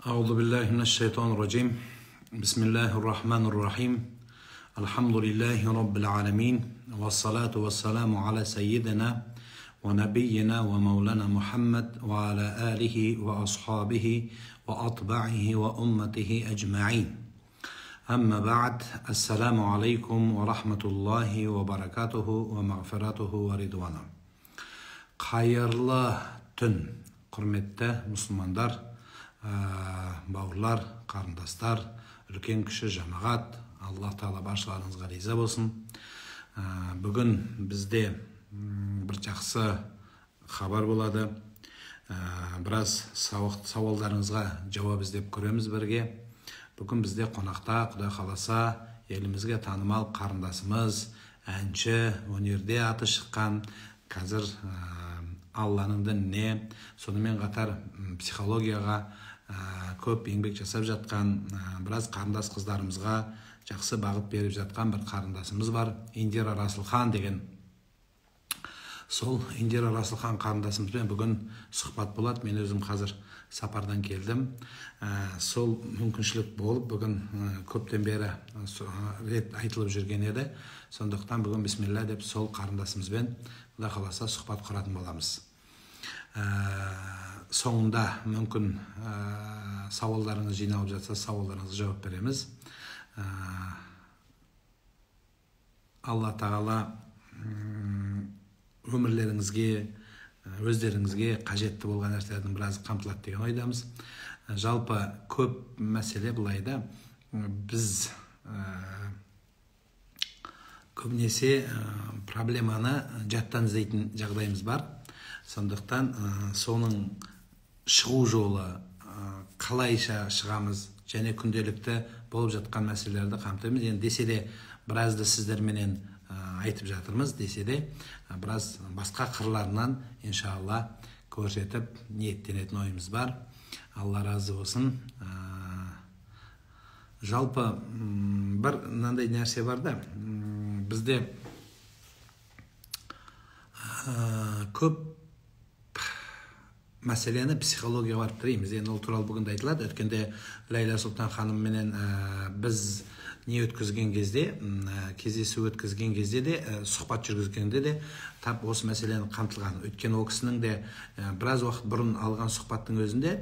أعوذ بالله من الشيطان الرجيم. بسم الله الرحمن الرحيم. الحمد لله رب العالمين، والصلاة والسلام على سيدنا ونبينا ومولانا محمد وعلى آله وأصحابه وأتباعه وأمته أجمعين. أما بعد، السلام عليكم ورحمة الله وبركاته ومغفرته ورضوانه. Қайырлы түн, құрметті мұсылмандар, бауырлар, қарындастар, үлкен кіші жамағат, Аллах Тағала баршаларыңызға риза болсын. Бүгін бізде бір жақсы хабар болады. Біраз сауалдарыңызға жауап іздеп көреміз бірге. Бүгін бізде қонақта, Құдай қаласа, елімізге танымал қарындасымыз, әнші, өнерде аты шыққан, қазір Алланың дініне, сонымен қатар психологияға көп еңбек жасап жатқан, біраз қарындас қыздарымызға жақсы бағыт беріп жатқан бір қарындасымыз бар, Индира Расылхан деген. Сол Индира Расылхан қарындасымызбен бүгін сұхбат болады. Мен өзім қазір сапардан келдім. Сол мүмкіншілік болып, бүгін көптен бері рет айтылып жүрген еді. Сондықтан бүгін бисмилла деп сол қарындасымызбен Құдай қаласа сұхбат құратын боламыз. Соңында мүмкін сауалдарыңыз жиналып жатса, сауалдарыңызға жауап береміз. Алла Тағала өмірлеріңізге, өздеріңізге қажетті болған нәрселердің біразы қамтылады деген ойдамыз. Жалпы көп мәселе былайда, біз көбінесе проблеманы жаттан іздейтін жағдайымыз бар. Сондықтан соның шығу жолы, қалайша шығамыз, және күнделікті болып жатқан мәселелерді қамтимыз. Енді десе де біразды сіздерменен айтып жатырмыз, десе де біраз басқа қырларынан иншалла көрсетіп ниеттенетін ойымыз бар. Алла разы болсын. Жалпы бір мынандай нәрсе бар да, бізде көп мәселені психологияға барып тірейміз. Енді ол туралы бүгін де айтылады. Өткенде Ләйла Сұлтан ханымменен біз не өткізген кезде, кездесу өткізген кезде де, сұхбат жүргізгенде де тап осы мәселені қамтылған. Өткен ол кісінің де біраз уақыт бұрын алған сұхбаттың өзінде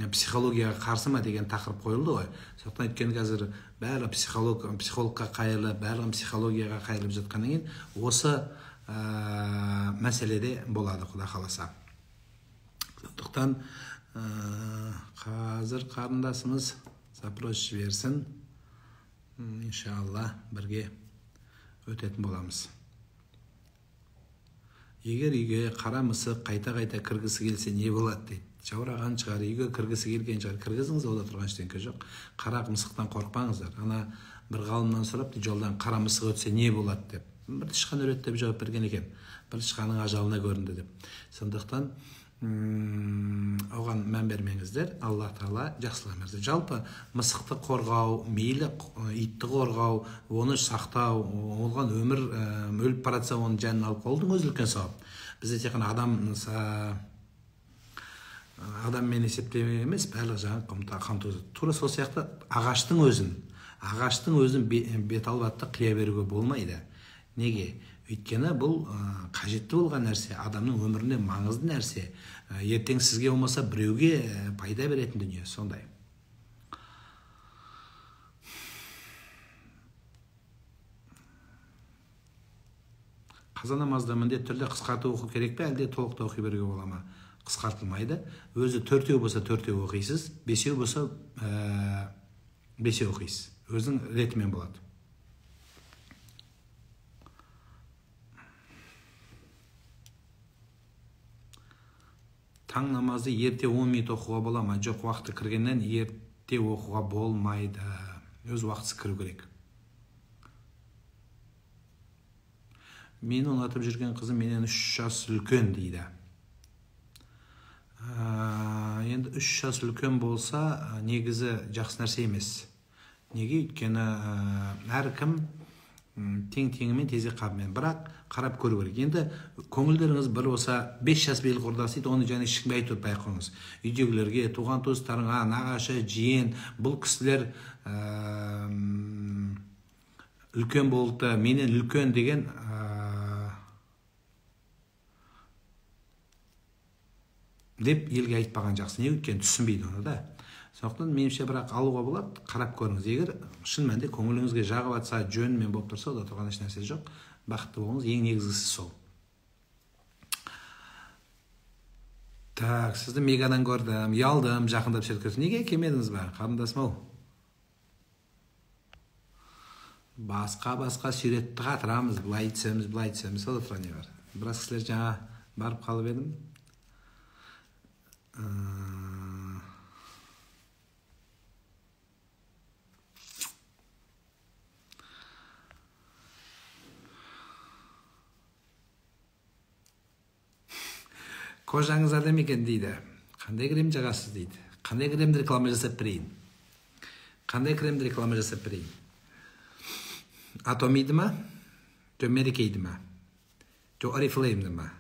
психологияға қарсы ма деген тақырып қойылды ғой. Сондықтан өткен қазір бәрі психологқа қайырлы, бәрі психологияға қайырылып жатқаннан кейін осы мәселеде болады, Құдай қаласа. Сондықтан қазір қарындасымыз запрос жіберсін, иншалла бірге өтетін боламыз. Егер үйге қара мысық қайта-қайта кіргісі келсе не болады дейді. Жаураған шығар, үйге кіргісі келген шығар. Кіргізіңіз, ода тұрған ештеңе жоқ. Қара мысықтан қорықпаңыздар. Ана бір ғалымнан сұрапты, жолдан қара мысық өтсе не болады деп. Бір тышқан өледі деп жауап берген екен. Бір тышқанның ажалына көрінді деп. Сондықтан оған мән бермеңіздер. Алла Тағала жақсылығын берсін. Жалпы мысықты қорғау, мейлі итті қорғау, оны сақтау, оған өмір өліп баратса оның жанын алып қалудың өзі үлкен сауап. Бізде тек қана адаммен есептеме емес, барлық жағын қамту. Тура сол сияқты ағаштың өзін бет албатты қия беруге болмайды. Неге? Өйткені бұл қажетті болған нәрсе, адамның өмірінде маңызды нәрсе. Ертең сізге болмаса біреуге пайда беретін дүние, сондай. Қаза намазда міндетті түрде қысқартып оқу керек пе, әлде толықта оқи беруге бола ма? Қысқартылмайды. Өзі 4-еу болса 4-еу оқисыз, 5-еу болса 5-еу оқисыз. Өзің ретімен болады. Таң намазды ерте 10 минут оқуға бола ма? Жоқ, уақыты кіргеннен ерте оқуға болмайды. Өз уақытысы кіру керек. Мені ұнатып жүрген қызым менен 3 жас үлкен дейді. Енді 3 жас үлкен болса, негізі жақсы нәрсе емес. Неге? Өйткені әркім тең-теңімен тезек қабымен, бірақ қарап көру керек. Енді көңілдеріңіз бір болса 5 жас бел құрдас дейді, оны және ешкімге айтып өтпей қойыңыз. Үйдегілерге, туған туыстарыңа, нағашы, жиен, бұл кісілер үлкен болды, менен үлкен деген деп елге айтпаған жақсы. Не өткен түсінбейді оны да. Сондықтан меніңше бірақ алуға болады, қарап көріңіз. Егер шын мәнінде көңіліңізге жағып жатса, жөнмен болып тұрса, да тұрған еш нәрсе жоқ. Бақытты болыңыз, ең негізгісі сол. Так, сізді Мегадан көрдім, ұялдым, жақындап сөйткенсіз. Неге келмедіңіз бе, қарындасым-ау? Басқа суретті қатырамыз, былай түсеміз, сол тұра не бар. Біраз кісілер жаңа барып қалып едім. Қожаңыз адам екен дейді. Қандай крем жағасыз дейді. Қандай кремді реклама жасап берейін? Атомиді ма? Жо мерекейді ма? Жо орифлеймді ма?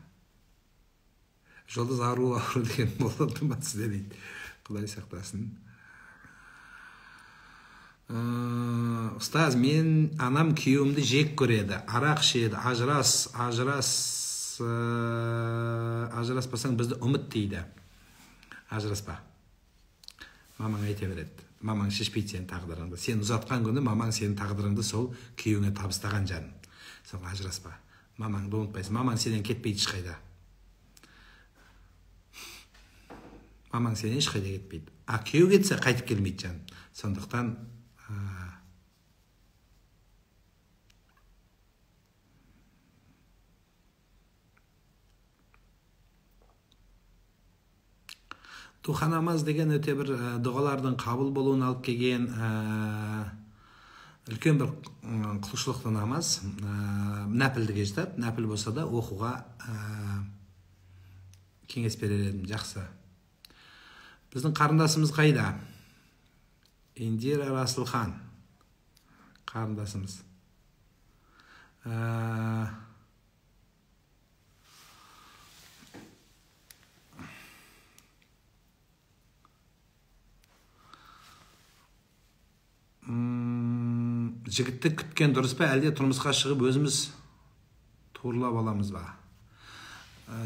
Жолдыз ару деген болды ма сізде дейді. Құдай сақтасын. Ұстаз, мен анам күйеуімді жек көреді. Арақ ішеді, ажыраспасаң бізді ұмыт дейді. Ажыраспа. Мамаң айта береді. Мамаң шешпейді сенің тағдырыңды. Сен ұзатқан күні мамаң сенің тағдырыңды сол күйеуіңе табыстаған жан. Сол ажыраспа. Мамаңды ұмытпайсың. Мамаң сенен кетпейді ешқайда. Мамаң сенен ешқайда кетпейді. А күйеу кетсе қайтып келмейді жан. Сондықтан Туха намаз деген өте бір дұғалардың қабыл болуын алып келген үлкен бір құлшылықты намаз. Нәпілдіге жатады. Нәпіл болса да оқуға кеңес берер едім. Жақсы. Біздің қарындасымыз қайда? Индира Расылхан қарындасымыз. Жігітті күткен дұрыс па, әлде тұрмысқа шығып өзіміз туырлап аламыз ба?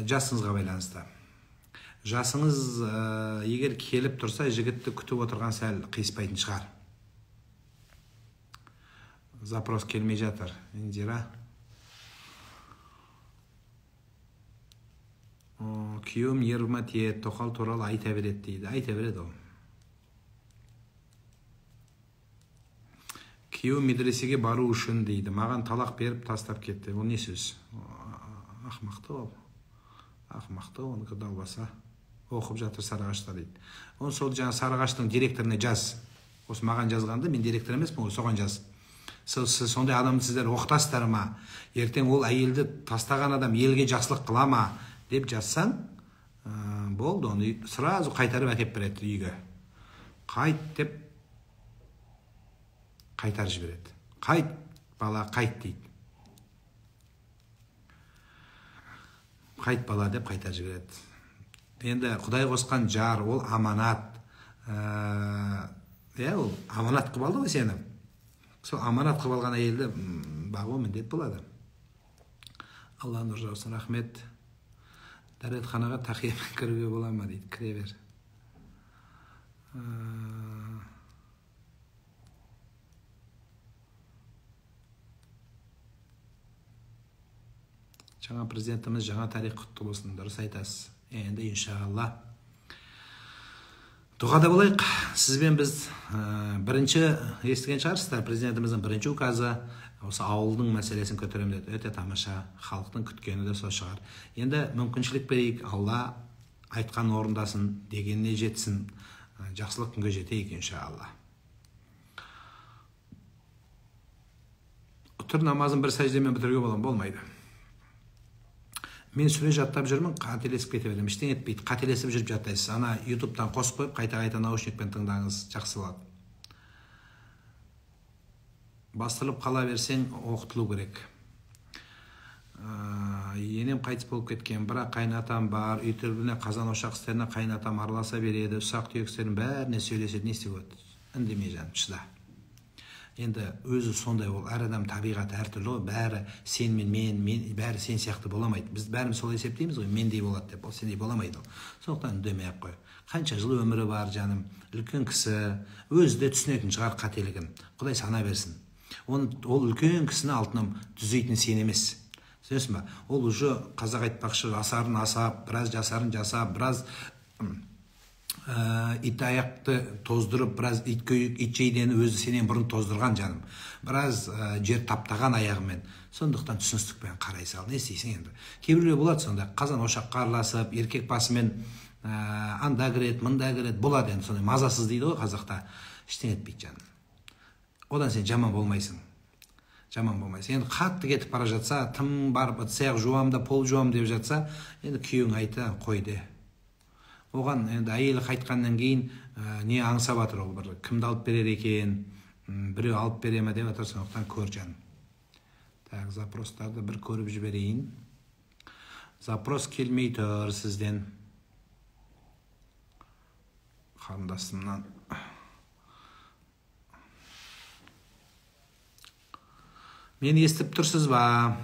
Жасыңызға байланысты. Жасыңыз егер келіп тұрса, жігітті күтіп отырған сәл қиыспайтын шығар. Запрос келмей жатыр, Индира. Күйеуім ерімат ет, тоқал туралы айта береді дейді. Айта береді ол. Күйеу медресеге бару үшін дейді. Маған талақ беріп тастап кетті. Ол не сөз? Ақмақты ол. Ақмақты оны далбаса. Оқып жатыр Сарыағашта дейді. Оны сол жаңа Сарыағаштың директорына жаз. Осы маған жазғанды, мен директор емеспін, соған жаз. Сіз сондай адамды сіздер оқытасыздар ма? Ертең ол әйелді тастаған адам елге жақсылық қыла ма деп жазсаң, болды, оны сразу қайтарып әкеп береді үйге. Қайт деп қайтар жібереді. Қайт, бала, қайт дейді. Қайт, бала деп қайтар жібереді. Енді Құдай қосқан жар, ол аманат. Ол аманат қып алды ғой сені. Сол аманат қып алған әйелді бағу міндет болады. Алла нұр жаусын, рахмет. Дәретханаға тақиямен кіруге бола ма дейді. Кіре бер. Жаңа президентіміз жаңа тарих құтты болсын, дұрыс айтасыз. Енді иншалла дұғада болайық. Сізбен біз бірінші естіген шығарсыздар, президентіміздің бірінші указы осы ауылдың мәселесін көтеремін деді. Өте тамаша, халықтың күткені де сол шығар. Енді мүмкіншілік берейік, Алла айтқан орындасын, дегеніне жетсін, жақсылық күнге жетейік иншалла. Үтір намазын бір сәждемен бітіруге болмайды. Мен сүре жаттап жүрмін, қателесіп кете беремін. Ештеңе етпейді. Қателесіп жүріп жаттайсыз. Ана ютубтан қосып қойып, қайта наушникпен тыңдаңыз, жақсы болады. бастырылып қала берсең оқытылу керек. Енем қайтыс болып кеткен, бірақ қайнатам бар, үй тірлігіне, қазан ошақ істеріне қайнатам араласа береді, ұсақ түйек істердің бәріне сөйлеседі. Не істеп болады? Үндемей жаным, шыда. Енді өзі сондай, ол әр адам табиғаты әртүрлі ғой, бәрі сен мен, бәрі сен сияқты боламайды. Біз бәріміз солай есептейміз ғой, мендей болады деп, ол сендей боламайды. Сондықтан үндемей ақ қой. Қанша жыл өмірі бар жаным, үлкен кісі, өзі де түсінетін шығар қателігін. Құдай сана берсін. Ол үлкен кісіні алтыным түзейтін сен емес. Түсінесің ба? Ол уже қазақ айтпақшы асарын асап, біраз жасарын жасап, біраз ит аяқты тоздырып, біраз ит жейдені өзі сенен бұрын тоздырған жаным. Біраз жер таптаған аяғымен. Сондықтан түсіністікпен қарай сал. Не істейсің енді? Кейбіреулер болады сонда, қазан ошаққа араласып, еркек басымен анда кіреді, мында кіреді, болады енді сондай мазасыз дейді ғой қазақта. Ештеңе етпейді жаным. Одан сен жаман болмайсың. Жаман болмайсың. Енді қатты кетіп бара жатса, тым барып ыдыс-аяқ жуам да пол жуам деп жатса, енді күйеуің айта қойды. Оған енді әйелі қайтқаннан кейін не аңсап жатыр ол, бір кімді алып берер екен, біреу алып бере ме деп жатыр, сондықтан көр жаным. Так, запростарды бір көріп жіберейін. Запрос келмей тұр сізден. Қарындасымнан. Мен естіп тұрсыз ба?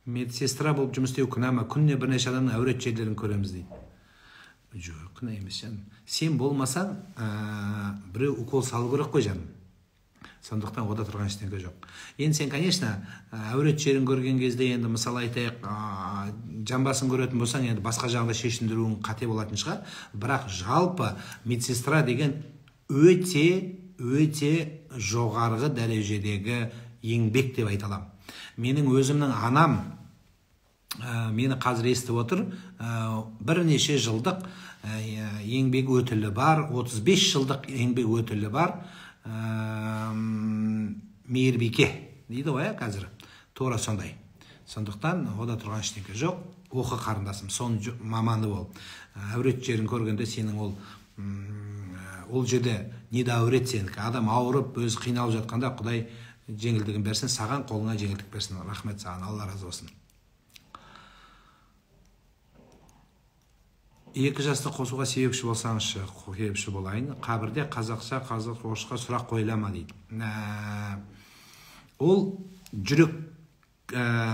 Медсестра болып жұмыс істеу күнә ма? Күніне бірнеше адамның әурет жерлерін көреміз дейді. Жоқ, күнә емес жаным. Сен болмасаң, біреу укол салу керек қой жаным. Сондықтан ода тұрған ештеңе жоқ. Енді сен, конечно, әурет жерін көрген кезде, енді мысалы айтайық, жамбасын көретін болсаң, енді басқа жағында шешіндіруің қате болатын шығар. Бірақ жалпы медсестра деген өте жоғарғы дәрежедегі еңбек деп айта аламын. Менің өзімнің анам мені қазір естіп отыр, бірнеше жылдық еңбек өтілі бар, 35 жылдық еңбек өтілі бар, мейірбике дейді ғой қазір, тура сондай. Сондықтан ода тұрған ештеңе жоқ. Оқы қарындасым, соның маманы бол. Әурет жерін көргенде сенің ол жерде неде әурет сенікі. Адам ауырып, өзі қиналып жатқанда Құдай жеңілдігін берсін, саған қолыңа жеңілдік берсін. Рахмет саған, Алла разы болсын. 2 жасты қосуға себепші болсаңызшы, себепші болайын. Қабірде қазақша, орысша сұрақ қойылама дейді. Ол жүрек,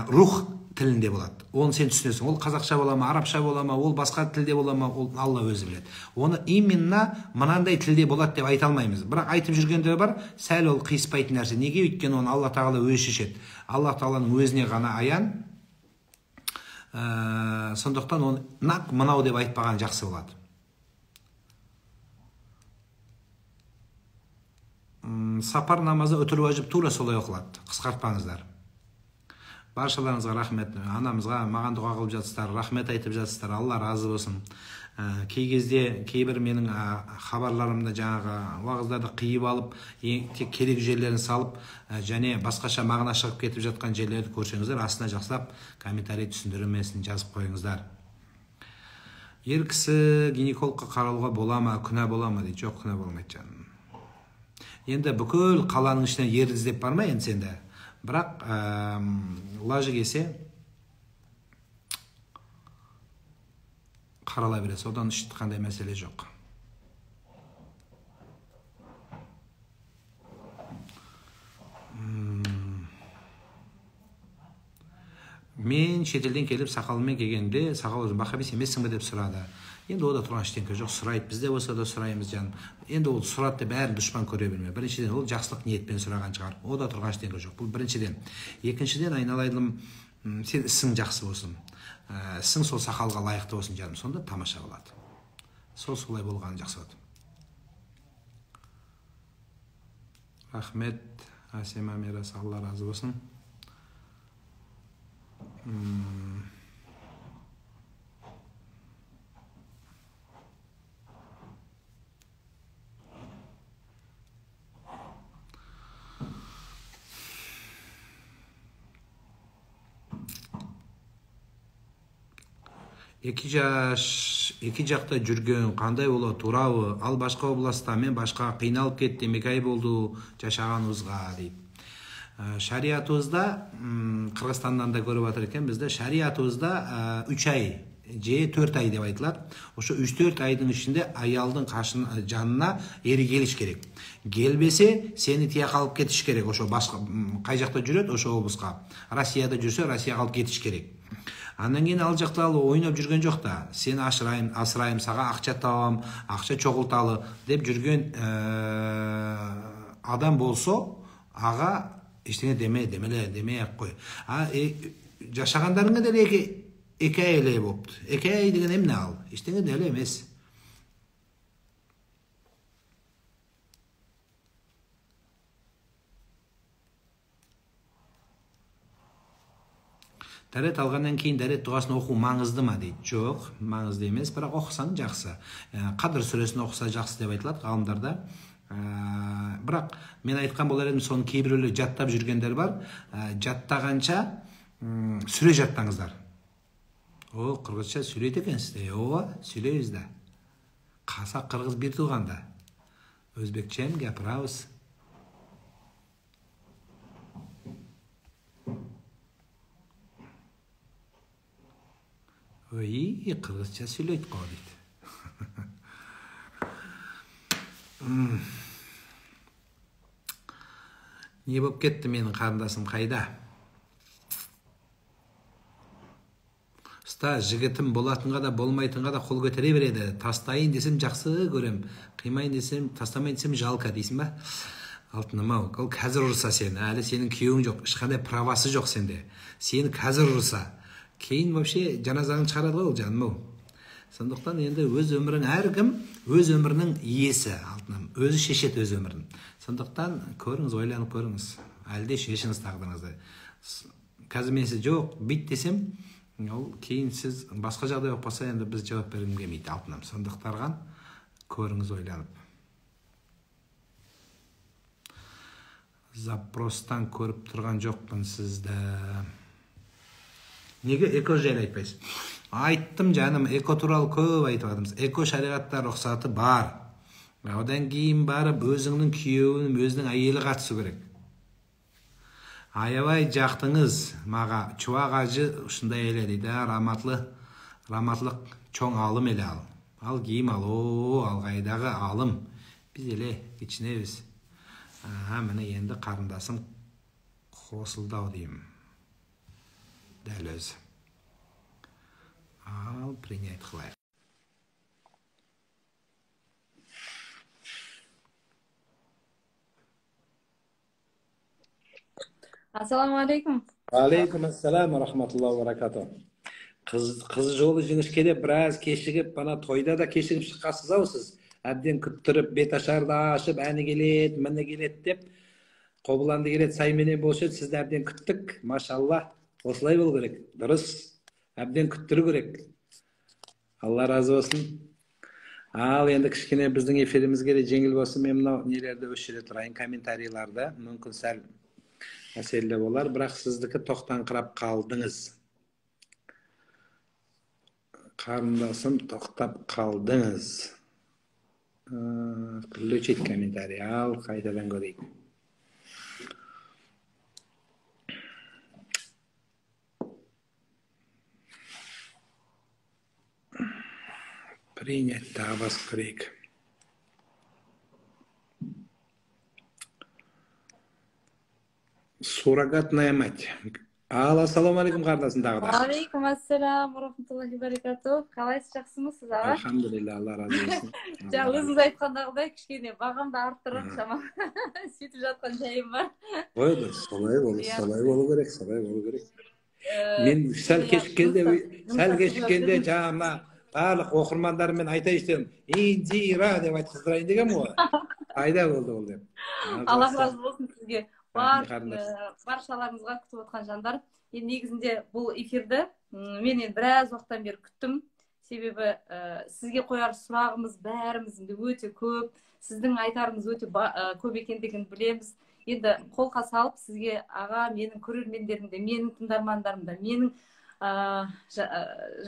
рух тілінде болады. Оны сен түсінесің. Ол қазақша бола ма, арабша бола ма, ол басқа тілде бола ма, ол Алла өзі біледі. Оны именно мынандай тілде болады деп айта алмаймыз. Бірақ айтып жүргенде бар, сәл ол қиыспайтын нәрсе. Неге? Өйткені оны Алла тағала өзі шешеді. Алла тағаланың өзіне ғана аян. Сондықтан оны нақ мынау деп айтпаған жақсы болады. Сапар намазы өтір уәжіп тура солай оқылады. Қысқартпаңыздар. Баршаларыңызға рахмет. Анамызға маған дұға қылып жатсыздар, рахмет айтып жатсыздар. Алла разы болсын. Кей кезде кейбір менің хабарларымда жаңағы уағыздарды қиып алып, тек керек жерлерін салып, және басқаша мағына шығып кетіп жатқан жерлерді көрсеңіздер, астына жақсылап комментарий түсіндірмесін жазып қойыңыздар. Ер кісі гинекологқа қаралуға бола ма, күнә бола ма дейді. Жоқ, күнә болмайды жаным. Енді бүкіл қаланың ішінен ер іздеп барма енді сенде. Бірақ лажы келсе қарала бересі, одан қандай мәселе жоқ. Мен шетелден келіп сақалымен келгенде, сақал өзім бақабес емессің бе деп сұрады. Енді ода тұрған ештеңе жоқ, сұрайды, бізде болса да сұраймыз жаным. Енді ол сұрады деп бәрін дұшпан көре берме. Біріншіден ол жақсылық ниетпен сұраған шығар. Ода тұрған ештеңе жоқ. Бұл біріншіден. Екіншіден, айналайым, сен ісің жақсы болсын. Ісің сол сақалға лайықты болсын жаным. Сонда тамаша болады. Солай болғаны жақсы болады. Рахмет, Асема Мерас, Алла разы болсын. эки жакта жүргөн, кандай болот, туурабы, ал башка областта, мен башка, кыйналып кеттим, 2 ай болду жашаганыбызга дейт. Шариятыбызда, Кыргызстандан да көрүп атыр экен, бизде шариятыбызда 3 ай же 4 ай деп айтылат. Ошо 3-4 айдын ичинде аялдын жанына ери келиш керек. Келбесе, сени тияка алып кетиш керек. Ошо башка кай жакта жүрөт, ошо облуска. Россияда жүрсө, Россияга алып кетиш керек. Андан кийин ал жакта ал ойноп жүргөн жок да. Сени асырайм, сага акча табам, акча чогулталы деп жүргөн адам болсо, ага эчтене демей ак кой. Жашагандарыңа деле 2 ай эле болупту. 2 ай деген эмне ал? Эчтене деле эмес. Дарет алгандан кийин дарет дуасын окуу маңыздымы дейт. Жок, маңызды эмес, бирок окусаң жакшы. Кадыр сүрөсүн окуса жакшы деп айтылат калымдарда. Бирок мен айткан болор элем, сонун кээ бирөөлөр жаттап жүргөндөр бар. Жаттаганча сүрө жаттаңыздар. О, кыргызча сүйлөйт экенсиз. Ооба, сүйлөйбүз да. Казак, кыргыз бир тууганда. Өзбекче гапырабыз. Ой, кыргызча сүйлөйт го дейт. Не болуп кетти менин карындашым кайда? Жигитим болатынга да болмайтынга да кол көтөрө береді. Тастайын десем жакшы көрөм, кыймайын десем, тастамайын десем жалко дейсиң ба? Алтыным ау, ал қазір ұрса сені, әлі сенің күйеуің жоқ, ешқандай правасы жоқ сенде. Сені қазір ұрса, кейін вообще жаназаңды шығарады ғой, жаным ау. Сондықтан енді өз өмірің, әркім өз өмірінің иесі, алтыным, өзі шешет өз өмірін. Сондықтан көріңіз, ойланып көріңіз, әлде шешіңіз тағдырыңызды. Қазір мен сіз жоқ, бит десем, ол кейін сіз басқа жағдай болып қалса, енді біз жауап бергім келмейді, алтыным. Сондықтарған көріңіз, ойланып. Запростан көріп тұрған жоқпын сізді. Неге эко жайлы айтпайсыз? Айттым жаным, эко туралы көп айтып жатырмыз. Эко шариғатта рұқсаты бар. Одан кейін барып өзіңнің күйеуің, өзінің әйелі қатысу керек. Аябай жақтыңыз, маға чуақ ажы ұшындай еле дейді, раматлық чоң алым еле ал. Ал киім ал, алғайдағы алым. Біз еле кечінебіз. Міне енді қарындасым қосылдау деймін. Дәл өзі. Ал принять қылайық. Ассаламу алейкум. Алейкум ассалам, рахматуллаху баракату. Қыз жолы жіңішке деп, біраз кешігіп, бана тойда да кешігіп шыққасыз ау сіз. Әбден күттіріп, бет ашарды ашып, әні келет, міні келет деп, қобыланды келет, сайменен болшы, сізді әбден күттік. Машалла, осылай бол керек. Дұрыс, әбден күттіру керек. Алла разы болсын. Ал енді кішкене біздің эфирімізге де жеңіл болсын. Мен мынау нелерді өшіре тұрайын, комментарийларды. Мүмкін сәл мәселе болар, бірақ сіздікі тоқтаңқырап қалдыңыз. Қарындасым тоқтап қалдыңыз. Включить комментарий. Ал, қайтадан көрейік. Принять, тағы бас көрейік. Суррогатная мать. Ал, ассаламу алейкум қарындасым тағы да. Алейкум ассалам, рахматуллахи баракату. Қалайсыз, жақсымысыз, аға? Алхамдулилля, Алла разы болсын. Өзіңіз айтқандағыдай кішкене бағамды арттырып, шама сөйтіп жатқан жайым бар. Ой, солай болу керек. Мен сәл кешіккенде жаңа барлық оқырмандарымен айтайын дедім. Индира деп айтқыздырайын деген ғой. Қайда болды ол деп. Алла разы болсын сізге. Баршаларыңызға күтіп отқан жандар. Негізінде бұл эфирді мен біраз уақыттан бері күттім. Себебі сізге қояр сұрағымыз бәріміздің өте көп. Сіздің айтарыңыз өте көп екендігін білеміз. Енді қолқа салып сізге, аға, менің көрермендерім де, менің тыңдармандарым да, менің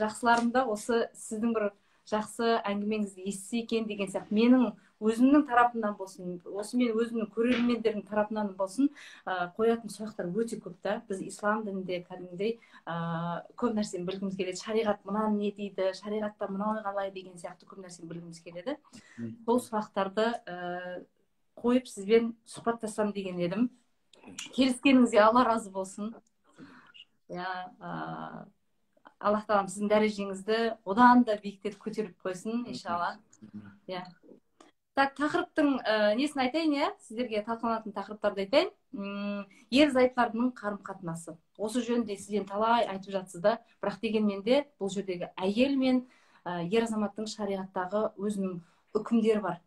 жақсыларым да осы сіздің бір жақсы әңгімеңізді естісе екен деген сияқты менің өзімнің тарапымнан болсын, осы мен өзімнің көрермендердің тарапынан болсын, қоятын сұрақтар өте көп та. Біз ислам дінінде кәдімгідей көп нәрсені білгіміз келеді. Шариғат мынаны не дейді, шариғатта мынау қалай деген сияқты көп нәрсені білгіміз келеді. Бұл сұрақтарды қойып сізбен сұхбаттасам деген едім. Келіскеніңізге Алла разы болсын. Аллах тағалам сіздің дәрежеңізді одан да биіктетіп көтеріп қойсын, иншалла. Так, тақырыптың несін айтайын, сіздерге талқыланатын тақырыптарды айтайын. Ерлі-зайыптылардың қарым-қатынасы. Осы жөнінде сізден талай айтып жатсыздар, бірақ дегенмен де бұл жердегі әйел мен ер азаматтың шариғаттағы өзінің үкімдері бар.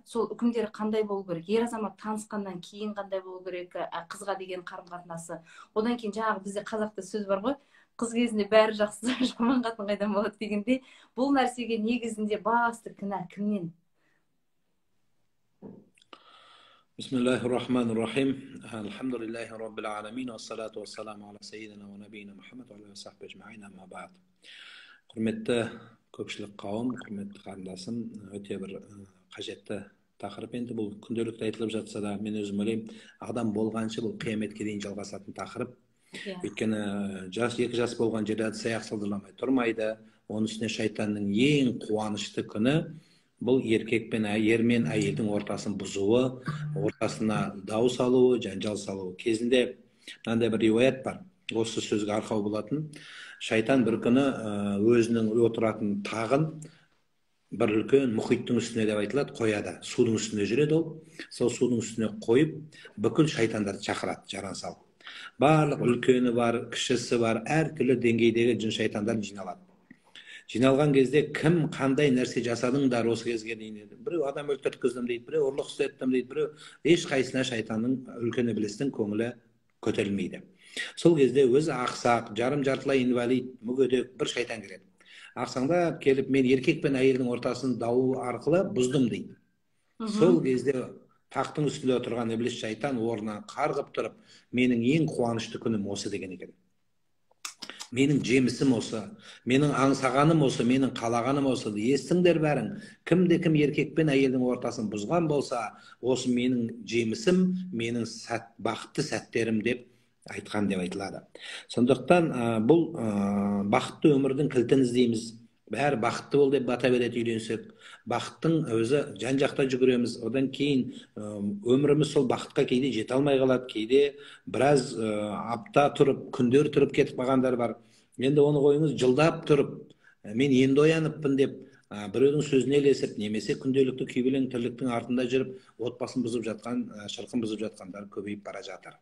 Сол үкімдері қандай болу керек? Ер азамат танысқаннан кейін қандай болу керек? Қызға деген қарым-қатынасы. Одан кейін жаңағы бізде қазақта сөз бар ғой, қыз кезінде бәрі жақсы, жаман қатын қайдан болады дегендей, бұл нәрсеге негізінде басты кінә кімнен? Бисмиллахир-рахманир-рахим. Алхамдулиллахи раббил аламин. Вассалату вассаламу ала саййидина ва набийина Мухаммад ва аля сахби ажмаин. Амма ба'д. Құрметті көпшілік қауым, құрметті қарындасым, өте бір қажетті тақырып. Енді бұл күнделікті айтылып жатса да, мен өзім ойлаймын, адам болғанша бұл қияметке дейін жалғасатын тақырып. Өйткені екі жас болған жерде саяқ сылдырламай тұрмайды. Оның үстіне шайтанның ең қуанышты күні бұл еркек пен ер мен әйелдің ортасын бұзуы, ортасына дау салуы, жанжал салуы. Кезінде мынандай бір риуаят бар. Осы сөзге арқау болатын. Шайтан бір күні өзінің отыратын тағын бір үлкен мұхиттың үстіне деп айтылады, қояды. Судың үстіне жүреді ол. Сол судың үстіне қойып, бүкіл шайтандарды шақырады, жаран салып. Барлық үлкені бар, кішісі бар, әртүрлі деңгейдегі жын шайтандар жиналады. Жиналған кезде кім қандай нәрсе жасадыңдар осы кезге дейін еді. Біреу адам өлтірткіздім дейді, біреу ұрлық істеттім дейді, біреу ешқайсысына шайтанның үлкен іблістің көңілі көтерілмейді. Сол кезде өзі ақсақ, жарым-жартылай инвалид, мүгедек бір шайтан келеді. Ақсаңдап келіп, мен еркек пен әйелдің ортасын дау арқылы бұздым дейді. Сол кезде тақтың үстінде отырған ібліс шайтан орнынан қарғып тұрып, менің ең қуанышты күнім осы деген екен. Менің жемісім осы, менің аңсағаным осы, менің қалағаным осы. Естіңдер бәрің, кімде-кім еркек пен әйелдің ортасын бұзған болса, осы менің жемісім, менің бақытты сәттерім деп айтқан деп айтылады. Сондықтан бұл бақытты өмірдің кілтін іздейміз. Бәрі бақытты бол деп бата береді үйленсек. Бақыттың өзі жан-жақта жүгіреміз. Одан кейін өміріміз сол бақытқа кейде жете алмай қалады, кейде біраз апта тұрып, күндер тұрып кетіп қалғандар бар. Енді оны қойыңыз, жылдап тұрып, мен енді ояныппын деп біреудің сөзіне ілесіп, немесе күнделікті күйбелең тірліктің артында жүріп, отбасын бұзып жатқан, шырқын бұзып жатқандар көбейіп бара жатыр.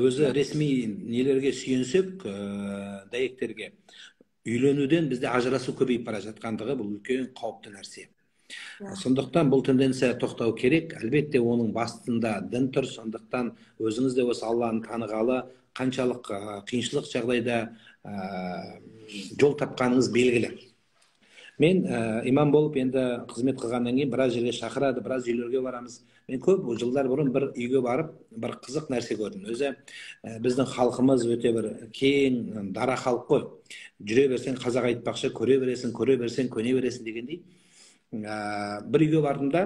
Өзі ресми нелерге сүйенсек, дәйектерге, үйленуден бізде ажырасу көбейіп бара жатқандығы бұл үлкен қауіпті нәрсе. Сондықтан бұл тенденция тоқтау керек. Әлбетте оның бастында дін тұр. Сондықтан өзіңіз де осы Алланы танығалы, қаншалық қиыншылық жағдайда жол тапқаныңыз белгілі. Мен имам болып енді қызмет қылғаннан кейін біраз жерге шақырады, біраз үйлерге барамыз. Мен көп жылдар бұрын бір үйге барып, бір қызық нәрсе көрдім. Өзі біздің халқымыз өте бір кең, дара халық қой. Жүре берсең қазақ айтпақшы, көре бересің, көне бересің дегендей. Бір үйге бардым да,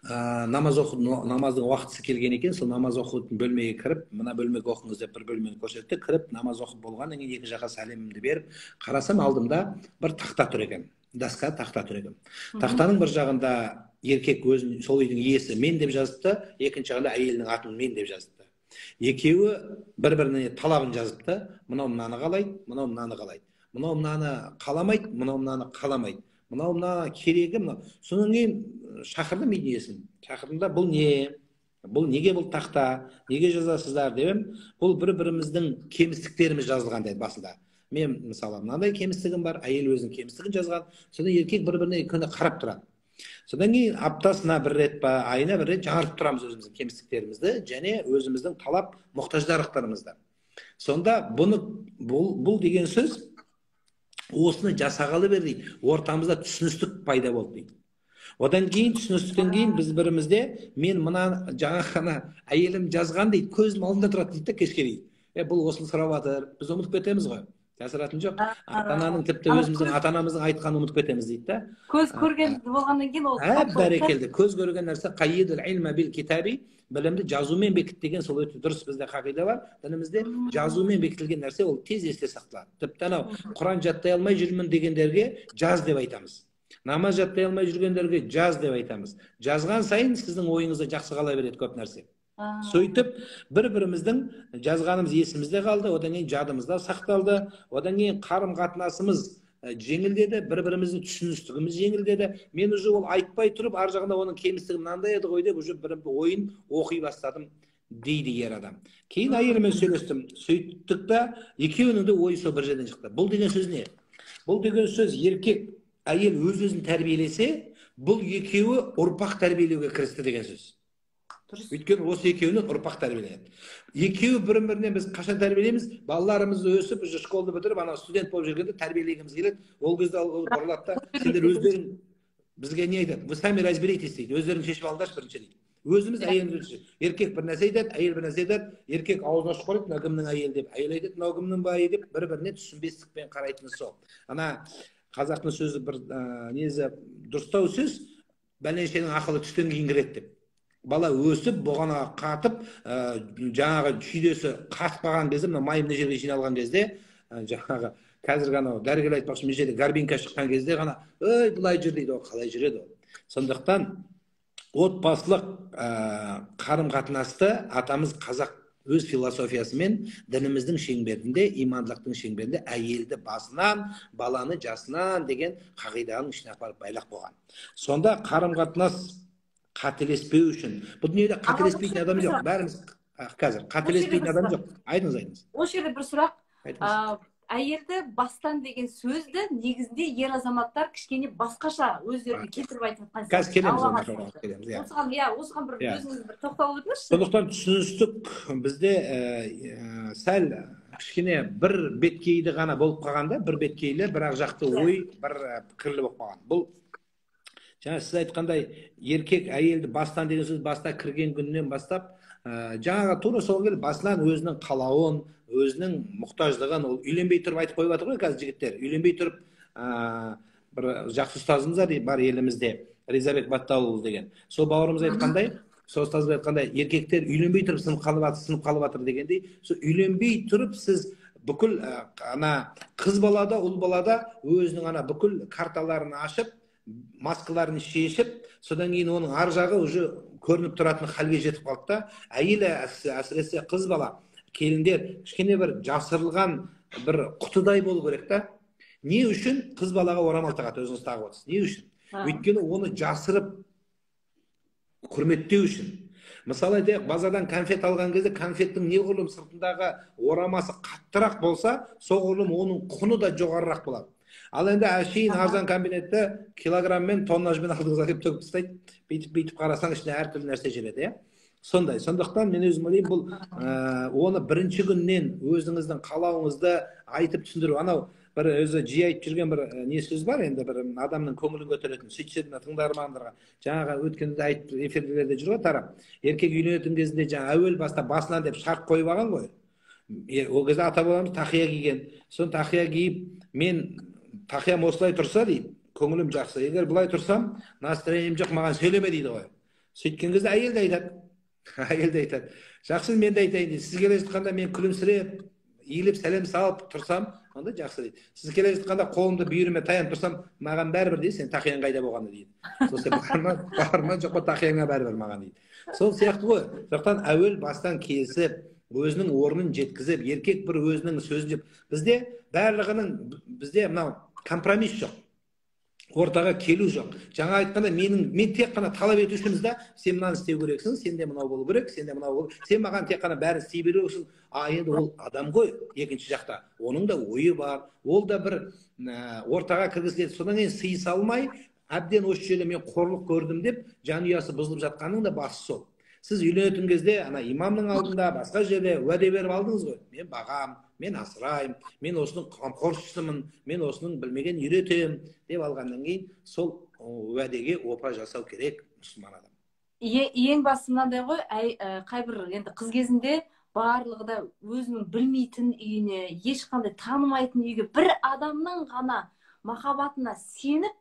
намаздың уақытысы келген екен, сол намаз оқитын бөлмеге кіріп, мына бөлмеге оқыңыз деп бір бөлмені көрсетті. Кіріп, намаз оқып болғаннан кейін екі жаққа сәлемімді беріп, қарасам алдымда бір тақта тұр екен. Даска тақта тұр екен. Тақтаның бір жағында еркек өзін, сол үйдің иесі мен деп жазыпты, екінші жағында әйелінің атын мен деп жазыпты. Екеуі бір-біріне талабын жазыпты. Мынау мынаны қалайды, мынау мынаны қалайды. Мынау мынаны қаламайды, мынау мынаны қаламайды. Мынау мына керегі, содан кейін шақырдым иесін. Шақырдым да, бұл не? Бұл неге бұл тақта? Неге жазасыздар деп? Бұл бір-біріміздің кемістіктеріміз жазылған деді басында. Мен мысалы мынандай кемістігім бар, әйел өзінің кемістігін жазған. Содан еркек бір-біріне күні қарап тұрады. Содан кейін аптасына бір рет па, айына бір рет жаңартып тұрамыз өзіміздің кемістіктерімізді және өзіміздің талап мұқтаждарлықтарымызды. Сонда бұл деген сөз осыны жасағалы бер дейді, ортамызда түсіністік пайда болды дейді. Одан кейін түсіністіктен кейін біз бірімізде, мен мына жаңа ғана әйелім жазған дейді, көзім алдында тұрады дейді, кешке дейді. Бұл осыны сұрап жатыр, біз ұмытып кетеміз ғой. Жасыратын жоқ. Ата-ананың тіпті ана өзіміздің ата-анамыздың айтқанын ұмытып кетеміз дейді да. көз көрген болғаннан кейін ол Бәрекелді. Көз көрген нәрсе қайидул илма бил китаби, білімді жазумен бекіт деген сол өте дұрыс. Бізде қағида бар дінімізде, жазумен бекітілген нәрсе ол тез есте сақталады. Тіпті анау Құран жаттай алмай жүрмін дегендерге жаз деп айтамыз. Намаз жаттай алмай жүргендерге жаз деп айтамыз. Жазған сайын сіздің ойыңызда жақсы қала береді көп нәрсе. Сөйтіп бір-біріміздің жазғанымыз есімізде қалды, одан кейін жадымызда сақталды, одан кейін қарым-қатынасымыз жеңілдеді, бір-біріміздің түсіністігіміз жеңілдеді. Мен уже ол айтпай тұрып, ар жағында оның кемістігі мынандай еді ғой деп уже бір ойын оқи бастадым дейді ер адам. Кейін әйелімен сөйлестім. Сөйттік та екеуінің де ойы сол бір жерден шықты. Бұл деген сөз не? Бұл деген сөз еркек әйел өз-өзін тәрбиелесе, бұл екеуі ұрпақ тәрбиелеуге кірісті деген сөз. Өйткені осы екеуінен ұрпақ тәрбиеленеді. Екеуі бірін-бірінен біз қашан тәрбиелейміз? Балаларымызды өсіп, уже школды бітіріп, ана студент болып жүргенде тәрбиелегіміз келеді. Ол кезде ол бұрылады да, сендер өздерің бізге не айтады? Вы сами разберитесь дейді. Өздерің шешіп алыңдаршы бірінші дейді. Өзіміз әйеліміз еркек бір нәрсе айтады, әйел бір нәрсе айтады. Еркек аузын ашып қойып, мына кімнің әйелі деп, әйел айтады, мынау кімнің байы деп, бір-біріне түсінбестікпен қарайтыны сол. Ана қазақтың сөзі бір несі дұрыстау сөз, бәленшенің ақылы түстен кейін кіреді деп. Бала өсіп, бұғана қатып, жаңағы шүйдесі қатып қалған кезде, мына майы мына жерге жиналған кезде, жаңағы қазіргі анау дәрігер айтпақшы, мына жерде горбинка шыққан кезде ғана, ой, былай жүр дейді, ол қалай жүреді ол. Сондықтан отбасылық қарым-қатынасты атамыз қазақ өз философиясымен дініміздің шеңберінде, имандылықтың шеңберінде әйелді басынан, баланы жасынан деген қағиданың ішіне апарып байлап қойған. Сонда қарым-қатынас қателеспеу үшін. Бұл дүниеде қателеспейтін адам жоқ. Бәріміз қазір қателеспейтін адам жоқ. Айтыңыз. Осы жерде бір сұрақ. Әйелді бастан деген сөзді негізінде ер азаматтар кішкене басқаша өздеріне келтіріп айтқан. Қазір келеміз. Осыған бір өзіңіз бір тоқталып өтіңізші. Сондықтан түсіністік бізде сәл кішкене бір беткейді ғана болып қалғанда, бір беткейлі, бірақ жақты ой, бір пікірлі болып қалған. Бұл жаңа сіз айтқандай еркек әйелді бастан деген сөз баста кірген күннен бастап, жаңағы тура сол келіп басынан өзінің қалауын, өзінің мұқтаждығын, ол үйленбей тұрып айтып қойып жатыр ғой қазір жігіттер. Үйленбей тұрып, бір жақсы ұстазымыз бар елімізде, Ризабек Батталұлы деген. Сол бауырымыз айтқандай, сол ұстазымыз айтқандай, еркектер үйленбей тұрып сынып қалып жатыр дегендей, сол үйленбей тұрып сіз бүкіл ана қыз балада, ұл балада өзінің ана бүкіл карталарын ашып, маскаларын шешіп, содан кейін оның ар жағы уже көрініп тұратын халге жетіп қалды да, әйел әсіресе қыз бала, келіндер кішкене бір жасырылған бір құтыдай болу керек та. Не үшін қыз балаға орамал тағады, өзіңіз тағып отырсыз? Не үшін? Өйткені оны жасырып құрметтеу үшін. Мысалы айтайық, базардан конфет алған кезде конфеттің неғұрлым сыртындағы орамасы қаттырақ болса, соғұрлым оның құны да жоғарырақ болады. Ал енді әшейін арзан комбинетті килограммен, тоннажбен алдыңызға деп төгіп тастайды. Бүйтіп қарасаң ішінде әртүрлі нәрсе жүреді, сондай. Сондықтан мен өзім ойлаймын, бұл оны бірінші күннен өзіңіздің қалауыңызды айтып түсіндіру. Анау бір өзі жиі айтып жүрген бір не сөз бар, енді бір адамның көңілін көтеретін. Сөйтсе тыңдармандарға жаңағы өткенде айтып эфирлерде жүр ғой тарап. Еркек үйленетін кезінде жаңа әуел баста басынан деп шарт қойып алған ғой. Ол кезде ата бабамыз тақия киген. Соны тақия киіп, мен тақиям осылай тұрса дейді, көңілім жақсы. Егер бұлай тұрсам, настроением жоқ, маған сөйлеме дейді ғой. Сөйткен кезде әйел де айтады. Жақсы, мен де айтайын дейді. Сіз келе жатқанда мен күлімсіреп, иіліп сәлем салып тұрсам, онда жақсы дейді. Сіз келе жатқанда қолымды бүйіріме таянып тұрсам, маған бәрібір дейді, сен тақияң қайда болғаны дейді. Сосын барма жоқ па, тақияңа бәрібір маған дейді. Сол сияқты ғой. Сондықтан әуел бастан келісіп, өзінің орнын жеткізіп, еркек бір өзінің сөзін деп, бізде барлығының, бізде мынау компромисс жоқ, ортаға келу жоқ. Жаңа айтқанда мен тек қана талап етушіміз да, сен мынаны істеу керексің, сен де мынау болу керек, сен де мынау болу керек, сен маған тек қана бәрін істей бересің. Енді ол адам ғой, екінші жақта оның да ойы бар, ол да бір ортаға кіргізіледі. Содан кейін сый салмай, әбден осы жерде мен қорлық көрдім деп, жанұясы бұзылып жатқанның да басы сол. Сіз үйленетін кезде ана имамның алдында, басқа жерде уәде беріп алдыңыз ғой. Мен бағам, мен асырайым, мен осының қамқоршысымын, мен осының білмеген үйретем деп алғаннан кейін сол уәдеге опа жасау керек мұсылман адам. Ең басты мынандай ғой, қайбір енді қыз кезінде барлығы да өзінің білмейтін үйіне, ешқандай танымайтын үйге бір адамның ғана махаббатына сеніп,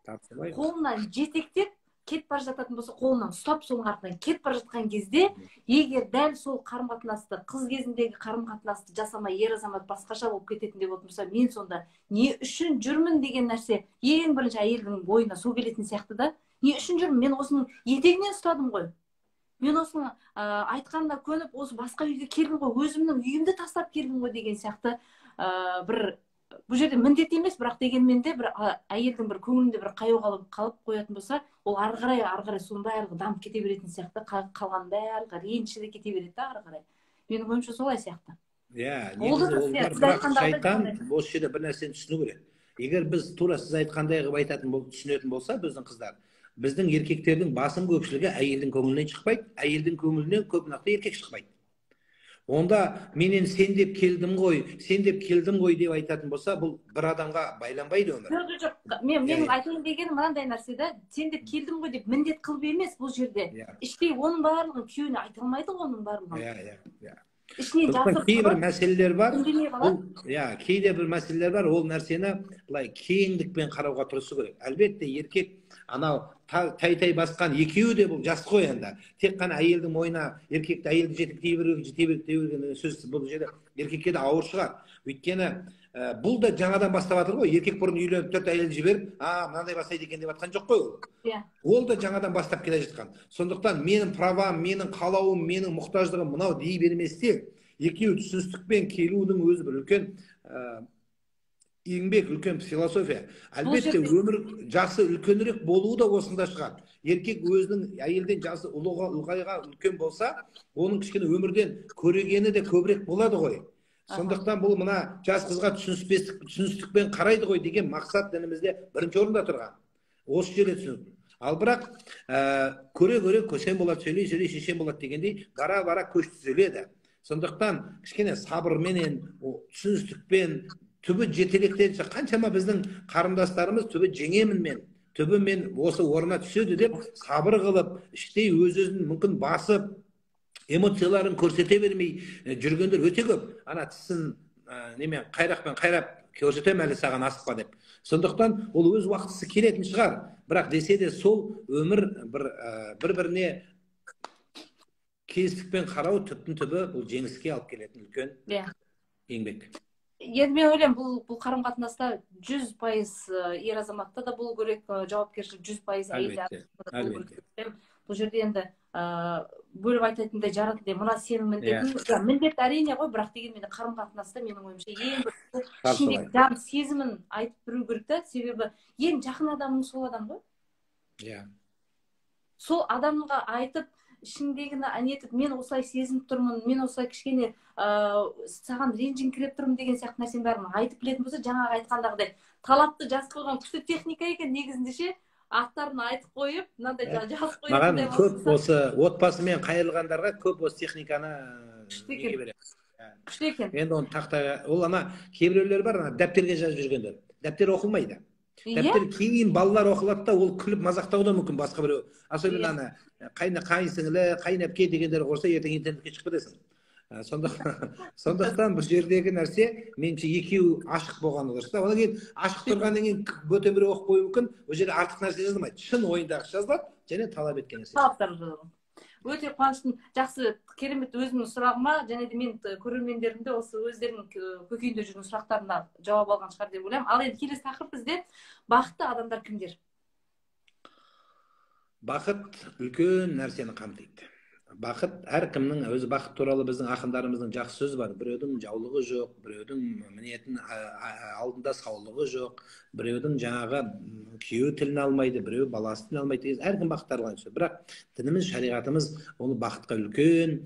қолынан жетектеп кетіп бара жататын болса, қолынан ұстап соның артынан кетіп бара жатқан кезде, егер дәл сол қарым-қатынасты, қыз кезіндегі қарым-қатынасты жасамай ер азамат басқаша болып кететін деп отырса, мен сонда не үшін жүрмін деген нәрсе ең бірінші әйелдің бойына сол келетін сияқты да. Не үшін жүрмін? Мен осының етегінен ұстадым ғой. Мен осының айтқанына көніп, осы басқа үйге келдім ғой, өзімнің үйімді тастап келдім ғой деген сияқты бір, бұл жерде міндет емес, бірақ дегенмен де бір әйелдің бір көңілінде бір қаяу қалып қоятын болса, ол ары қарай соның барлығы дамып кете беретін сияқты, қалған барлығы реніші де кете береді да ары қарай. Менің ойымша солай сияқты. Иә, негізі ол бар, бірақ шайтан осы жерде бір нәрсені түсіну керек. Егер біз тура сіз айтқандай қылып түсінетін болса, біздің қыздар, біздің еркектердің басым көпшілігі әйелдің көңілінен шықпайды, әйелдің көңілінен көп нақты еркек шықпайды. Онда менен сен деп келдім ғой деп айтатын болса, бұл бір адамға байланбайды өмір. Жоқ, менің айтайын дегенім мынандай нәрсе да, сен деп келдім ғой деп міндет қылып емес бұл жерде. Іштей оның барлығын күйеуіне айта алмайды оның барлығын. Кейбір мәселелер бар, кейде бір мәселелер бар, ол нәрсені былай кеңдікпен қарауға тырысу керек. Әлбетте еркек анау тай басқан екеуі де бұл жас қой енді. Тек қана әйелдің мойнына еркекті әйелді жетектей берген сөз бұл жерде еркекке де ауыр шығар. Өйткені бұл да жаңадан бастап жатыр ғой. Еркек бұрын үйленіп 4 әйелді жіберіп, мынандай бастайды екен деп жатқан жоқ қой ол. Ол да жаңадан бастап келе жатқан. Сондықтан менің правам, менің қалауым, менің мұқтаждығым мынау дей берместе, екеуі түсіністікпен келудің өзі бір үлкен еңбек, үлкен философия. Әлбетте өмір жасы үлкенірек болуы да осында шығар. Еркек өзінің әйелден жасы ұлғайға үлкен болса, оның кішкене өмірден көрегені де көбірек болады ғой. Сондықтан бұл мына жас қызға түсіністікпен қарайды ғой деген мақсат дінімізде бірінші орында тұрған. Осы жерде түсінік. Ал бірақ көре көсем болады, сөйлей шешен болады дегендей бара көш түзеледі. Сондықтан кішкене сабырменен, түсіністікпен, түбі жетелектенсе, қаншама біздің қарындастарымыз түбі жеңемін түбі мен осы орнына түседі деп сабыр қылып, іштей өз-өзін мүмкін басып, эмоцияларын көрсете бермей жүргендер өте көп. Ана тісін немен қайрақпен қайрап көрсетем әлі саған асықпа деп. Сондықтан ол өз уақытысы келетін шығар. Бірақ десе де сол өмір бір-біріне келістікпен қарау түптің түбі бұл жеңіске алып келетін үлкен еңбек. Енді мен ойлаймын, бұл қарым-қатынаста 100% ер азаматта да болу керек, жауапкершілік 100% әйелде. Бұл жерде енді бөліп айтатындай жаратындай мына сенің міндетің, міндет әрине ғой, бірақ дегенмен қарым-қатынаста менің ойымша ең бір ішіндегі жан сезімін айтып білу керек та, себебі ең жақын адамың сол адам ғой. Сол адамға айтып, ішіндегіні нетіп, мен осылай сезініп тұрмын, мен осылай кішкене саған ренжіңкіреп тұрмын деген сияқты нәрсенің бәрін айтып білетін болса, жаңағы айтқандағыдай талапты жазып қойған күшті техника екен негізінде ше, аттарын айтып қойып, мынандай жазып қойып. Маған көп осы отбасымен қайырылғандарға көп осы техниканы неге береміз. Күшті екен. Енді оны тақтаға, ол ана кейбіреулер бар, дәптерге жазып жүргендер. Дәптер оқылмайды. Дәптер кейін балалар оқылады да, ол күліп мазақтауы да мүмкін басқа біреу. Особенно ана қайын-сіңілі, қайын-әпке дегендер қорса, ертең интернетке шығып кетесің. Сондықтан бұл жердегі нәрсе меніңше екеуі ашық болғаны дұрыс та. Одан кейін ашық тұрғаннан кейін бөтен біреу оқып қоюы мүмкін, ол жерде артық нәрсе жазылмайды. Шын ойындағы жазылады және талап еткен нәрсе. Талаптар жазылады. Өте қуаныштымын. Жақсы, керемет, өзімнің сұрағыма және де мен көрермендерімді осы өздерінің көкейінде жүрген сұрақтарына жауап алған шығар деп ойлаймын. Ал енді келесі тақырып бізде бақытты адамдар кімдер? Бақыт үлкен нәрсені қамтиды. Бақыт, әркімнің өзі бақыт туралы біздің ақындарымыздың жақсы сөзі бар. Біреудің жаулығы жоқ, біреудің мінетін алдында саулығы жоқ, біреудің жаңағы күйеуі тілін алмайды, біреу баласы тілін алмайды деген әркім бақыт аралған сөз. Бірақ дініміз, шариғатымыз оны бақытқа үлкен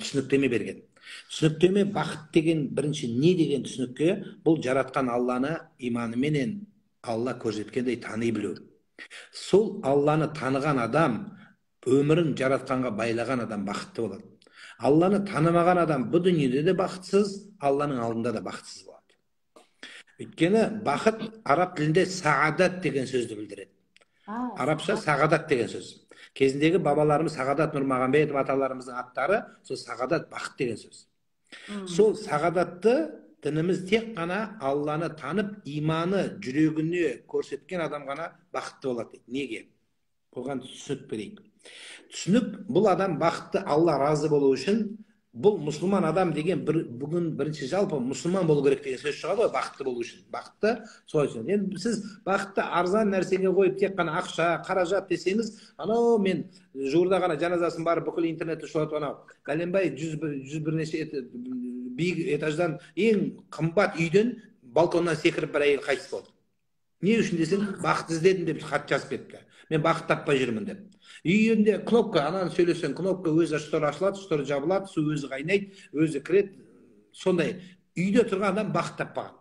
түсініктеме берген. Түсініктеме бақыт деген бірінші не деген түсінікке? Бұл жаратқан Алланы иманыменен Алла көрсеткендей тани білу. Сол Алланы таныған адам, өмірін жаратқанға байлаған адам бақытты болады. Алланы танымаған адам бұл дүниеде де бақытсыз, Алланың алдында да бақытсыз болады. Өйткені бақыт араб тілінде сағадат деген сөзді білдіреді. Арабша сағадат деген сөз. Кезіндегі бабаларымыз Сағадат Нұрмағанбетов аталарымыздың аттары сол Сағадат бақыт деген сөз. Сол сағадатты дініміз тек қана Алланы танып, иманы жүрегіне көрсеткен адам ғана бақытты болады дейді. Неге? Оған түсінік берейік. Түсінік, бұл адам бақытты Алла разы болу үшін, бұл мұсылман адам деген бүгін бірінші жалпы мұсылман болу керек деген сөз шығады ғой, бақытты болу үшін. Бақытты солай үшін. Енді сіз бақытты арзан нәрсеге қойып тек қана ақша, қаражат десеңіз, анау мен жуырда ғана жаназасын барып бүкіл интернетті шолатып, анау бәленбай 101 неше биік этаждан ең қымбат үйден балконнан секіріп бір әйел қайтыс болды. Не үшін десең, бақыт іздедім деп хат жазып кетті. Мен бақыт таппай жүрмін деп. Үйінде кнопка, ананы сөйлесең, кнопка өзі штор ашылады, штор жабылады, су өзі қайнайды, өзі кіреді. Сондай үйде тұрған адам бақыт таппаған.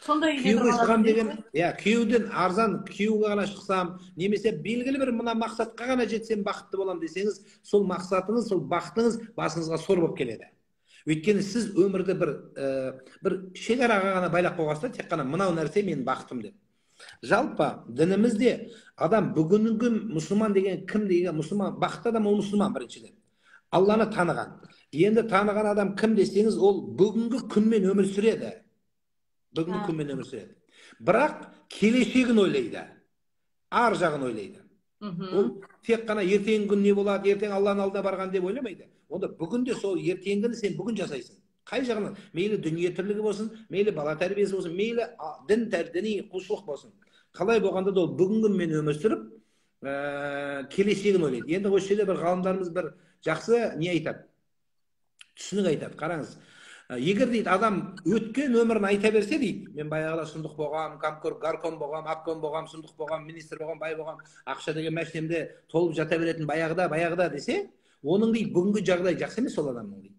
Сондай үйде Күйеуге шығам деген, тұрған күйеуден арзан күйеуге ғана шықсам, немесе белгілі бір мына мақсатқа ғана жетсем бақытты болам десеңіз, сол мақсатыңыз, сол бақытыңыз басыңызға сор болып келеді. Өйткені сіз өмірді бір шекараға ғана байлап қойғансыз, тек қана мынау нәрсе менің бақытым деп. Жалпы дінімізде адам бүгінгі мұсылман деген кім деген, мұсылман бақытты адам, ол мұсылман біріншіден. Алланы таныған. Енді таныған адам кім десеңіз, ол бүгінгі күнмен өмір сүреді. Бүгінгі күнмен өмір сүреді. Бірақ келешегін ойлайды. Ар жағын ойлайды. Ол тек қана ертеңгі күн не болады, ертең Алланың алдына барған деп ойламайды. Онда бүгінде сол ертеңгіні сен бүгін жасайсың. Қай жағынан? Мейлі дүние тірлігі болсын, мейлі бала тәрбиесі болсын, мейлі діни құлшылық болсын. Қалай болғанда да ол бүгінгі өмір сүріп, келешегін ойлайды. Енді осы жерде бір ғалымдарымыз бір жақсы не айтады? Түсінік айтады. Қараңыз. Егер дейді адам өткен өмірін айта берсе дейді, мен баяғыда сұмдық болғам, гарком болғам, апком болғам, сұмдық болғам, министр болғам, бай болғам, ақша деген машинемде толып жата беретін баяғыда десе, оның дейді бүгінгі жағдай жақсы емес сол адамның дейді.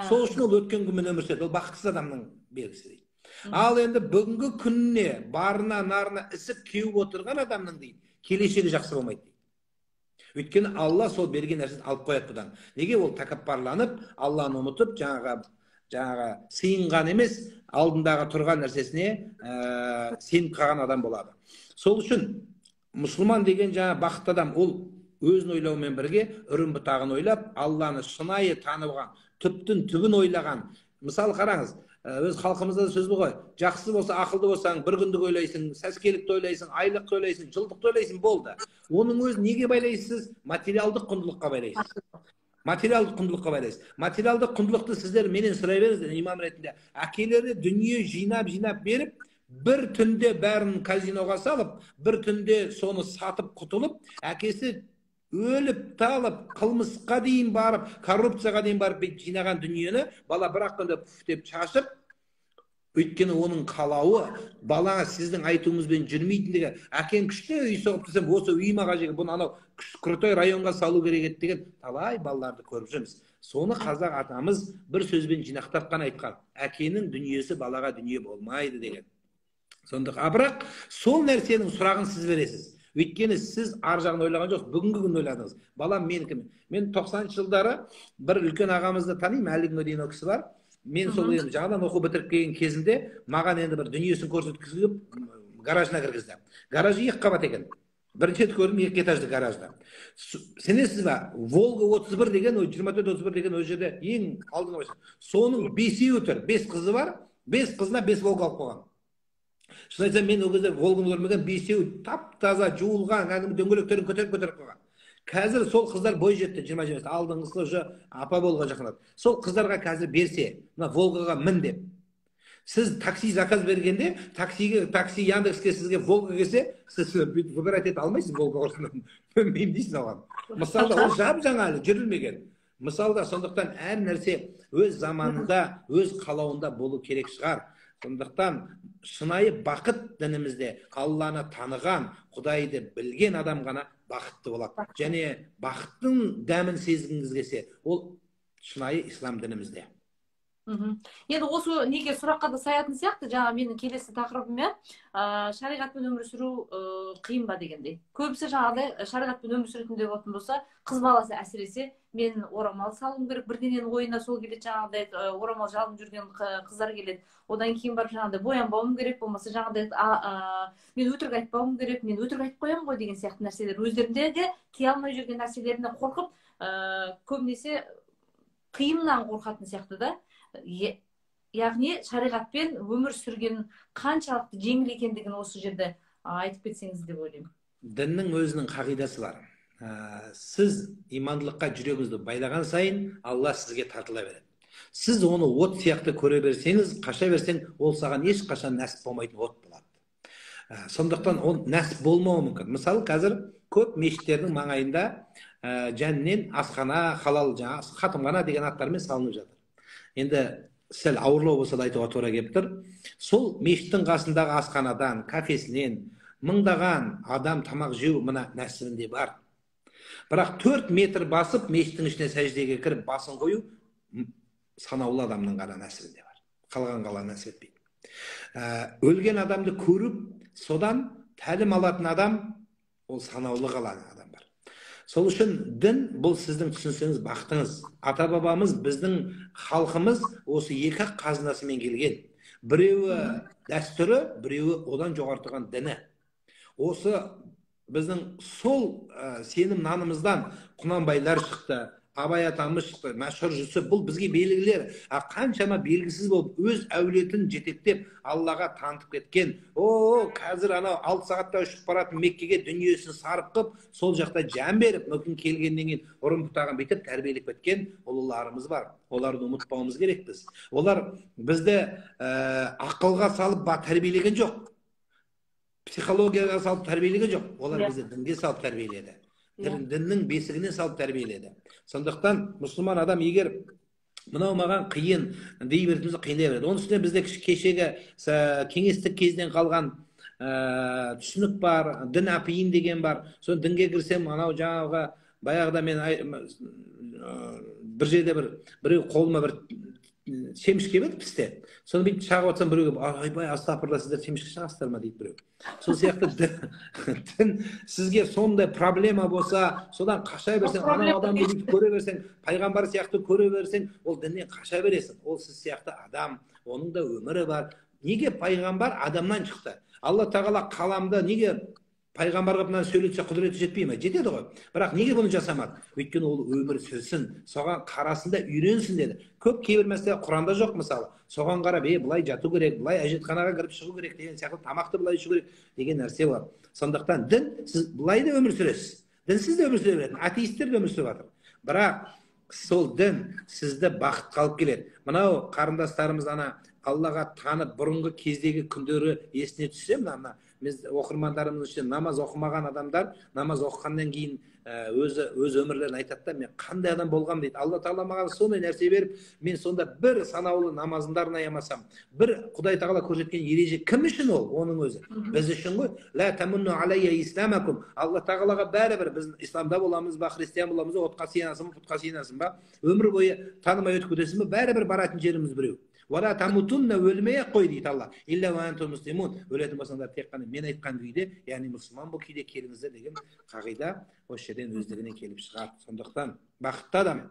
Сол үшін ол өткен күнмен өмір сүреді, ол бақытсыз адамның белгісі дейді. Ал енді бүгінгі күніне барына нарына ісіп кеуіп отырған адамның дейді, келешегі жақсы болмайды дейді. Өйткені Алла сол берген нәрсені алып қояды бұдан. Неге? Ол тәкаппарланып, Алланы ұмытып, жаңағы сыйынған емес, алдындағы тұрған нәрсесіне сеніп қалған адам болады. Сол үшін мұсылман деген жаңа бақытты адам, ол өзін ойлаумен бірге үрім бұтағын ойлап, Алланы шынайы танылған, түптің түбін ойлаған. Мысалы қараңыз, өз халқымызда сөз ғой, жақсы болса, ақылды болсаң, бір күндік ойлайсың, сәскелікті ойлайсың, айлықты ойлайсың, жылдықты ойлайсың, болды. Оның өзін неге байлайсыз? Материалдық құндылыққа байлайсыз. Материалдық құндылыққа байлайсыз. Материалдық құндылықты сіздер менен сұрай беріңіздер, имам ретінде. Әкелері дүние жинап беріп, бір түнде бәрін казиноға салып, бір түнде соны сатып құтылып, әкесі өліп талып, қылмысқа дейін барып, коррупцияға дейін барып жинаған дүниені бала бір ақ күнде деп шашып, өйткені оның қалауы балаға сіздің айтуыңызбен жүрмейтіндігі, әкең күшті үй соғып десем, осы үйіме қажет, бұны анау крутой районға салу керек еді деген талай балаларды көріп жүрміз. Соны қазақ атамыз бір сөзбен жинақтап қана айтқан, әкенің дүниесі балаға дүние болмайды деген. Сондықтан, бірақ сол нәрсенің сұрағын сіз бересіз. Өйткені сіз ар жағын ойлаған жоқсыз, бүгінгі күнді ойладыңыз. Балам менікі. Мен 90 жылдары бір үлкен ағамызды танимын, әлі күнге дейін ол кісі бар. Мен сол енді жаңадан оқу бітіріп келген кезінде маған енді бір дүниесін көрсеткізіп гаражына кіргізді. Гаражы 2 қабат екен. Бірінші рет көрдім 2 этажды гаражда. Сенесіз ба? Волга 31 деген, 24-31 деген ол жерде ең алдыңғы башы. Соның 5-еуі тұр, 5 қызы бар, 5 қызына 5 Волга алып қойған. Шын айтсам, мен ол кезде Волганы көрмеген, 5-еуі тап-таза жуылған, дөңгелектерін көтеріп қойған. Қазір сол қыздар бой жетті, 20-20, алдыңғысы уже апа болуға жақындады. Сол қыздарға қазір берсе, мына Волгаға мін деп. Сіз такси заказ бергенде, такси Яндекске сізге Волга келсе, сіз выбирать ете алмайсыз Волга орнынан. Білмеймін дейсіз оған. Мысалда ол жап-жаңа әлі жүрілмеген. Мысалда сондықтан әр нәрсе өз заманында, өз қалауында болу керек шығар. Сондықтан шынайы бақыт дінімізде Алланы таныған, Құдайды білген адам ғана бақытты болады. Және бақыттың дәмін сезгіңіз келсе, ол шынайы ислам дінімізде. Енді осы неге сұраққа да саятын сияқты, жаңа менің келесі тақырыбым шариғатпен өмір сүру қиын ба дегендей. Көбісі жаңағыдай шариғатпен өмір сүретіндей болатын болса, қыз баласы әсіресе мен орамал салуым керек, бірденен ойына сол келеді, жаңағыдай орамал жалынып жүрген қыздар келеді. Одан кейін барып жаңағыдай боянбауым керек, болмаса жаңағыдай мен өтірік айтпауым керек, мен өтірік айтып қоямын ғой деген сияқты нәрселер өздеріндегі тия алмай жүрген нәрселеріне қорқып, көбінесе қиыннан қорқатын сияқты да. Яғни шариғатпен өмір сүрген қаншалықты жеңіл екендігін осы жерде айтып кетсеңіз деп ойлаймын. Діннің өзінің қағидасы бар. Сіз имандылыққа жүрегіңізді байлаған сайын Алла сізге тартыла береді. Сіз оны от сияқты көре берсеңіз, қаша берсең, ол саған ешқашан нәсіп болмайтын от болады. Сондықтан ол нәсіп болмауы мүмкін. Мысалы, қазір көп мешіттердің маңайында жәннен асхана, халал, хатымхана деген аттармен салынып жатыр. Енді сәл ауырлау болса да айтуға тура келіп тұр. Сол мешіттің қасындағы асханадан, кафесінен мыңдаған адам тамақ жеу мына нәсібінде бар. Бірақ 4 метр басып, мешіттің ішіне сәждеге кіріп басын қою санаулы адамның ғана нәсібінде бар. Қалған нәсіп етпейді. Өлген адамды көріп, содан тәлім алатын адам, ол санаулы қалған адам бар. Сол үшін дін бұл сіздің түсінсеңіз бақытыңыз. Ата бабамыз, біздің халқымыз осы екі қазынасымен келген. Біреуі дәстүрі, біреуі одан жоғары тұрған діні. Осы біздің сол сенім нанымыздан Құнанбайлар шықты, Абай атамыз шықты, Мәшһүр Жүсіп, бұл бізге белгілер. Қаншама белгісіз болып, өз әулетін жетектеп, Аллаға танытып кеткен. Қазір анау 6 сағатта ұшып баратын Меккеге дүниесін сарып қып, сол жақта жан беріп, мүмкін келгеннен кейін ұрын бұтағын бүйтіп тәрбиелеп кеткен ұлыларымыз бар. Оларды ұмытпауымыз керек біз. Олар бізді ақылға салып тәрбиелеген жоқ. Психологияға салып тәрбиелеген жоқ. Олар бізді дінге салып тәрбиеледі. Діннің бесігіне салып тәрбиеледі. Сондықтан мұсылман адам егер мынау маған қиын дей беретінімізді қиындай береді. Оның үстіне бізде кешегі кеңестік кезден қалған түсінік бар, дін апиын деген бар. Соны дінге кірсем, анау жаңағы баяғыда мен бір жерде біреу қолыма бір шемішке берді пісте. Соны бүйтіп шағып отырсам, біреуге айбай астағфирулла, сіздер шемішке шағасыздар ма дейді біреу. Сол сияқты дін сізге сондай проблема болса, содан қаша берсең, анау адамды бүйтіп көре берсең, пайғамбар сияқты көре берсең, ол діннен қаша бересің. Ол сіз сияқты адам, оның да өмірі бар. Неге пайғамбар адамнан шықты? Алла тағала қаламды неге пайғамбарға мына сөйлетсе құдіреті жетпей ме? Жетеді ғой. Бірақ неге бұны жасамады? Өйткені ол өмір сүрсін, соған қарасында үйренсін деді. Көп кейбір мәселе Құранда жоқ, мысалы. Соған қарап, былай жату керек, былай әжетханаға кіріп шығу керек деген сияқты, тамақты былай ішу керек деген нәрсе бар. Сондықтан дін, сіз былай да өмір сүресіз. Дінсіз де өмір сүре береді. Атеистер де өмір сүріп жатыр. Бірақ сол дін сізді бақытқа алып келеді. Мынау қарындастарымыз Аллаға танып бұрынғы кездегі күндері есіне түссе, біз оқырмандарымыз үшін намаз оқымаған адамдар намаз оқығаннан кейін өз өмірлерін айтады да, мен қандай адам болғам дейді. Алла тағала маған сондай нәрсе беріп, мен сонда бір санаулы намазымдарын аямасам, бір Құдай тағала көрсеткен ереже кім үшін ол? Оның өзі. Біз үшін ғой. Ла тамунну алайя исламакум. Алла тағалаға бәрібір біз исламда боламыз ба, христиан боламыз ба, отқа сыйынасың ба, пұтқа сыйынасың ба, өмір бойы танымай өтіп кетесің ба, бәрібір баратын жеріміз біреу. Вала тамутунна, өлмей-ақ қой дейді Алла. Илля ва антум муслимун. Өлетін болсаңдар тек қана мен айтқан күйде, яғни мұсылман бұл күйде келіңіздер деген қағида осы жерден өздігінен келіп шығады. Сондықтан бақытты адам,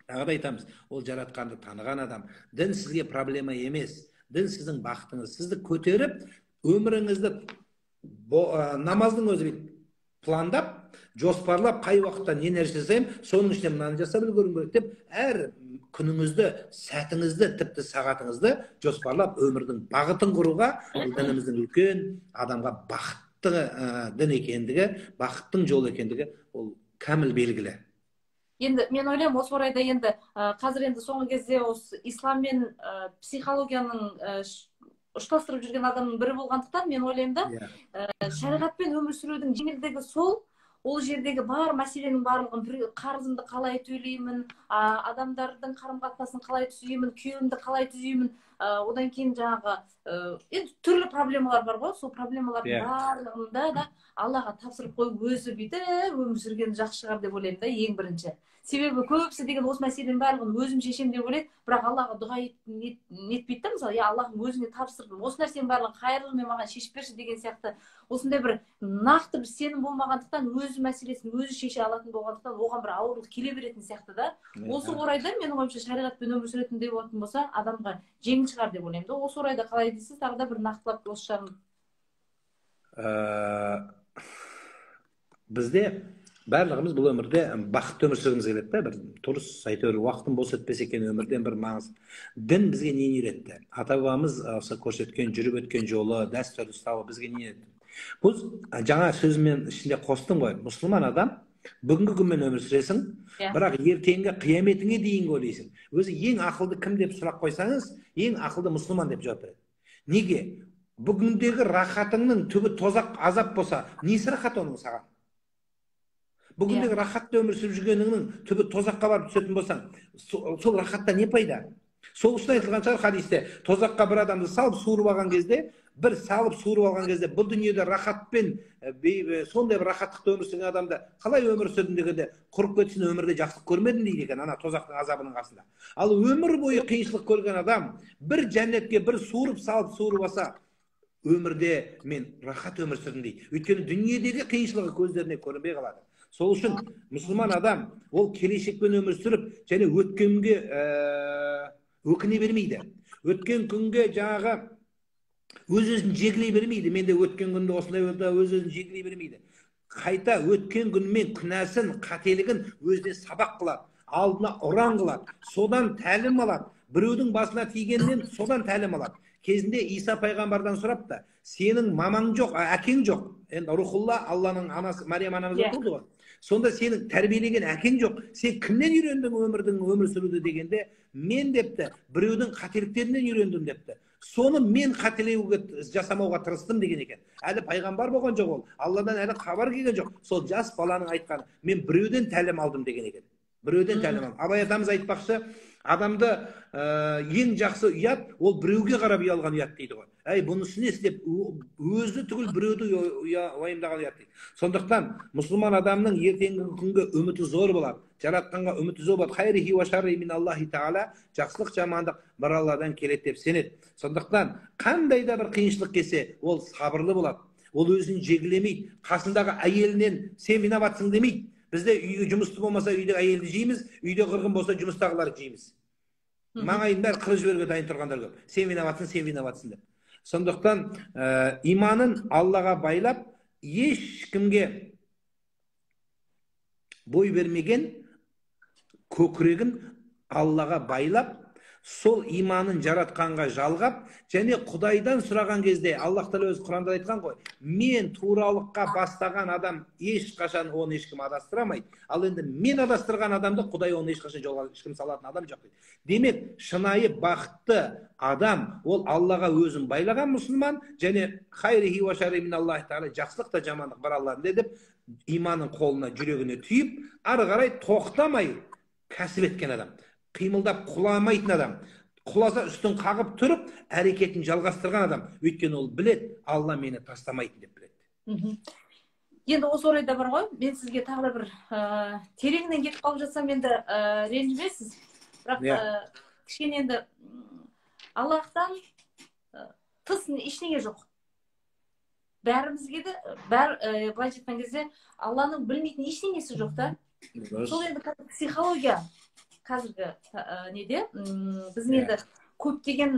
тағы да айтамыз, ол жаратқанды таныған адам. Дін сізге проблема емес. Дін сіздің бақытыңыз. Сізді көтеріп, өміріңізді намаздың өзі пландап, жоспарлап, қай уақытта не нәрсе жасаймын, соның ішінде мынаны жасап үлгеру керек деп, әр күніңізді, сәтіңізді, тіпті сағатыңызды жоспарлап, өмірдің бағытын құруға, дініміздің үлкен адамға бақытты дін екендігі, бақыттың жол екендігі, ол кәміл белгілі. Енді мен ойлаймын, осы орайда енді қазір енді соңғы кезде осы ислам мен психологияның ұштастырып жүрген адамның бірі болғандықтан мен ойлаймын да, шариғатпен өмір сүрудің жеңілдігі сол, ол жердегі бар мәселенің барлығын, қарызымды қалай төлеймін, адамдардың қарым-қатынасын қалай түзеймін, күйеуімді қалай түзеймін, одан кейін жаңағы енді түрлі проблемалар бар ғой, сол проблемалардың барлығында да Аллаға тапсырып қойып, өзі бүйтіп өмір сүрген жақсы шығар деп ойлаймын да, ең бірінші. Себебі көбісі деген осы мәселенің барлығын өзім шешем деп ойлайды, бірақ Аллаға дұға етпейді да, мысалы, Аллахым өзіңе тапсырдым, осы нәрсенің барлығын қайырлымен маған шешіп берші деген сияқты осындай бір нақты бір сенім болмағандықтан, өз мәселесін өзі шеше алатын болғандықтан, оған бір ауырлық келе беретін сияқты да. Осы орайда менің ойымша шариғатпен өмір сүретіндей болатын болса, адамға жеңіл шығар деп ойлаймын да. Осы орайда қалай дейсіз, тағы да бір нақтылап осы жағын. Бізде барлығымыз бұл өмірде бақытты өмір сүргіміз келеді да, бір дұрыс, әйтеуір уақытын бос өтпесе екен өмірден бір маңыз. Дін бізге нені үйретті? Ата бабамыз осы көрсеткен, жүріп өткен жолы, дәстүр ұстану бізге не үйретті? Бұл жаңа сөзімен ішінде қостым ғой, мұсылман адам бүгінгі күнмен өмір сүресің, бірақ ертеңгі қияметіңе дейінгі ойлайсың. Өзі ең ақылды кім деп сұрақ қойсаңыз, ең ақылды мұсылман деп жауап береді. Неге? Бүгіндегі рахатыңның түбі тозақ, азап болса, несі рахат оның саған? Бүгіндегі рахатты өмір сүріп жүргеніңнің түбі тозаққа барып түсетін болсаң, сол рахатта не пайда? Сол үшін айтылған шығар хадисте, тозаққа бір адамды салып суырып алған кезде, бұл дүниеде рахатпен сондай бір рахаттықты өмір сүрген адамды қалай өмір сүрдің дегенде, құрып кетсін өмірде жақсылық көрмедім дейді екен, ана тозақтың азабының қасында. Ал өмір бойы қиыншылық көрген адам бір жәннетке бір суырып алса, өмірде мен рахат өмір сүрдім дейді. Өйткені дүниедегі қиыншылығы көздеріне көрінбей қалады. Сол үшін мұсылман адам ол келешекпен өмір сүріп, және өткенге өкіне бермейді. Өткен күнге жаңағы өз-өзін жегілей бермейді. Менде өткен күнде осылай болды, өз-өзін жегілей бермейді. Қайта өткен күнмен күнәсін, қателігін өзіне сабақ қылады, алдына ұран қылады, содан тәлім алады. Біреудің басына тигеннен содан тәлім алады. Кезінде Иса пайғамбардан сұрапты, сенің мамаң жоқ, әкең жоқ. Енді Рухулла, Алланың анасы Мариям анамыз болды ғой. Сонда сенің тәрбиелеген әкең жоқ. Сен кімнен үйрендің өмір сүруді дегенде, мен депті, біреудің қателіктерінен үйрендім депті. Соны мен қателеуге жасамауға тырыстым деген екен. Әлі пайғамбар болған жоқ ол. Алладан әлі хабар келген жоқ. Сол жас баланың айтқаны, мен біреуден тәлім алдым деген екен. Біреуден тәлім алдым. Абай атамыз айтпақшы, адамды ең жақсы ұят, ол біреуге қарап ұялған ұят дейді ғой. Бұнысы не істеп, өзі түгіл біреуді уайымдаған ұят дейді. Сондықтан мұсылман адамның ертеңгі күнге үміті зор болады, жаратқанға үміті зор болады. Хайрихи ва шарри мин Аллахи таала, жақсылық жамандық бір Алладан келеді деп сенеді. Сондықтан қандай да бір қиыншылық келсе, ол сабырлы болады. Ол өзін жегілемейді. Қасындағы әйелінен сен виноватсың демейді. Бізде үйге жұмысты болмаса үйде әйелді жейміз, үйде қырғын болса жұмыстағыларды жейміз. Маңайын бәрі қырып жіберуге дайын тұрғандар көп. Сен виноватсың деп. Сондықтан иманын Аллаға байлап, ешкімге бой бермеген көкірегін Аллаға байлап, сол иманын жаратқанға жалғап, және Құдайдан сұраған кезде, Аллах тағала өзі Құранда айтқан ғой, мен туралыққа бастаған адам ешқашан оны ешкім адастырамайды. Ал енді мен адастырған адамды Құдай оны ешқашан жолға ешкім салатын адам жоқ дейді. Демек, шынайы бақытты адам ол Аллаға өзін байлаған мұсылман, және хайрихи ва шарри мин Аллахи таала, жақсылық та жамандық бар Алладан деп иманын қолына, жүрегіне түйіп, ары қарай тоқтамай кәсіп еткен адам. Қимылдап құламайтын адам, құласа үстін қағып тұрып, әрекетін жалғастырған адам. Өйткені ол білет, Алла мені тастамайтын деп білет. Енді осы орайда бар ғой, мен сізге тағы бір тереңінен кетіп қалып жатсам, енді ренжімесіз. Бірақ кішкене енді Аллахтан тыс ештеңе жоқ. Бәрімізге де, былай айтқан кезде, Алланың білмейтін ештеңесі жоқ та. Сол енді психология. Қазіргі неде біздің енді көптеген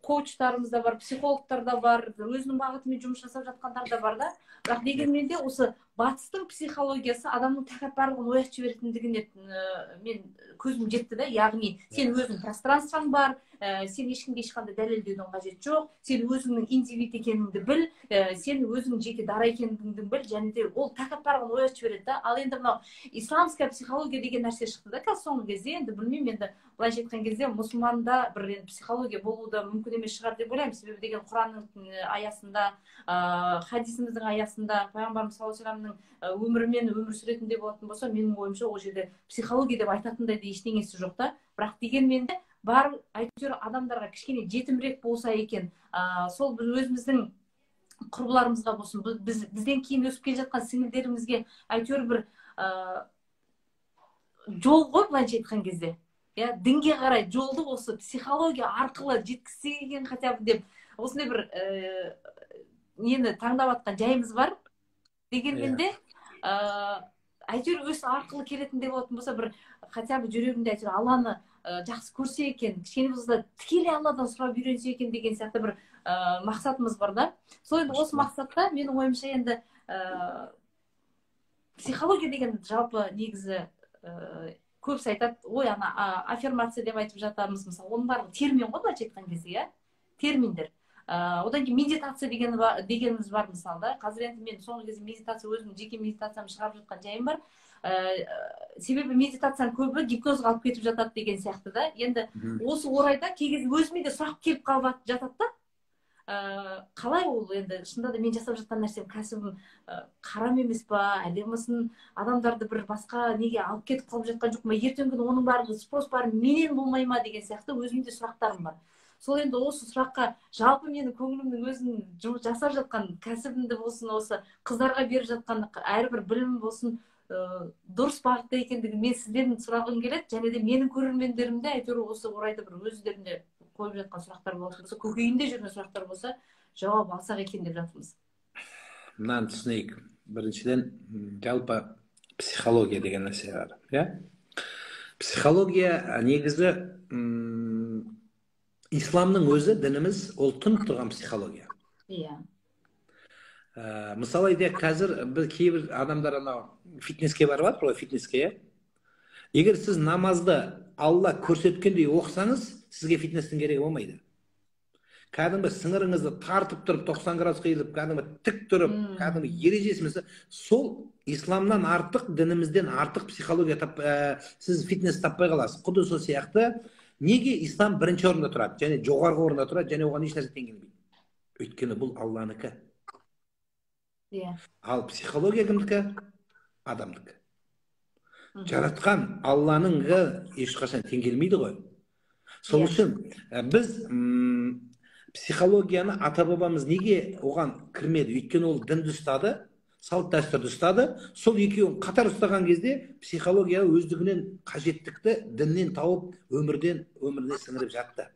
коучтарымыз да бар, психологтар да бар, өзінің бағытымен жұмыс жасап жатқандар да бар да. Бірақ дегенмен де осы батыстың психологиясы адамның тәкаппарлығын оятып жіберетіндігіне мен көзім жетті да. Яғни сен өзің пространствоң бар, сен ешкімге ешқандай дәлелдеудің қажеті жоқ, сен өзіңнің индивид екеніңді біл, сен өзің жеке дара екеніңді біл, және де ол тәкаппарлығын оятып жібереді да. Ал енді мынау исламская психология деген нәрсе шықты да қазір соңғы кезде. Енді білмеймін, енді былайша айтқан кезде мұсылманда бір психология болуы да мүмкін емес шығар деп ойлаймын. Себебі деген Құранның аясында, хадисіміздің аясында, пайғамбарымыз саллаллаху алейхи вассаламның өмірімен өмір сүретіндей болатын болса, менің ойымша ол жерде психология деп айтатындай да ештеңесі жоқ та. Бірақ дегенмен де бар әйтеуір адамдарға кішкене жетімірек болса екен, сол біз өзіміздің құрбыларымызға болсын, бізден кейін өсіп келе жатқан сіңілдерімізге әйтеуір бір жол ғой, былайша айтқан кезде. Дінге қарай жолды осы психология арқылы жеткізсе екен хотя бы деп, осындай бір нені таңдап атқан жайымыз бар. Дегенмен де әйтеуір өз арқылы келетіндей болатын болса, бір хотя бы жүрегінде әйтеуір Алланы жақсы көрсе екен, кішкене болса тікелей Алладан сұрап үйренсе екен деген сияқты бір мақсатымыз бар да. Сол енді осы мақсатта менің ойымша енді психология деген жалпы негізі көбісі айтады, ой, ана аффирмация деп айтып жатамыз, мысалы, оның барлығы термин ғой, былайша айтқан кезде, терминдер. Одан кейін медитация дегеніміз бар, мысалы, да. Қазір енді мен соңғы кезде медитация, өзімнің жеке медитациямды шығарып жатқан жайым бар. Себебі медитацияның көбі гипнозға алып кетіп жатады деген сияқты да. Енді осы орайда кей кезде өзіме де сұрақ келіп қалып жатады да. Қалай ол енді шынында да мен жасап жатқан нәрсем, кәсібім қарам емес па, әлде болмасын адамдарды бір басқа неге алып кетіп қалып жатқан жоқ ма, ертеңгі күні оның барлығы спрос бары менен болмай ма деген сияқты өзімде сұрақтарым бар. Сол енді осы сұраққа жалпы менің көңілімнің өзін жасап жатқан кәсібімді болсын, осы қыздарға беріп жатқан әрбір білім болсын, дұрыс бағытта екендігін мен сізден сұрағым келеді, және де менің көрермендерімде әйтеуір осы орайда бір өздерінде қойып жатқан сұрақтар болса, көкейінде жүрген сұрақтар болса, жауап алсақ екен деп жатырмыз. Мынаны түсінейік. Біріншіден, жалпы психология деген нәрсе бар, Психология негізі исламның өзі, дініміз, ол тұнып тұрған психология. Мысалы айтайық, қазір біз кейбір адамдар фитнеске барып жатыр ғой, фитнеске. Егер сіз намазды Алла көрсеткендей оқысаңыз, сізге фитнестің керегі болмайды. Кәдімгі сіңіріңізді тартып тұрып, 90 градус қиылып, кәдімгі тік тұрып, кәдімгі ережесімізді, сол исламнан артық, дінімізден артық психология сіз фитнес таппай қаласыз. Құды сол сияқты, неге ислам бірінші орында тұрады, және жоғарғы орында тұрады, және оған еш нәрсе тең келмейді? Өйткені бұл Алланікі. Ал психология кімдікі? Адамдікі. Жаратқан Алланың ешқашан тең келмейді ғой. Сол үшін біз психологияны ата-бабамыз неге оған кірмеді? Өйткені ол дінді ұстады, салт дәстүрді ұстады. Сол екеуін қатар ұстаған кезде психология өздігінен қажеттікті діннен тауып, өміріне сіңіріп жатты.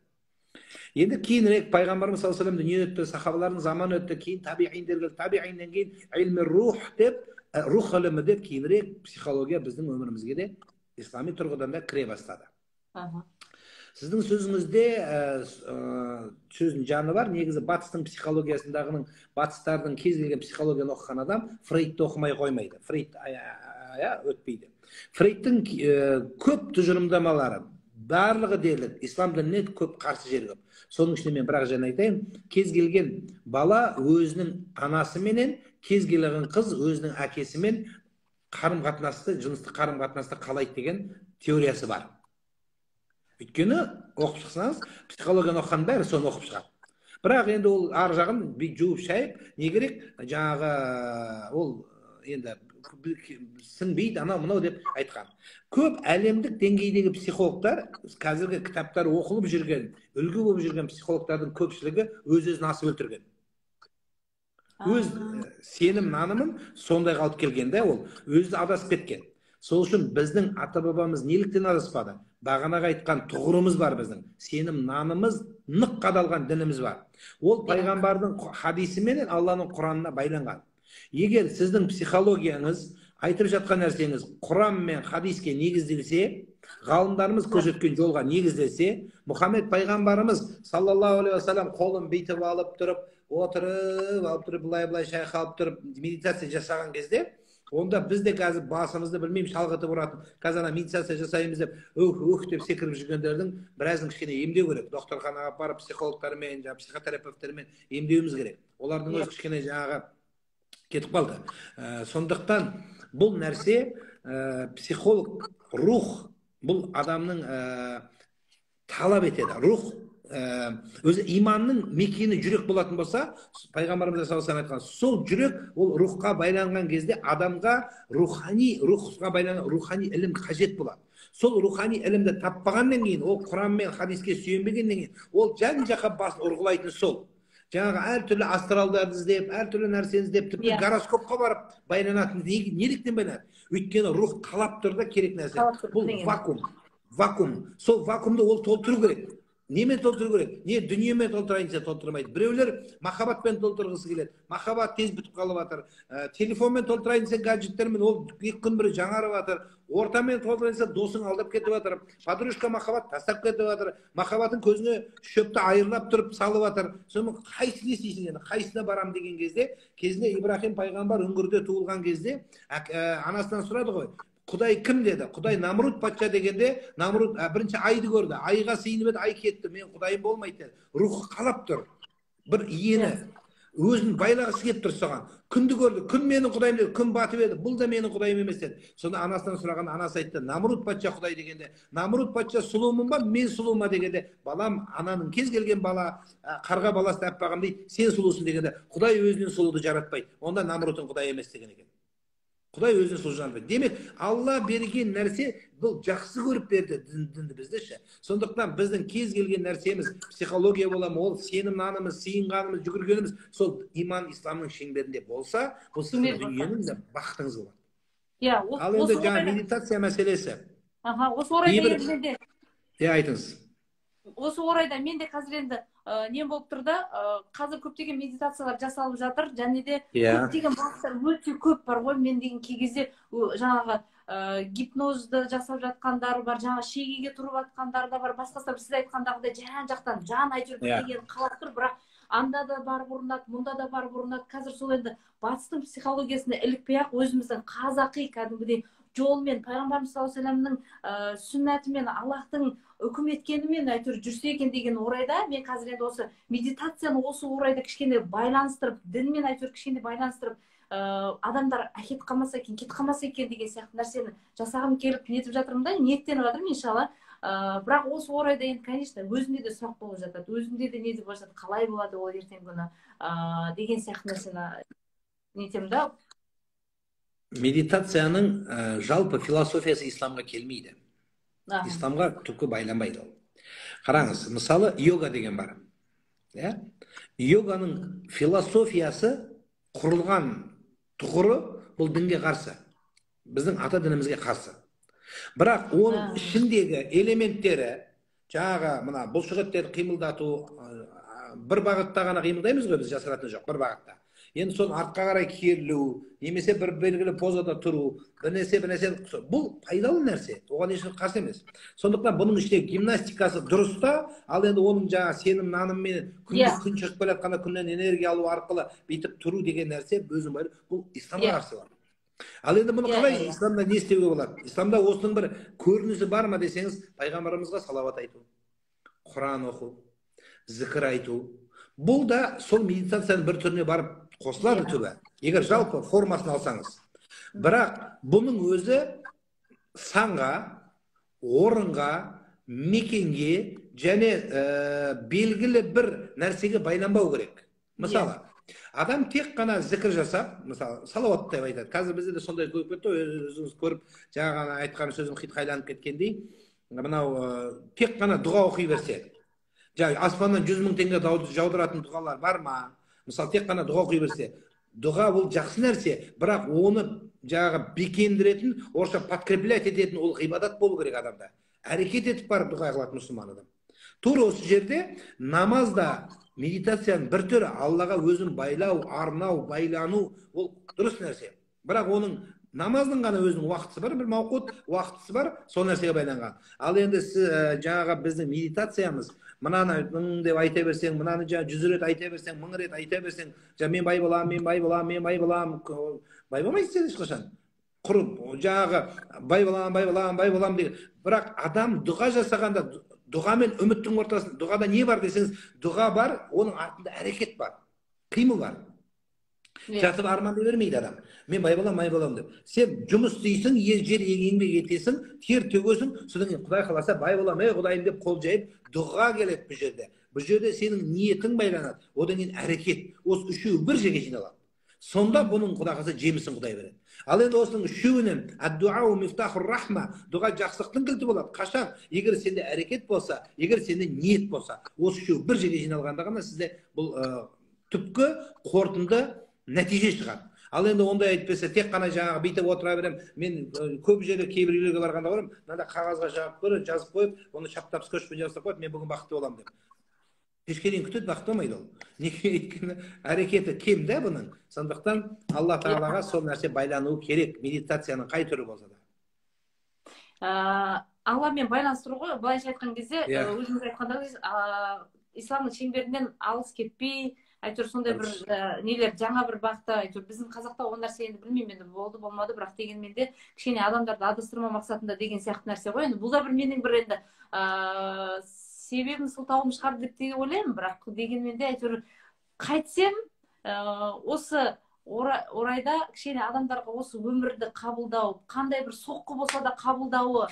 Енді кейінірек пайғамбарымыз саллаллаху алейхи дүние өтті, сахабалардың заманы өтті, кейін табиғиндер келді, табиғиннен кейін илми рух деп, рух ілімі деп кейінірек психология біздің өмірімізге де ислами тұрғыдан да кіре бастады. Сіздің сөзіңізде сөздің жаны бар. Негізі батыстың психологиясындағының, батыстардың кез келген психологияны оқыған адам Фрейдті оқымай қоймайды. Фрейд өтпейді. Фрейдтің көп тұжырымдамалары, барлығы дерлік, ислам дініне көп қарсы жері көп. Соның ішінде мен бірақ жаңа айтайын, кез келген бала өзінің анасыменен, кез келген қыз өзінің әкесімен қарым-қатынасты, жыныстық қарым-қатынасты қалайды деген теориясы бар. Өйткені оқып шықсаңыз, психологияны оқыған бәрі соны оқып шығады. Бірақ енді ол ар жағын жуып шайып, не керек, жаңағы ол енді сіңбейді, анау мынау деп айтқан. Көп әлемдік деңгейдегі психологтар, қазіргі кітаптар оқылып жүрген, үлгі болып жүрген психологтардың көпшілігі өз-өзін асып өлтірген. Өз сенім нанымын сондай қалып келгенде ол өзі адасып кеткен. Сол үшін біздің ата-бабамыз неліктен адаспады? Бағанаға айтқан тұғырымыз бар біздің. Сенім нанымыз, нық қадалған дініміз бар. Ол пайғамбардың хадисіменен Алланың Құранына байланған. Егер сіздің психологияңыз, айтып жатқан нәрсеңіз Құран мен хадиске негізделсе, ғалымдарымыз көрсеткен жолға негізделсе, Мұхаммед пайғамбарымыз саллаллаху алейхи вассалам қолын бүйтіп алып тұрып, отырып, былай шайқалып тұрып, медитация жасаған кезде, онда біз де қазір басымызды білмеймін шалғытып ұратын, қазір медитация жасаймыз деп, деп секіріп жүргендердің біразын кішкене емдеу керек. Докторханаға барып, психологтармен, психотерапевтермен емдеуіміз керек. Олардың өз кішкене жаңағы кетіп қалды. Сондықтан бұл нәрсе психолог, рух, бұл адамның талап етеді. Рух өзі иманның мекені жүрек болатын болса, пайғамбарымыз саллаллаху алейхи айтқан, сол жүрек ол рухқа байланған кезде адамға рухқа байланған рухани ілім қажет болады. Сол рухани ілімді таппағаннан кейін, ол Құран мен хадиске сүйенбегеннен кейін, ол жан-жаққа бас ұрғылайтын сол. Жаңағы әртүрлі астралдарды іздеп, әртүрлі нәрсені іздеп, тіпті гороскопқа барып байланатын. Неліктен байланады? Өйткені рух қалап тұр да керек нәрсе. Бұл вакуум. Сол вакуумды ол толтыру керек. Немен толтыру керек? Не дүниемен толтырайын десе толтырмайды. Біреулер махаббатпен толтырғысы келеді. Махаббат тез бітіп қалып жатыр. Телефонмен толтырайын десе гаджеттермен ол екі күн бірі жаңарып жатыр. Ортамен толтырайын десе досың алдап кетіп жатыр. Подружка махаббат тастап кетіп жатыр. Махаббаттың көзіне шөпті айырлап тұрып салып жатыр. Соның қайсыны істейсің енді? Қайсына барам деген кезінде Ибрахим пайғамбар үңгірде туылған кезде анасынан сұрады ғой. Құдай кім деді? Құдай Намруд патша дегенде, Намруд бірінші айды көрді. Айға сыйынып еді, ай кетті. Мен құдайым болмайды деді. Рухы қалап тұр. Бір иені өзін байлағысы келіп тұр соған. Күнді көрді. Күн менің құдайым деді. Күн батып еді. Бұл да менің құдайым емес деді. Сонда анасынан сұраған, анасы айтты, Намруд патша құдай дегенде, Намруд патша сұлумын ба, мен сұлума дегенде, балам, ананың кез келген бала, қарға баласы таппаған дейді, сен сұлусың дегенде, Құдай өзінен сұлуды жаратпайды. Онда Намрудтың құдай емес деген екен. Құдай өзіне сол жаратпайды. Демек, Алла берген нәрсе бұл жақсы көріп берді дінді бізді ше. Сондықтан біздің кез келген нәрсеміз психология боламы, ол сенім нанымыз, сиынғанымыз, жүгіргеніміз сол иман исламның шеңберінде болса, бұл сіздің дүниенің де бақытыңыз болады. Ал енді жаңа медитация мәселесі. Осы орайда енді айтыңыз. Осы орайда мен де қазір енді нем болып тұрды, қазір көптеген медитациялар жасалып жатыр, және де көптеген бағыттар өте көп бар ғой. Мен деген кей кезде жаңағы гипнозды жасап жатқандар бар, жаңа шегеге тұрып жатқандар да бар, басқасы сіз айтқандағыдай жан-жақтан жан әйтеуір деген қалап тұр, бірақ анда да барып ұрынады, мұнда да барып ұрынады. Қазір сол енді батыстың психологиясына ілікпей-ақ өзіміздің қазақи кәдімгідей жолмен, пайғамбарымыз саллаллаху алейхи вассаламның сүннәтімен, Аллахтың үкім еткенімен әйтеуір жүрсе екен деген орайда, мен қазір енді осы медитацияны осы орайда кішкене байланыстырып, дінмен әйтеуір кішкене байланыстырып, адамдар әкет қалмаса екен, кет қалмаса екен деген сияқты нәрсені жасағым келіп нетіп жатырмын да, ниеттеніп жатырмын иншалла. Бірақ осы орайда енді, конечно, өзімде де сұрақ болып жатады, өзімде де не деп жатады, қалай болады ол ертең күні деген сияқты нәрсені нетемін да. Медитацияның жалпы философиясы исламға келмейді. Исламға түпкі байланбайды ол. Қараңыз, мысалы йога деген бар. Йоганың философиясы құрылған тұғыры бұл дінге қарсы. Біздің ата дінімізге қарсы. Бірақ оның ішіндегі элементтері, жаңағы мына бұлшықеттерді қимылдату, бір бағытта ғана қимылдаймыз ғой, біз жасыратын жоқ, бір бағытта. Енді соны артқа қарай керілу, немесе бір белгілі позада тұру, бір нәрсе, бұл пайдалы нәрсе, оған ешқандай қарсы емес. Сондықтан бұның ішіндегі гимнастикасы дұрыста, ал енді оның жаңа сенім наныммен күн шығып келе жатқанда күннен энергия алу арқылы бүйтіп тұру деген нәрсе өзің бар, бұл исламға қарсы бар. Ал енді бұны қалай исламда не істеуге болады? Исламда осының бір көрінісі бар ма десеңіз, пайғамбарымызға салауат айту, Құран оқу, зікір айту. Бұл да сол медитацияның бір түріне барып қосылады түбі, егер жалпы формасын алсаңыз. Бірақ бұның өзі санға, орынға, мекенге және белгілі бір нәрсеге байланбау керек. Мысалы, адам тек қана зікір жасап, мысалы, салауат деп айтады. Қазір бізде де сондай көп кетті, өзіңіз көріп, жаңа айтқан сөзім қайталанып кеткендей, мынау тек қана дұға оқи берсе, аспаннан 100 000 теңге жаудыратын дұғалар бар ма? Мысалы, тек қана дұға оқи берсе, дұға бұл жақсы нәрсе, бірақ оны жаңағы бекендіретін, орысша подкреплять ететін ол ғибадат болу керек адамда. Әрекет етіп барып дұға қылатын мұсылман адам. Тура осы жерде намазда медитацияның бір түрі Аллаға өзін байлау, арнау, байлану, ол дұрыс нәрсе. Бірақ оның намаздың ғана өзінің уақытысы бар, бір мауқут уақытысы бар, сол нәрсеге байланған. Ал енді жаңағы біздің медитациямыз, мынаны деп айта берсең, мынаны 100 рет айта берсең, 1000 рет айта берсең, мен бай болам, мен бай болам, мен бай болам, бай болмайсың ешқашан. Құрып, жаңағы бай болам деген. Бірақ адам дұға жасағанда, дұға мен үміттің ортасында, дұғада не бар десеңіз, дұға бар, оның артында әрекет бар, қимыл бар. Жатып арманды бермейді адам. Мен бай болам деп. Сен жұмыс істейсің, жер еңбек етесің, тер төгесің, содан кейін Құдай қаласа бай болам, Құдайым деп қол жайып, дұға келеді бұл жерде. бұл жерде сенің ниетің байланады, одан кейін әрекет, осы үшеуі бір жерге жиналады. Сонда бұның құдай қаласа жемісін Құдай береді. Ал енді осының үшеуінен ад-дуау мифтахур рахма, дұға жақсылықтың кілті болады. Қашан? Егер сенде әрекет болса, егер сенде ниет болса, осы үшеуі бір жерге жиналғанда ғана сізде бұл түпкі қорытынды нәтиже шығады. Ал енді ондай айтпаса, тек қана жаңағы бүйтіп отыра берем, мен көп жерде кейбір үйлерге барғанда барам, мынандай қағазға жазып қойып, оны шаптап скотчпен жасап қойып, мен бүгін бақытты боламын деп. Кешке дейін күтеді, бақытты болмайды ол. Неге? Өйткені әрекеті кем да бұның. Сондықтан Алла Тағалаға сол нәрсе байлануы керек, медитацияның қай түрі болса да. Алламен байланыстыру ғой, былайша айтқан кезде, өзіңіз айтқанда исламның шеңберінен алыс кетпей, әйтеуір сондай бір нелер, жаңа бір бағытта, әйтеуір біздің қазақта ол нәрсе енді білмеймін, енді болды болмады, бірақ дегенмен де кішкене адамдарды адастырмау мақсатында деген сияқты нәрсе ғой. Енді бұл да бір менің бір енді себебін сылтауым шығар деп те ойлаймын, бірақ дегенмен де әйтеуір қайтсем осы орайда кішкене адамдарға осы өмірді қабылдау, қандай бір соққы болса да қабылдауы,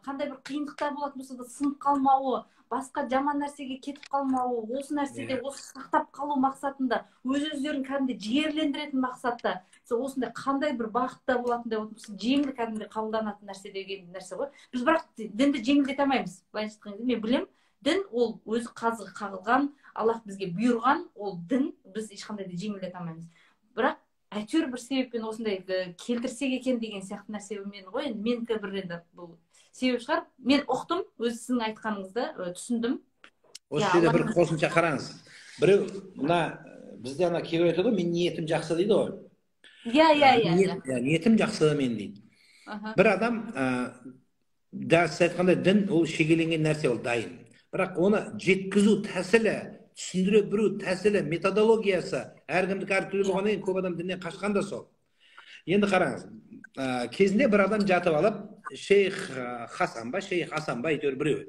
қандай бір қиындықтар болатын болса да сынып қалмауы, басқа жаман нәрсеге кетіп қалмауы, осы нәрседе осы сақтап қалу мақсатында, өз-өздерін кәдімгі жігерлендіретін мақсатта, осындай қандай бір бағытта болатындай болса, жеңіл кәдімгі қабылданатын нәрсе деген нәрсе ғой. Біз бірақ дінді жеңілдете алмаймыз. Былайша айтқанда, мен білем, дін ол өзі қазығы қағылған, Аллах бізге бұйырған, ол дін, біз ешқандай да жеңілдете алмаймыз. Бірақ әйтеуір бір себеппен осындай келтірсек екен деген сияқты нәрсе мен ғой, енді менікі бір енді бұл себеп шығар. Мен ұқтым, өз сіздің айтқаныңызды түсіндім. Осы жерде бір қосымша қараңыз. Біреу, мына бізде ана кейбір айтады ғой, мен ниетім жақсы дейді ғой. Ниетім жақсы мен дейді. Бір адам, сіз айтқандай дін ол шегеленген нәрсе, ол дайын. Бірақ оны жеткізу тәсілі, түсіндіре білу тәсілі, методологиясы әркімдікі әртүрлі болғаннан кейін көп адам діннен қашқан да сол. Енді қараңыз, кезінде бір адам жатып алып, шейх Хасан ба әйтеуір біреу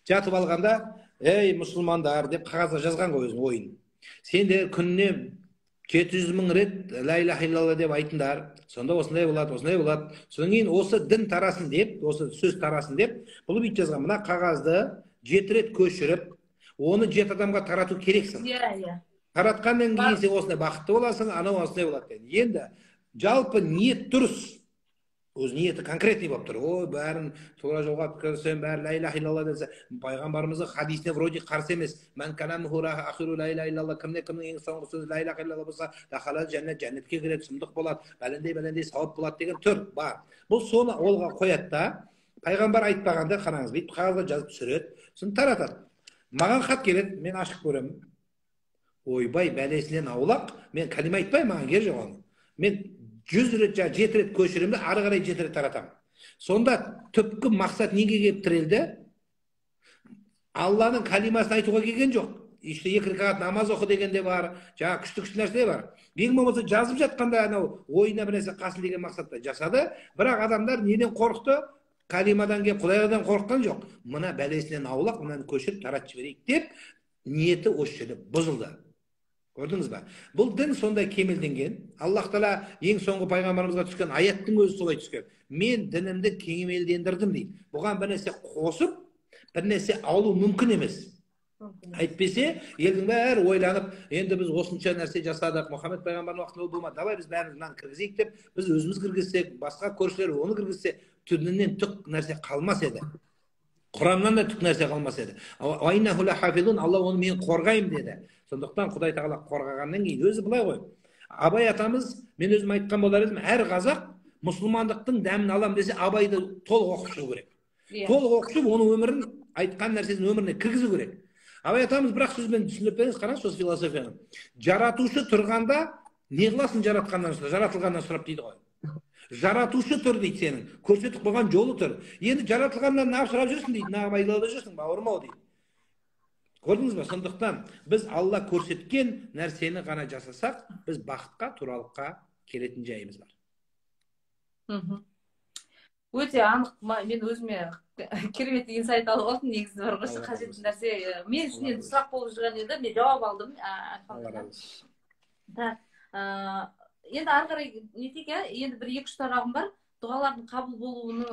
жатып алғанда, ей мұсылмандар деп қағазға жазған ғой өзінің ойын. Сендер күніне 700 000 рет ла иляха илlallah деп айтыңдар, сонда осындай болады, осындай болады. Содан кейін осы дін тарасын деп, осы сөз тарасын деп, бұл бүйтіп жазған. Мына қағазды 7 рет көшіріп, оны 7 адамға тарату керексің. Таратқаннан кейін сен осындай бақытты боласың, анау осындай болады. Енді жалпы ниет дұрыс. Өз ниеті конкретный болып тұр. Ой, бәрін тура жолға кірсем, бәрі ла иляха илlallah десе, пайғамбарымыздың хадисіне вроде қарсы емес. Мән каламуху ахиру ла иляха илlallah, кімнің ең соңғы сөзі ла иляха илlallah болса, дахалал жәннетке кіреді, сұмдық болады, бәлендей сауап болады деген түр бар. Бұл соны олға қояды да, пайғамбар айтпағанда қараңыз, бүйтіп қағазға жазып түсіреді, соны таратады. Маған хат келеді, мен ашық көремін. Ойбай, бәлесінен аулақ, мен кәлиме айтпаймын, маған кері жоқ оны. Мен 100 рет, 7 рет көшіремді, ары қарай 7 рет таратамын. Сонда түпкі мақсат неге келіп тірелді? Алланың кәлимасын айтуға келген жоқ. İşte 2 рекат намаз оқы дегенде бар, жаңа күшті нәрсе бар. Ең болмаса жазып жатқанда анау ойына бір нәрсе қасын деген мақсатта жасады, бірақ адамдар неден қорықты? Кәлимадан келіп Құдайдан қорыққан жоқ. Мына бәлесінен аулақ, мынаны көшіріп таратып жіберейік деп, ниеті осы жерде бұзылды. Көрдіңіз ба? Бұл дін сондай кемелденген. Аллах Тағала ең соңғы пайғамбарымызға түскен аяттың өзі солай түскен. Мен дінімді кемелдендірдім дейді. Бұған бір нәрсе қосып, бір нәрсе алу мүмкін емес. Әйтпесе, елдің бәрі ойланып, енді біз осынша нәрсе жасадық, Мұхаммед пайғамбардың уақытында ол болмады, давай біз бәріміз мынаны кіргізейік деп, біз өзіміз кіргізсек, басқа көршілер оны кіргізсе, түбінен түк нәрсе қалмас еді. Құраннан да түк нәрсе қалмас еді. Алла оны мен қорғаймын деді. Сондықтан Құдай Тағала қорғағаннан кейін өзі былай ғой. Абай атамыз, мен өзім айтқан болар едім, әр қазақ мұсылмандықтың дәмін алам десе, Абайды толық оқып шығу керек. Толық оқып шығып, оның өмірін, айтқан нәрсесін өміріне кіргізу керек. Абай атамыз бірақ сөзбен түсіндіріп беріңіз, қараңыз осы философияны. Жаратушы тұрғанда не қыласың жаратылғаннан сұрап дейді ғой. Жаратушы тұр дейді сенің, көрсетіп қойған жолы тұр. Енді жаратылғаннан неғып сұрап жүрсің дейді, неғып айдалада жүрсің, бауырым-ау дейді. Көрдіңіз ба? Сондықтан біз Алла көрсеткен нәрсені ғана жасасақ, біз бақытқа, туралыққа келетін жайымыз бар. Өте анық, мен өзіме керемет инсайт алып алдым, негізі бар ғой, қажетті нәрсе. Мен үшін енді сұрақ болып жүрген еді, мен жауап алдым. Енді ары қарай нетейік, енді бір 2-3 тарағым бар. Дұғалардың қабыл болуының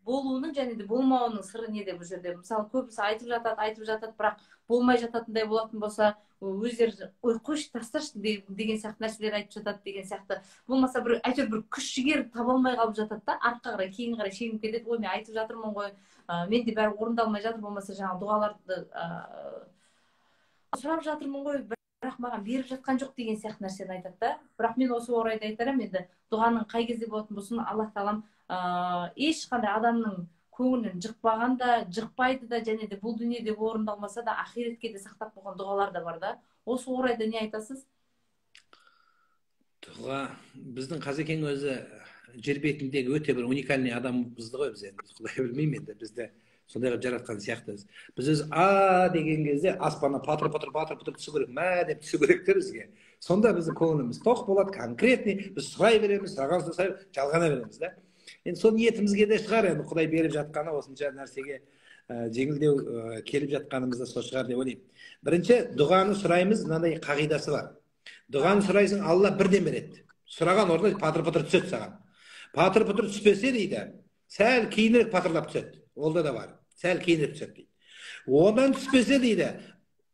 болуының және де болмауының сыры неде бұл жерде? Мысалы көбісі айтып жатады, бірақ болмай жататындай болатын болса, өздері ой қойшы тасташы деген сияқты нәрселер айтып жатады деген сияқты. Болмаса бір әйтеуір бір күш жігер таба алмай қалып жатады да, артқа қарай кейін қарай шегініп кетеді. Ой, мен айтып жатырмын ғой, менде бәрі орындалмай жатыр, болмаса жаңағы дұғаларды сұрап жатырмын ғой, бірақ маған беріп жатқан жоқ деген сияқты нәрсені айтады да. Бірақ мен осы орайда айтарым, енді дұғаның қай кезде болатын болсын, Аллах тағалам ешқандай адамның көңілін жықпаған да, жықпайды да, және де бұл дүниеде орындалмаса да ақиретке де сақтап қойған дұғалар да бар да. Осы орайда не айтасыз? Дұға біздің Қазекең өзі жер бетіндегі өте бір уникальный адамбызды ғой, біз енді құдай білмеймін, енді бізді сондай қылып жаратқан сияқтымыз. Біз өзі деген кезде аспаннан патыр түсу керек, мә деп түсу керек те бізге. Сонда біздің көңіліміз тоқ болады, конкретный, біз сұрай береміз, сұраған соң жалғана береміз да. Енді сол ниетімізге де шығар, енді Құдай беріп жатқаны осынша нәрсеге жеңілдеу келіп жатқанымызда сол шығар деп ойлаймын. Бірінші, дұғаны сұраймыз, мынандай қағидасы бар. Дұғаны сұрайсың, Алла бірден береді. Сұраған орнына патыр түседі саған. Патыр түспесе дейді, сәл кейінірек патырлап түседі. Олда да бар. Сәл кейінірек түседі дейді. Одан түспесе дейді,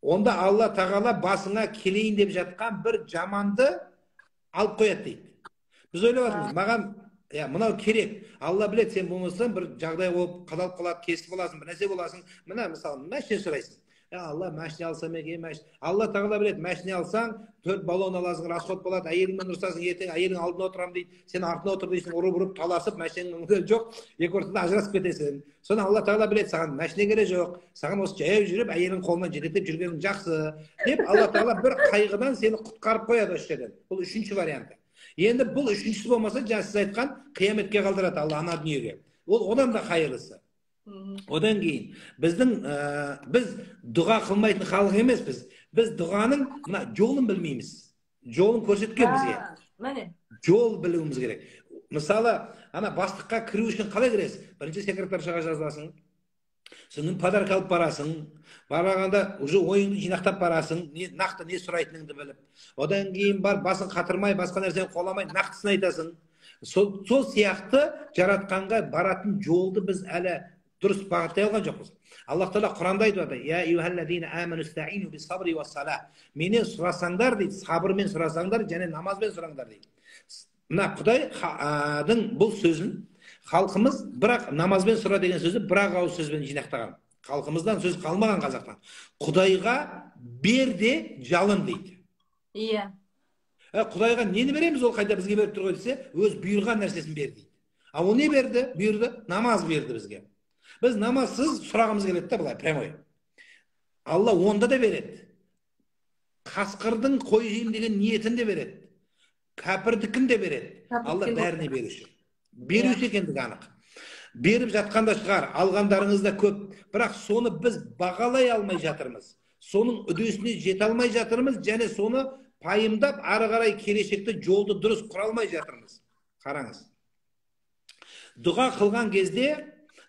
онда Алла тағала басыңа келейін деп жатқан бір жаманды алып қояды дейді. Біз ойлап жатырмыз, маған мынау керек. Алла біледі, сен болмасаң бір жағдай болып қадалып қалады, кесіп боласың, бір нәрсе боласың. Мына мысалы машина сұрайсың. Алла машина алсам екен, машина. Алла тағала біледі, машина алсаң, 4 баллон аласың, расход болады, әйеліңмен ұрсасың, ертең әйелің алдына отырам дейді, сен артына отыр дейсің, ұрып таласып, машинаң жоқ, екі ортада ажырасып кетесің. Соны Алла тағала біледі, саған машина керек жоқ, саған осы жаяу жүріп әйелің қолынан жетектеп жүргенің жақсы деп Алла тағала бір қайғыдан сені құтқарып қояды осы жерден. Бұл үшінші варианты. Енді бұл үшіншісі болмаса, жаңа сіз айтқан қияметке қалдырады Алла ана дүниеге. Ол одан да қайырлысы. Одан кейін біз дұға қылмайтын халық емеспіз. Біз дұғаның мына жолын білмейміз. Жолын көрсеткен бізге. Міне. Жол білуіміз керек. Мысалы, ана бастыққа кіру үшін қалай кіресіз? Бірінші секретаршаға жазыласың. Сосын подарка алып барасың. Барағанда уже ойыңды жинақтап барасың, нақты не сұрайтыныңды біліп. Одан кейін басын қатырмай, басқа нәрсені қоламай, нақтысын айтасың. Сол сияқты жаратқанға баратын жолды біз әлі дұрыс бағыттай алған жоқпыз. Аллах Тағала Құранда айтады: "Я аyyuhallazina amanu ista'inu bis-sabri was-salah." Менен сұрасаңдар дейді, сабырмен сұрасаңдар және намазбен сұраңдар дейді. Мына Құдайдың бұл сөзін халқымыз бірақ намазбен сұра деген сөзді бір-ақ ауыз сөзбен жинақтаған. Халқымыздан сөз қалмаған қазақтан. Құдайға бер де жалын дейді. Иә. Құдайға нені береміз, ол қайда бізге беріп тұр ғой десе, өз бұйырған нәрсесін бер дейді. А ол не берді? Бұйырды, намаз берді бізге. Біз намазсыз сұрағымыз келеді да былай, прямой. Алла онда да береді. Қасқырдың қой жеймін деген ниетін де береді. Кәпірдікін де береді. Алла бәріне беруші. Беруші екендігі анық. Беріп жатқанда шығар, алғандарыңыз да көп, бірақ соны біз бағалай алмай жатырмыз. Соның үдесіне жете алмай жатырмыз, және соны пайымдап, ары қарай келешекте жолды дұрыс құра алмай жатырмыз. Қараңыз. Дұға қылған кезде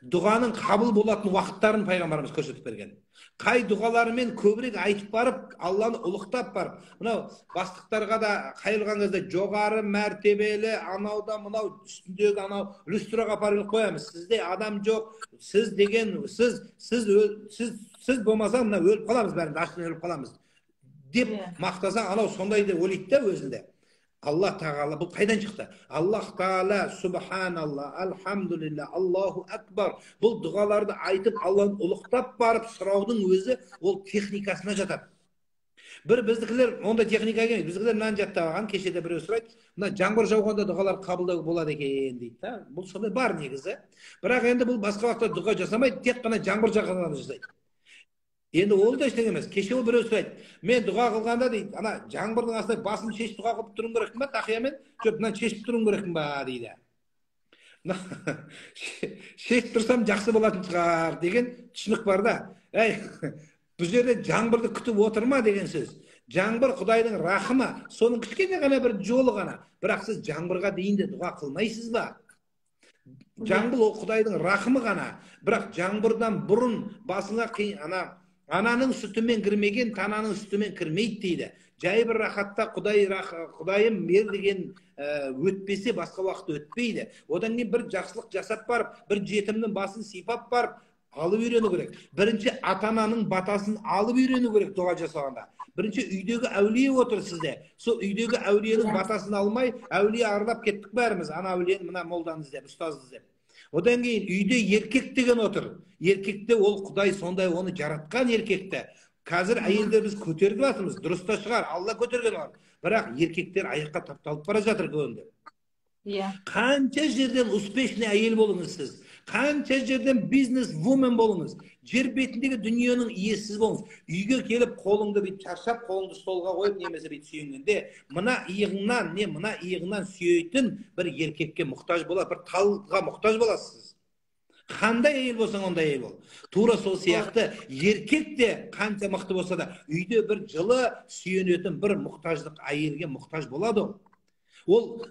дұғаның қабыл болатын уақыттарын пайғамбарымыз көрсетіп берген. Қай дұғаларымен көбірек айтып барып, Алланы ұлықтап барып, мынау бастықтарға да қайырған кезде жоғары мәртебелі анауда мынау үстіндегі анау люстраға апарып қоямыз. Сізде адам жоқ, сіз деген сіз болмаса мына өліп қаламыз, бәрінде аштан өліп қаламыз деп мақтасаң, анау сондай деп ойлайды да өзінде. Аллах тағала бұл қайдан шықты? Аллах тағала субханалла, альхамдулилля, Аллаху акбар. Бұл дұғаларды айтып, Алланы ұлықтап барып сұраудың өзі ол техникасына жатады. Біздікілер онда техника келмейді. Біздікілер мынаны жаттап алған, кешеде біреу сұрайды, мына жаңбыр жауғанда дұғалар қабылдау болады екен дейді. Бұл сондай бар негізі. Бірақ енді бұл басқа уақытта дұға жасамайды, тек қана жаңбыр жауғанда жасайды. Енді ол да ештеңе емес. Кеше ол біреу сұрайды, мен дұға қылғанда дейді, ана жаңбырдың астына басым шешіп дұға қылып тұруым керекпін ба, тақиямен? Жоқ, мынаны шешіп тұруым керекпін ба дейді. Шешіп тұрсам жақсы болатын шығар деген түсінік бар да. Бұл жерде жаңбырды күтіп отырма деген сөз. Жаңбыр Құдайдың рахымы, соның кішкене ғана бір жолы ғана. Бірақ сіз жаңбырға дейін де дұға қылмайсыз ба? Жаңбыр ол Құдайдың рахымы ғана. Бірақ жаңбырдан бұрын басыңа ана Ананың сүтімен кірмеген тананың сүтімен кірмейді дейді. Жай бір рахатта Құдайым бер деген өтпесе басқа уақыт өтпейді. Одан кейін бір жақсылық жасап барып, бір жетімнің басын сипап барып алып үйрену керек. Бірінші ата-ананың батасын алып үйрену керек дұға жасағанда. Бірінші үйдегі әулие отыр сізде. Сол үйдегі әулиенің батасын алмай, әулие аралап кеттік бәріміз. Ана әулиені мына молданы іздеп, ұстазды іздеп. Одан кейін үйде еркек деген отыр. Еркекте ол Құдай сондай оны жаратқан еркекті. Қазір әйелдер біз көтеріп жатырмыз. Дұрыс та шығар, Алла көтерген олар. Бірақ еркектер аяққа тапталып бара жатыр көбінде. Қанша жерден успешный әйел болыңыз сіз. Қанша жерден бизнес-вумен болыңыз. Жер бетіндегі дүниенің иесіз болыңыз. Үйге келіп қолыңды бүйтіп шаршап, қолыңды столға қойып немесе бүйтіп сүйенгенде, мына иығынан сүйейтін бір еркекке мұқтаж болады, бір талға мұқтаж боласыз. Қандай әйел болсаң, ондай әйел бол. Тура сол сияқты еркек те қанша мықты болса да, үйде бір жылы сүйенетін бір мұқтаждық әйелге мұқтаж болады. Ол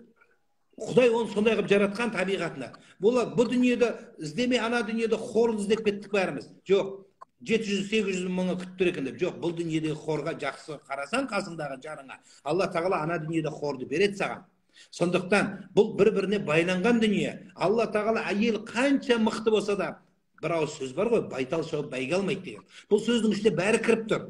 Құдай оны сондай қылып жаратқан табиғатына. Бұл дүниеде іздемей, ана дүниеде қор іздеп кеттік бәріміз. Жоқ, 700-800 мыңы күттір екен деп. Жоқ, бұл дүниедегі қорға жақсы қарасаң қасыңдағы жарыңа, Алла тағала ана дүниеде қорды береді саған. Сондықтан бұл бір-біріне байланған дүние. Алла тағала әйел қанша мықты болса да, бір ауыз сөз бар ғой, байтал шауып бәйге алмайды деген. Бұл сөздің ішінде бәрі кіріп тұр.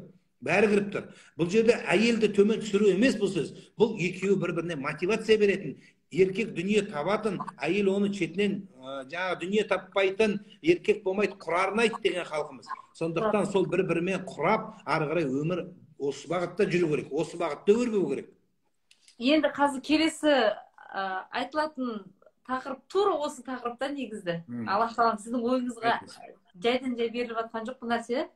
Бәрі кіріп тұр. Бұл жерде әйелді төмен түсіру емес бұл сөз. Бұл екеуі бір-біріне мотивация беретін. Еркек дүние табатын, әйел оны четінен жаңа дүние таппайтын, еркек болмайды, құрарнайды деген халқымыз. Сондықтан сол бір-бірімен құрап, ары қарай өмір осы бағытта жүру керек, осы бағытта өрбу керек. Енді қазір келесі айтылатын тақырып тура осы тақырыпта негізді. Аллах тағала сіздің ойыңызға жайдан жай беріліп жатқан жоқ бұл нәрсе.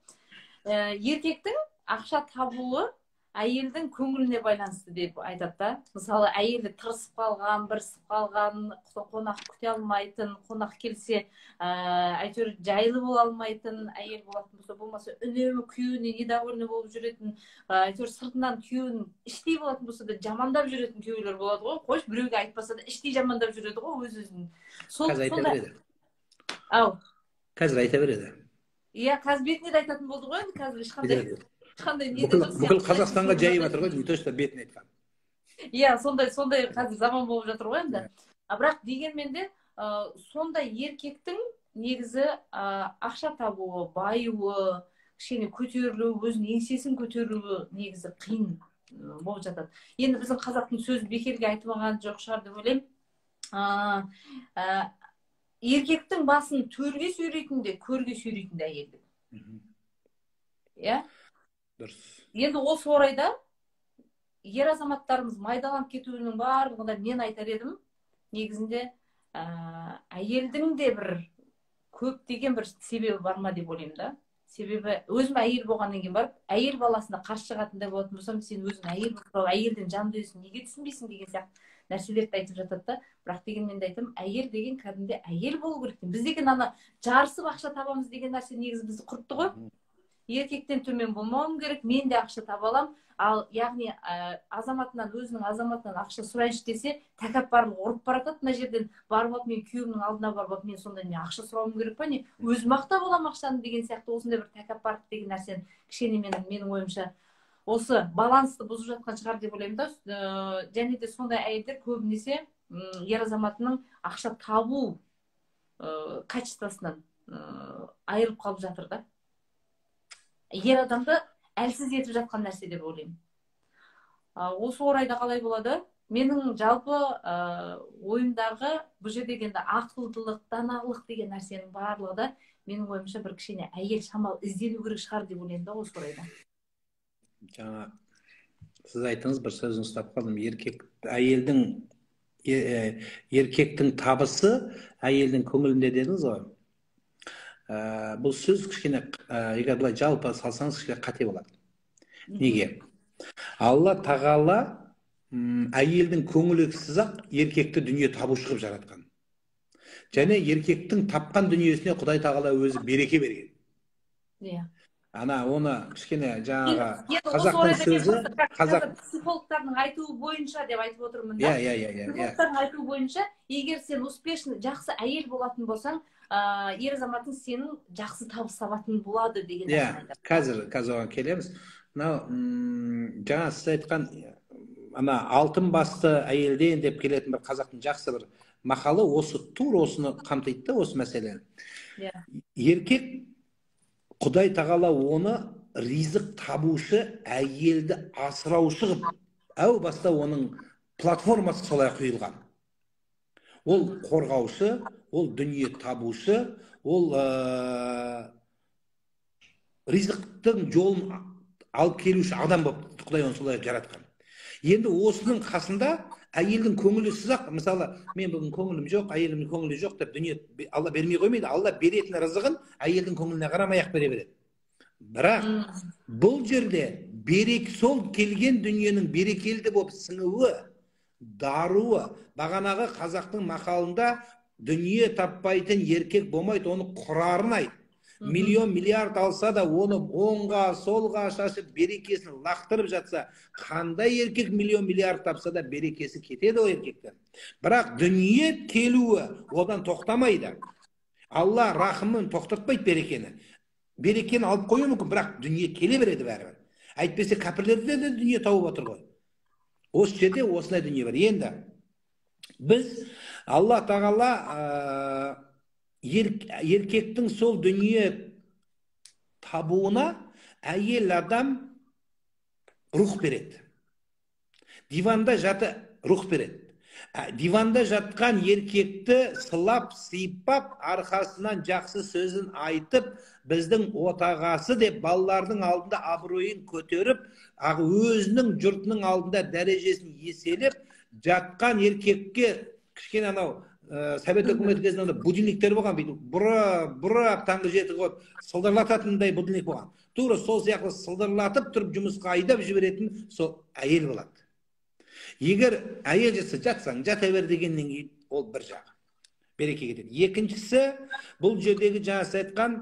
Еркектің ақша табуы әйелдің көңіліне байланысты деп айтады да. Мысалы, әйелі тырысып қалған, бірісіп қалған, қонақ күте алмайтын, қонақ келсе, әйтеуір жайлы бола алмайтын әйел болатын болса, үнемі күйеуіне недовольны болып жүретін, әйтеуір сыртынан күйеуін іштей болатын болса да жамандап жүретін күйеулер болады ғой. Қойш, біреуге айтпаса да іштей жамандап жүреді ғой өз-өзін. Қазір айта береді. Ау. Қазір айта береді. Иә, қазір бетіне де айтатын болды ғой, қазір ешқандай бүкіл Қазақстанға жайып жатыр ғой, точно бетін айтқан. Иә, сондай қазір заман болып жатыр ғой енді. Бірақ дегенмен де сондай еркектің негізі ақша табуы, байуы, кішкене көтерілуі, өзінің еңсесін көтеруі негізі қиын болып жатады. Енді біздің қазақтың сөзі бекерге айтылған жоқ шығар деп ойлаймын. Еркектің басын төрге сүйрейтін де, көрге сүйрейтін де әйелдің. Иә? Енді осы орайда ер азаматтарымыз майдаланып кетуінің барлығында мен айтар едім, негізінде әйелдің де бір көптеген бір себебі бар ма деп ойлаймын да. Себебі өзім әйел болғаннан кейін барып, әйел баласына қарсы шығатындай болатын болсам, сен өзің әйел болып, әйелдің жан дүниесін неге түсінбейсің деген сияқты нәрселерді айтып жатады да. Бірақ дегенмен де айтамын, әйел деген кәдімгідей әйел болу керек. Біз деген ана жарысып ақша табамыз деген нәрсе негізі бізді құртты ғой. Еркектен төмен болмауым керек, мен де ақша таба алам. Ал яғни өзінің азаматынан ақша сұрайыншы десе, тәкаппарлық ұрып баратады мына жерден. Барып мен күйеуімнің алдына барып, мен сонда не ақша сұрауым керек па не? Өзім ақтап аламын ақшаны деген сияқты осындай бір тәкаппарлық деген нәрсені кішкене менің ойымша осы балансты бұзып жатқан шығар деп ойлаймын да. Және де сондай әйелдер көбінесе ер азаматының ақша табу качествосынан айырылып қалып жатыр да. Ер адамды әлсіз етіп жатқан нәрсе деп ойлаймын. Осы орайда қалай болады? Менің жалпы ойымдағы бұл жердегі ақылдылық, даналық деген нәрсенің барлығы да менің ойымша бір кішкене әйел шамалы іздену керек шығар деп ойлаймын да осы орайда. Жаңа сіз айтыңыз, бір сөзін ұстап қалдым. Еркектің табысы әйелдің көңілінде дедіңіз ғой. Бұл сөз кішкене егер былай жалпы салсаңыз кішкене қате болады. Неге? Алла тағала әйелдің көңілсіз ақ еркекті дүние табушы қылып жаратқан. Және еркектің тапқан дүниесіне Құдай тағала өзі береке берген. ана оны кішкене жаңағы осы қазақтың орайда мен сөзі қазақ қазір психологтардың айтуы бойынша деп айтып отырмын да. иә Психологтардың айтуы бойынша, егер сен успешный, жақсы әйел болатын болсаң, ер азаматың сенің жақсы табыс табатын болады деген нәрсені айтады. қазір оған келеміз. Мынау жаңа сіз айтқан ана алтын басты әйелден деп келетін бір қазақтың жақсы бір мақалы осы тура осыны қамтиды да, осы мәселені. Еркек Құдай тағала оны ризық табушы, әйелді асыраушы қылып, әу баста оның платформасы солай құйылған. Ол қорғаушы, ол дүние табушы, ол ризықтың жолын алып келуші адам болып Құдай оны солай жаратқан. Енді осының қасында әйелдің көңілі сызақ, мысалы, мен бүгін көңілім жоқ, әйелімнің көңілі жоқ деп дүние Алла бермей қоймайды. Алла беретін рызығын әйелдің көңіліне қарамай-ақ бере береді. Бірақ бұл жерде сол келген дүниенің берекелді болып сіңуі, даруы, бағанағы қазақтың мақалында дүние таппайтын еркек болмайды, оны құрарын айт. Миллион миллиард алса да оны оңға солға шашып берекесін лақтырып жатса, қандай еркек миллион миллиард тапса да берекесі кетеді ол еркектен. Бірақ дүние келуі одан тоқтамайды. Алла рахымын тоқтатпайды берекені. Берекені алып қою мүмкін, бірақ дүние келе береді бәрібір. Әйтпесе кәпірлерде де дүние тауып отыр ғой. Осы жерде осындай дүние бар. Енді біз Алла тағала еркектің сол дүние табуына әйел адам рух береді. Диванда жаты рух береді. Диванда жатқан еркекті сылап, сыйпап, арқасынан жақсы сөзін айтып, біздің отағасы деп балалардың алдында абыройын көтеріп, өзінің жұртының алдында дәрежесін еселеп, жатқан еркекке кішкене анау Совет үкіметі кезінде будильниктер болған, бұрап таңғы 7 қойып сылдырлататындай будильник болған. Тура сол сияқты сылдырлатып тұрып жұмысқа айдап жіберетін сол әйел болады. Егер әйел жатсаң, жата бер дегеннен кейін ол бір жағы. Береке кетеді. Екіншісі, бұл жердегі жаңа айтқан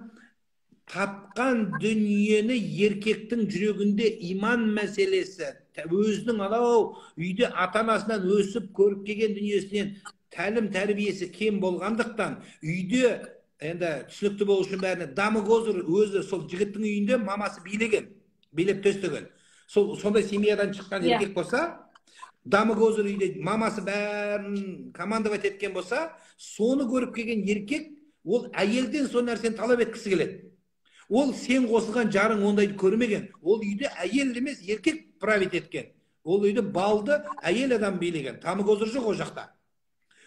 тапқан дүниені еркектің жүрегінде иман мәселесі, өзінің анау үйде ата-анасынан өсіп көріп келген дүниесінен тәлім тәрбиесі кем болғандықтан үйде енді түсінікті болу үшін бәріне дамы-гозыр өзі сол жігіттің үйінде мамасы билеп төстеген. Сондай семьядан шыққан еркек болса, дамы-гозыр үйде мамасы бәрін командовать еткен болса, соны көріп келген еркек, ол әйелден сол нәрсені талап еткісі келеді. Ол сен қосылған жарың ондайды көрмеген. Ол үйде әйел емес, еркек править еткен. Ол үйде балды әйел адам билеген. Дамы-гозыр жоқ ол жақта.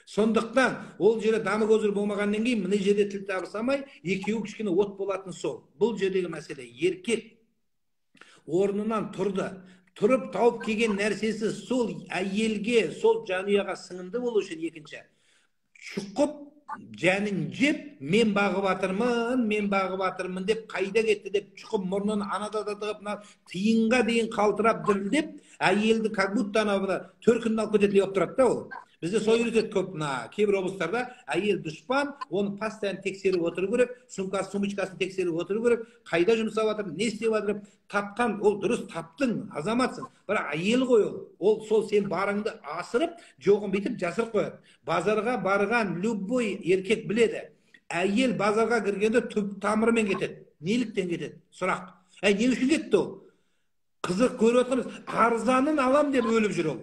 Сондықтан ол жерде дамы-гозыр болмағаннан кейін мына жерде тіл табысамай, екеуі кішкене от болатын сол. Бұл жердегі мәселе еркек орнынан тұрды. Тұрып тауып келген нәрсесі сол әйелге, сол жанұяға сіңімді болу үшін екінші. Шұқып, жәнін жеп, мен бағып атырмын деп, қайда кетті деп, шұқып мұрнын анадададығып, тиынға дейін қалтырап дірілдеп, әйелді как будто төркінін алып кететіндей болып тұрады да ол. Бізде сол үйретеді көп, кейбір облыстарда әйел дұшпан, оны постоянно тексеріп отыру керек, сумочкасын тексеріп отыру керек, қайда жұмсап жатыр, не істеп жатыр, тапқан, ол дұрыс таптың, азаматсың. Бірақ әйел ғой ол сол сен барыңды асырып, жоғын бейтіп жасырып қояды. Базарға барған любой еркек біледі. Әйел базарға кіргенде түп тамырымен кетеді. Неліктен кетеді? Сұрақ. Не үшін кетті ол? Қызық көріп отырмыз, арзанын алам деп өліп жүр ол.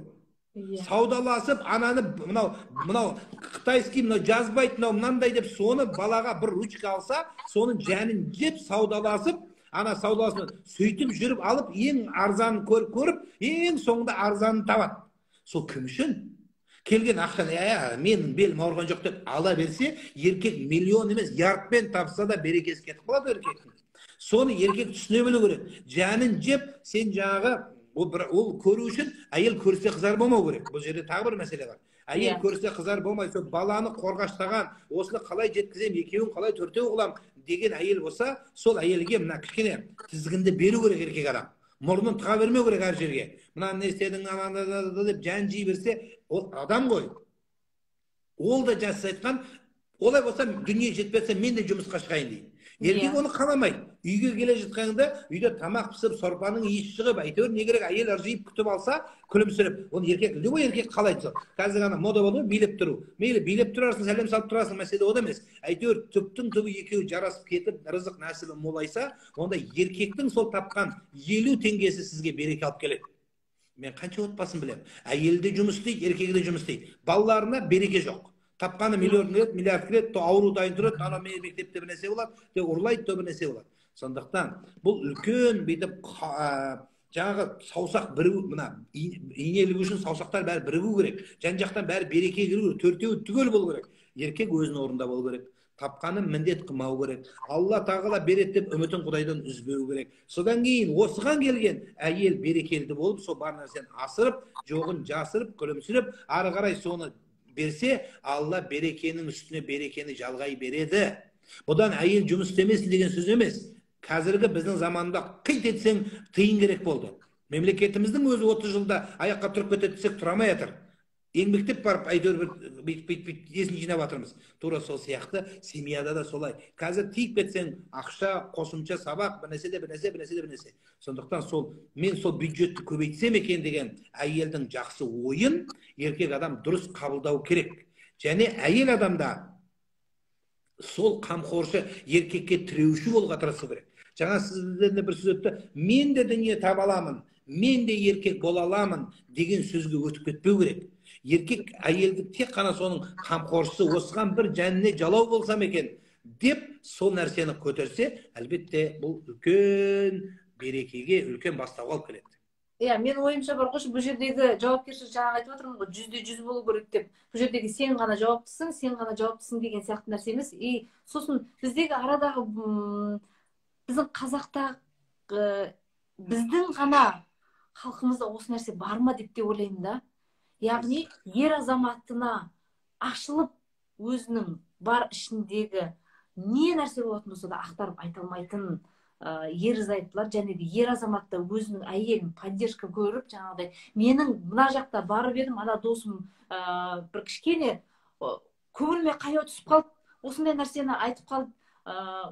Саудаласып, ананы мынау қытайский жазбайды, мынандай деп соны балаға бір ручка алса, соның жәнін жеп саудаласып, ана саудаласып сөйтіп жүріп алып, ең арзанын көріп, ең соңында арзанын табады. Сол кім үшін? Келген ақшаны, менің белім ауырған жоқ деп ала берсе, еркек миллион емес, ярдпен тапса да берекесі кетіп қалады еркектің. Соны еркек түсіне білу керек. Жәнін жеп, сен жаңағы ол көру үшін әйел көрсе қызар болмау керек. Бұл жерде тағы бір мәселе бар. Әйел көрсе қызар болмай, сол баланы қорғаштаған, осыны қалай жеткізем, екеуін қалай төртеу қылам деген әйел болса, сол әйелге мына кішкене тізгінді беру керек еркек адам. Мұрнын тыға бермеу керек әр жерге. Мына не істедің деп жан жей берсе, ол адам ғой. Ол да жасы айтқан, олай болса дүние жетпесе мен де жұмысқа шығайын дейді. Еркек оны қаламайды. Үйге келе жатқанда, үйде тамақ пісіп, сорпаның иісі шығып, әйтеуір не керек, әйел ыржиып күтіп алса, күлімсіреп. Оны еркек, любой еркек қалайды сол. Қазір ғана мода болды ғой, билеп тұру. Мейлі, билеп тұрарсың, сәлем салып тұрасың, мәселе ода емес. Әйтеуір түптің түбі екеуі жарасып кетіп, рызық нәсібі молайса, онда еркектің сол тапқан 50 теңгесі сізге береке алып келеді. Мен қанша отбасын білемін. Әйелі де жұмыс істейді, еркегі де жұмыс істейді. Балаларына береке жоқ. Тапқаны миллион келеді, миллиард келеді, то ауру дайын тұрады, ана мектепте бір нәрсе болады, то ұрлайды, то бір нәрсе болады. Сондықтан бұл үлкен бүйтіп жаңағы саусақ бірігу, мына ине ілігу үшін саусақтар бәрі бірігу керек. Жан жақтан бәрі береке кіру керек, төртеуі түгел болу керек. Еркек өзінің орнында болу керек. Тапқаны міндет қылмау керек. Алла тағала береді деп үмітін Құдайдан үзбеу керек. Содан кейін осыған келген әйел берекелі болып, сол бар нәрсені асырып, жоғын жасырып, күлімсіреп, ары қарай соны берсе, Алла берекенің үстіне берекені жалғай береді. Бұдан әйел жұмыс істемесін деген сөз емес. Қазіргі біздің заманда қит етсең тыйын керек болды. Мемлекетіміздің өзі 30 жылда аяққа тұрып кетеді десек тұра алмай жатыр. Еңбектеп барып, әйтеуір бүйтіп есін жинап жатырмыз. Тура сол сияқты семьяда да солай. Қазір тиіп кетсең, ақша, қосымша сабақ, бір нәрсе. Сондықтан мен сол бюджетті көбейтсем екен деген әйелдің жақсы ойын еркек адам дұрыс қабылдау керек. Және әйел адамда сол қамқоршы еркекке тіреуші болуға тырысу керек. Жаңа сіздерде бір сөз өтті, мен де дүние таба аламын, мен де еркек бола аламын деген сөзге өтіп кетпеу керек. Еркек әйелді тек қана соның қамқоршысы, осыған бір жәніне жалау болсам екен деп сол нәрсені көтерсе, әлбетте бұл үлкен берекеге, үлкен бастауға алып келеді. Иә, мен ойымша бар ғой, бұл жердегі жауапкершілік жаңа айтып отырмын ғой, 100% болу керек деп. Бұл жердегі сен ғана жауаптысың деген сияқты нәрсе емес. Сосын біздегі арадағы біздің қазақтағы біздің ғана халқымызда осы нәрсе бар ма деп те ойлаймын да. Яғни ер азаматына ашылып өзінің бар ішіндегі не нәрсе болатын болса да ақтарып айта алмайтын ер зайыптылар, және де ер азаматта өзінің әйелін поддержка көріп, жаңағыдай менің мына жақта барып едім, ана досым бір кішкене көңіліме қаяу түсіп қалып, осындай нәрсені айтып қалып,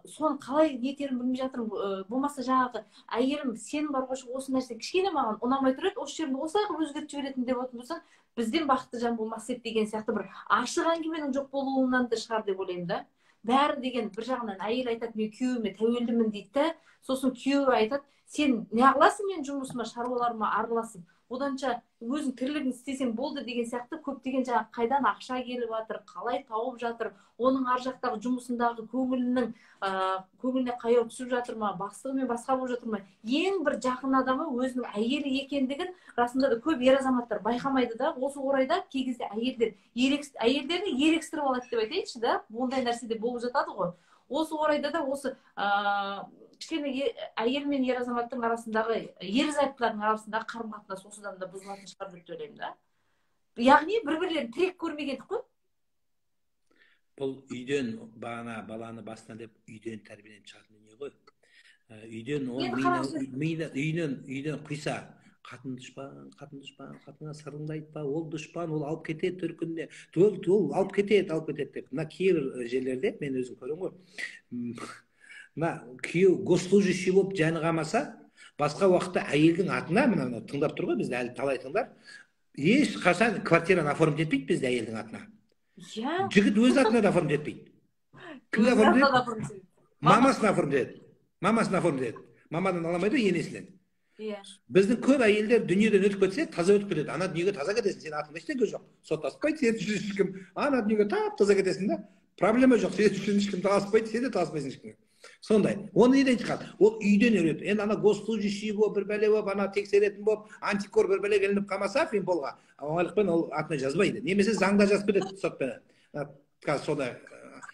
соны қалай не етерін білмей жатырмын. Болмаса жаңағы әйелім сен бар ғой, осы нәрсе кішкене маған ұнамай тұрады, осы жерді осылай қылып өзгертіп жіберетін деп отыратын болсаң, бізден бақытты жан болмас еді деген сияқты бір ашық әңгіменің жоқ болуынан да шығар деп ойлаймын да. Бәрі деген бір жағынан әйел айтады, мен күйеуіме тәуелдімін дейді, сосын күйеуі айтады, сен не қыласың мен жұмысыма, шаруаларыма араласып, оданша өзің тірлігін істесең болды деген сияқты көптеген жаңа қайдан ақша келіп жатыр, қалай тауып жатыр, оның ар жақтағы жұмысындағы көңіліне қаяу түсіп жатыр ма, бастығымен басқа болып жатыр ма, ең бір жақын адамы өзінің әйелі екендігін расында да көп ер азаматтар байқамайды да. Осы орайда кей кезде әйелдерді ерекстіріп алады деп айтайыншы да, ондай нәрсе де болып жатады ғой. Осы орайда да осы кішкене әйел мен ер азаматтың арасындағы, ер зайыптылардың арасындағы қарым-қатынас осыдан да бұзылатын шығар деп ойлаймын да. Яғни бір-бірлерін тірек көрмегендік қой. Бұл үйден баланы басына деп үйден тәрбиеленіп шығатын дүние ғой. Үйден құйса, қатын дұшпан, қатынға сырыңды айтпа, ол дұшпан, ол алып кетеді төркініне, ол алып кетеді деп. Мына кейбір жерлерде мен өзім көремін ғой. Мына күйеу госслужащий болып жаны қалмаса, басқа уақытта әйелдің атына, мына тыңдап тұр ғой, бізді әлі талай тыңдар, ешқашан квартираны оформить етпейді бізді әйелдің атына. Жігіт өз атына да оформить етпейді. Кімді оформить етеді? Мамасын оформить етеді. Мамадан аламайды, енесінен. Біздің көп әйелдер дүниеден өтіп кетсе, таза өтіп кетеді. Ана дүниеге таза кетесің, сен атыңда ештеңе жоқ. Сот аспайды, сен үшін ешкім. Ана дүниеге таза кетесің да. Проблема жоқ, сен үшін ешкім таласпайды, сен де таласпайсың ешкімге. Сондай. Оны неден шығады? Ол үйден үйренеді. Енді ана госслужащий болып, бір бәле болып, ана тексеретін болып, антикор бір бәле келініп қалмаса, финполға, оңайлықпен ол атына жазбайды. Немесе заңда жазып кетеді сотпен. Қазір сондай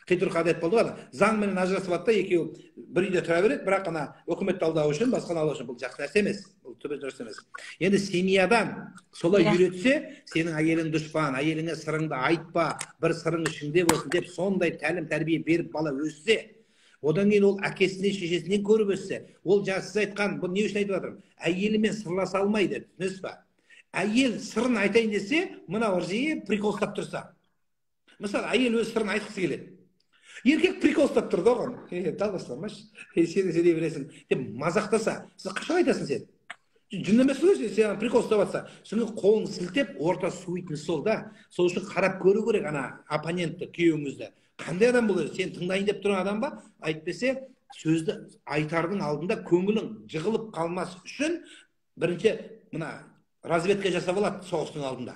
қитұрқы әдет болды ғой. Заңмен ажырасып жатса, екеуі бір үйде тұра береді, бірақ ана өкіметті алдау үшін, басқаны алдау үшін бұл жақсы нәрсе емес. Бұл түбі дұрыс емес. Енді семьядан солай үйретсе, сенің әйелің дұшпан, әйеліңе сырыңды айтпа, бір сырың ішіңде болсын деп сондай тәлім тәрбие беріп бала өссе, одан кейін ол әкесінен, шешесінен көріп өссе, ол сіз айтқан, бұл не үшін айтып жатырмын? Әйелімен сырласа алмайды, түсінесіз ба? Әйел сырын айтайын десе, мына ұржиып прикол ұстап тұрса. Мысалы, әйел өз сырын айтқысы келеді. еркек прикол ұстап тұрды оған, талқыласпамашы, сен не білесің деп мазақтаса, сіз қашан айтасың сен? Жүн емес қой, сен прикол ұстап жатса, соны қолын сілтеп, орта суитын сол да, сол үшін қарап көру керек ана оппонентті, күйеуіңізді. Қандай адам бұл өзі? Сен тыңдайын деп тұрған адам ба? Айтпесе, сөзді айтардың алдында көңілің жығылып қалмас үшін бірінші мына разведка жасап алады соғыстың алдында.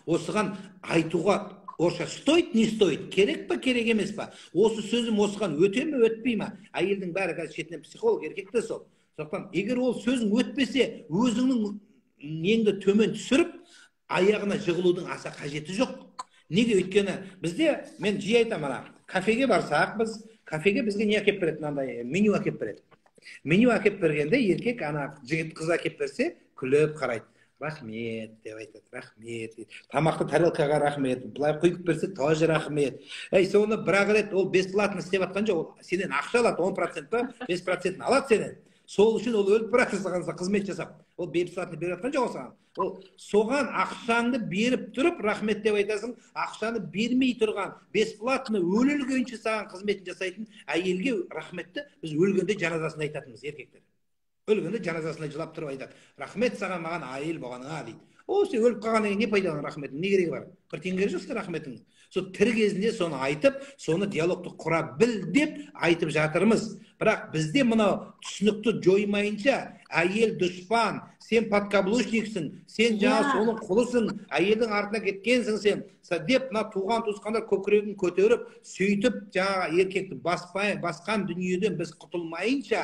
Осыған айтуға орысша стоит, не стоит, керек па, керек емес па? Осы сөзім осыған өте ме, өтпей ма? Әйелдің бәрі қазір шетінен психолог, еркекте сол. Сондықтан, егер ол сөзің өтпесе, өзіңнің неңді төмен түсіріп, аяғына жығылудың аса қажеті жоқ. Неге? Өйткені бізде, мен жиі айтамын, ана кафеге барсақ, кафеге бізге не әкеп береді, мынандай меню әкеп береді. Меню әкеп бергенде еркек ана жігіт қыз әкеп берсе, күліп қарайды. Рахмет деп айтады, рахмет дейді. Тамақты тарелкаға рахмет, былай құйып берсе, тоже рахмет. Соны бірақ рет ол бесплатно істеп жатқан жоқ, ол сенен ақша алады, 10% па, 5% алады сенен. Сол үшін ол өліп барады саған қызмет жасап. Ол бесплатно беріп жатқан жоқ саған. Ол соған ақшаңды беріп тұрып, рахмет деп айтасың, ақшаны бермей тұрған, бесплатно өлілгенше саған қызметін жасайтын әйелге рахметті біз өлгенде жаназасында айтатынбыз, еркектер. Өлгенде жаназасында жылап тұрып айтады. Рахмет саған, маған әйел болғаныңа дейді. О, сен өліп қалғаннан кейін не пайдалан рахметтің, не керегі бар? Бір теңге жоқ сізге рахметтің. Сол тірі кезінде соны айтып, соны диалогты құра біл деп айтып жатырмыз. Бірақ бізде мынау түсінікті жоймайынша, әйел дұшпан, сен подкаблучниксің, сен жаңа соның құлысың, әйелдің артына кеткенсің сен, деп мына туған туысқандар көкірегін көтеріп, сөйтіп жаңа еркекті басқан дүниеден біз құтылмайынша,